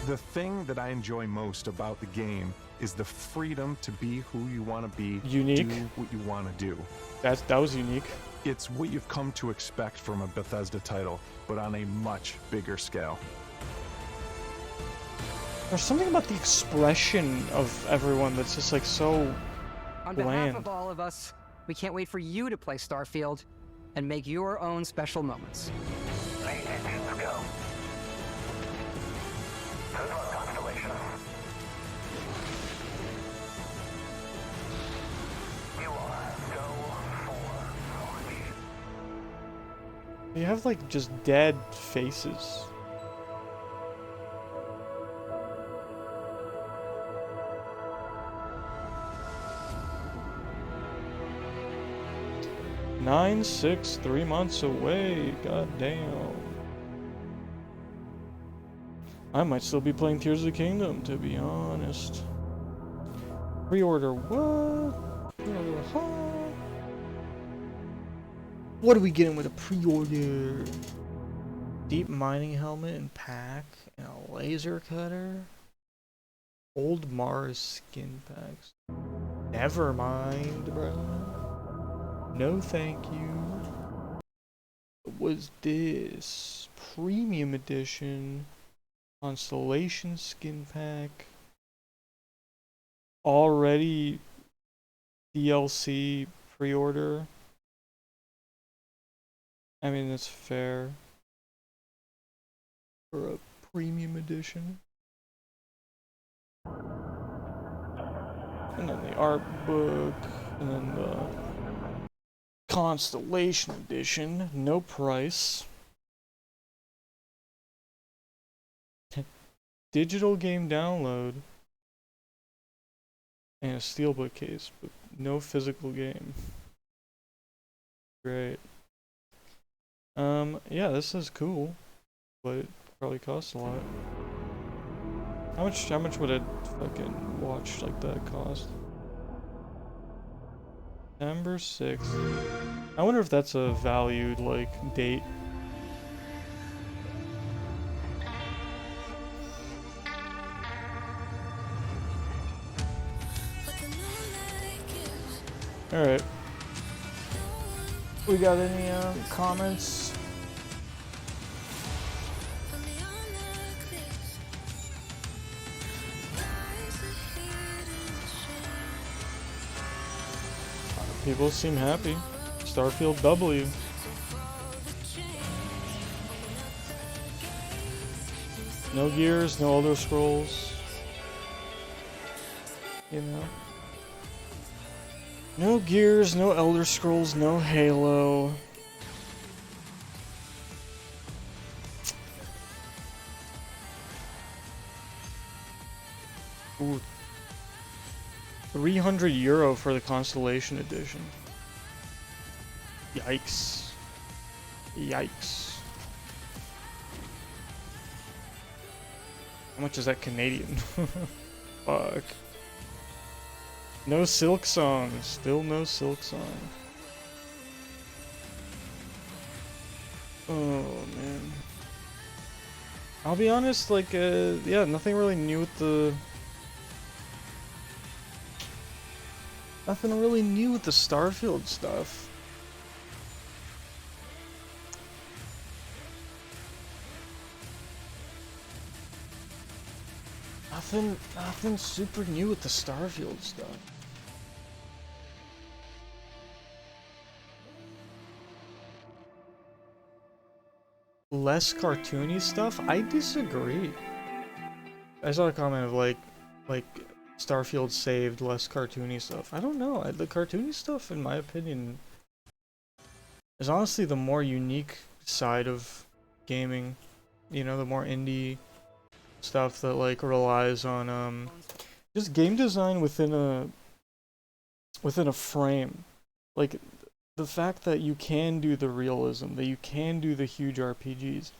S14: The thing that I enjoy most about the game is the freedom to be who you want to be.
S1: Unique.
S14: Do what you want to do.
S1: That was unique.
S14: It's what you've come to expect from a Bethesda title, but on a much bigger scale.
S1: There's something about the expression of everyone that's just like so
S12: On
S1: bland.
S12: behalf of all of us, we can't wait for you to play Starfield and make your own special moments.
S1: They have like just dead faces. Nine, 6, 3 months away. God damn. I might still be playing Tears of the Kingdom, to be honest. Pre-order what? Pre-order huh? What are we getting with a pre-order? Deep mining helmet and pack and a laser cutter. Old Mars skin packs. Never mind, bro. No thank you. What was this? Premium edition. Constellation skin pack. Already DLC pre-order. I mean, that's fair. For a premium edition. And then the art book. And then the Constellation edition. No price. Digital game download. And a steelbook case, but no physical game. Great. Yeah, this is cool, but it probably costs a lot. How much would a fucking watch like that cost? September 6th. I wonder if that's a valued, like, date. Alright. We got any comments? People seem happy. Starfield W. No Gears, no Elder Scrolls. You know. No Gears, no Elder Scrolls, no Halo. Ooh. €300 for the Constellation Edition. Yikes. Yikes. How much is that Canadian? Fuck. No Silk Song. Still no Silk Song. Oh, man. I'll be honest, like, yeah, nothing really new with the... Nothing really new with the Starfield stuff. Nothing super new with the Starfield stuff. Less cartoony stuff? I disagree. I saw a comment of like Starfield saved less cartoony stuff. I don't know. The cartoony stuff, in my opinion, is honestly the more unique side of gaming. You know, the more indie stuff that like relies on just game design within a frame. Like the fact that you can do the realism, that you can do the huge RPGs,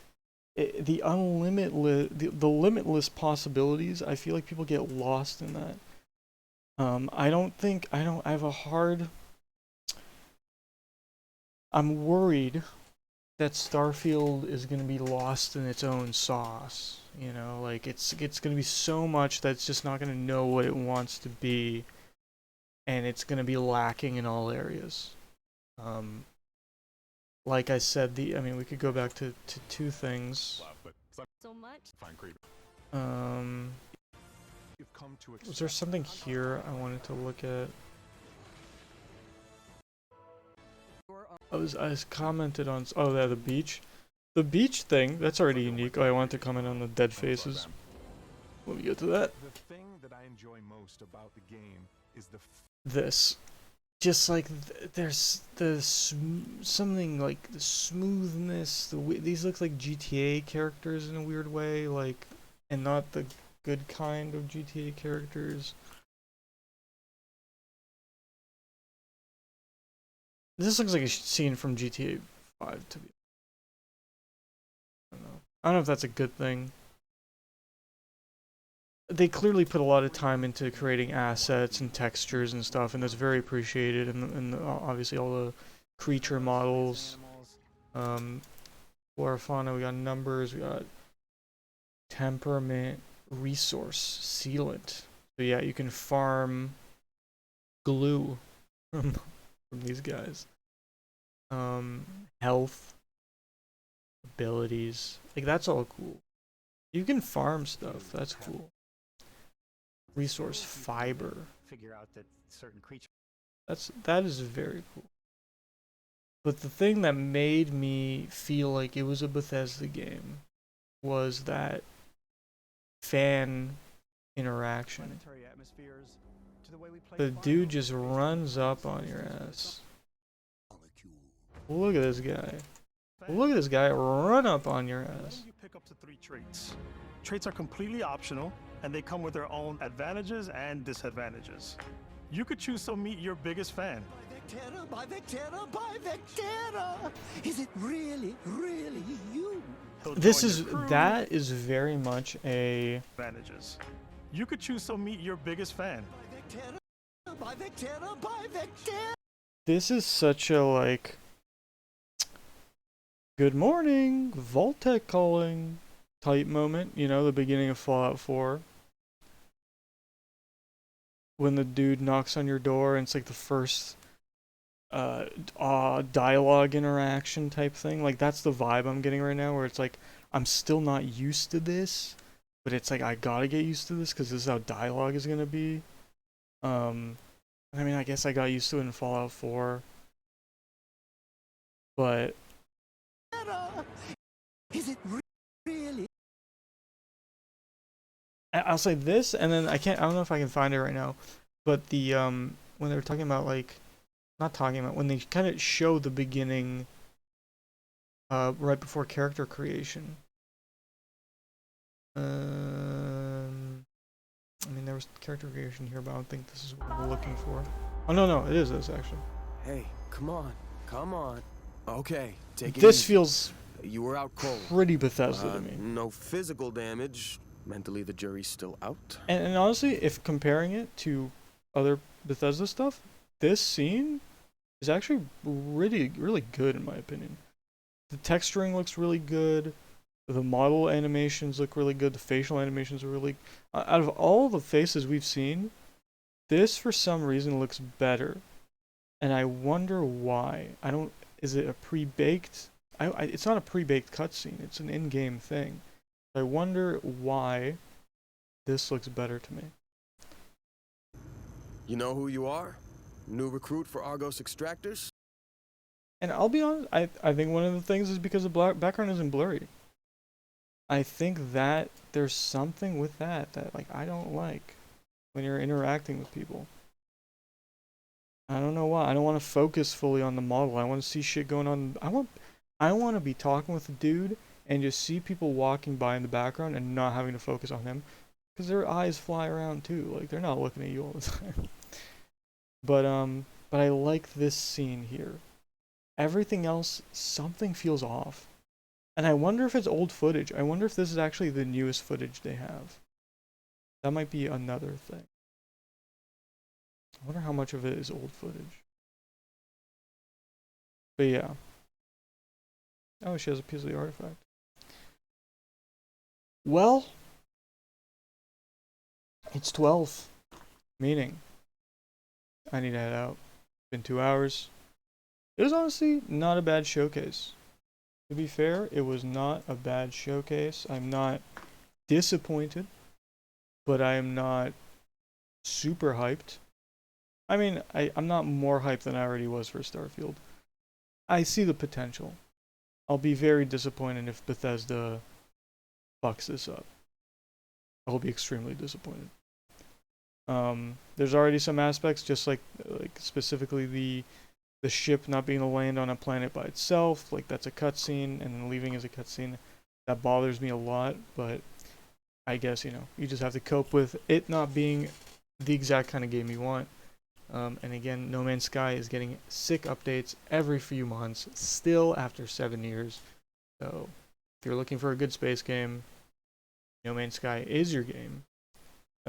S1: the limitless possibilities. I feel like people get lost in that. I'm worried that Starfield is going to be lost in its own sauce. You know, like it's going to be so much that's just not going to know what it wants to be, and it's going to be lacking in all areas. Like I said, I mean, we could go back to two things.
S25: So much.
S1: Was there something here I wanted to look at? I was commented on. Oh, yeah, the beach. The beach thing, that's already unique. Oh, I wanted to comment on the dead faces. Let me get to that.
S14: The thing that I enjoy most about the game is
S1: this. just like there's something like the smoothness. These look like GTA characters in a weird way, like, and not the good kind of GTA characters. This looks like a scene from GTA 5 to be. I don't know. I don't know if that's a good thing. They clearly put a lot of time into creating assets and textures and stuff, and that's very appreciated. And obviously all the creature models, flora, fauna. We got numbers. We got temperament, resource, sealant. So yeah, you can farm glue from these guys. Health, abilities, like that's all cool. You can farm stuff. That's cool. Resource, fiber.
S11: Figure out that certain creatures.
S1: That is very cool. But the thing that made me feel like it was a Bethesda game was that fan interaction. The dude just runs up on your ass. Look at this guy. Look at this guy run up on your ass.
S8: You pick up to 3 traits. Traits are completely optional, and they come with their own advantages and disadvantages. You could choose to meet your biggest fan.
S10: By Vectera! Is it really, really you?
S1: That is very much a
S8: advantages. You could choose to meet your biggest fan.
S10: By Vectera!
S1: This is such a like, good morning, Vault-Tec calling type moment, you know, the beginning of Fallout 4. When the dude knocks on your door and it's like the first dialogue interaction type thing. Like that's the vibe I'm getting right now, where it's like I'm still not used to this, but it's like I gotta get used to this because this is how dialogue is gonna be. I mean, I guess I got used to it in Fallout 4, but
S10: is it really?
S1: I'll say this, and then I don't know if I can find it right now, but the when they were talking about like, not talking about, when they kind of show the beginning, right before character creation. I mean, there was character creation here, but I don't think this is what we're looking for. Oh no, it is this actually.
S4: Hey, come on. Okay, take it
S1: This
S4: easy.
S1: feels
S4: You were out cold.
S1: pretty Bethesda to me.
S4: No physical damage. Mentally, the jury's still out.
S1: And honestly, if comparing it to other Bethesda stuff, this scene is actually really good in my opinion. The texturing looks really good. The model animations look really good. The facial animations are really... out of all the faces we've seen, this for some reason looks better. And I wonder why. Is it a pre-baked... it's not a pre-baked cutscene. It's an in-game thing. I wonder why this looks better to me.
S4: You know who you are? New recruit for Argos Extractors?
S1: And I'll be honest, I think one of the things is because the background isn't blurry. I think that there's something with that like I don't like when you're interacting with people. I don't know why. I don't want to focus fully on the model. I want to see shit going on. I want to be talking with a dude and just see people walking by in the background and not having to focus on him, because their eyes fly around too. Like they're not looking at you all the time. But I like this scene here. Everything else, something feels off. And I wonder if it's old footage. I wonder if this is actually the newest footage they have. That might be another thing. I wonder how much of it is old footage. But yeah. Oh, she has a piece of the artifact. Well, it's 12. Meaning, I need to head out. It's been 2 hours. It was honestly not a bad showcase. To be fair, it was not a bad showcase. I'm not disappointed, but I am not super hyped. I mean, I'm not more hyped than I already was for Starfield. I see the potential. I'll be very disappointed if Bethesda fucks this up. I'll be extremely disappointed. There's already some aspects, just like specifically the ship not being able to land on a planet by itself, like that's a cutscene, and then leaving is a cutscene. That bothers me a lot, but I guess, you know, you just have to cope with it not being the exact kind of game you want. And again, No Man's Sky is getting sick updates every few months, still after 7 years. So if you're looking for a good space game, No Man's Sky is your game.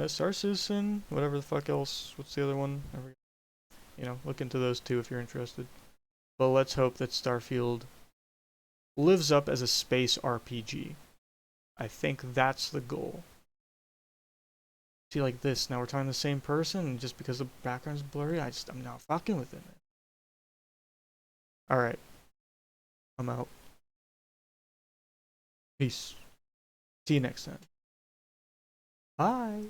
S1: Star Citizen, whatever the fuck else, what's the other one? You know, look into those two if you're interested. But let's hope that Starfield lives up as a space RPG. I think that's the goal. See, like this, now we're talking the same person, and just because the background's blurry, I'm not fucking with it. Alright. I'm out. Peace. See you next time. Bye.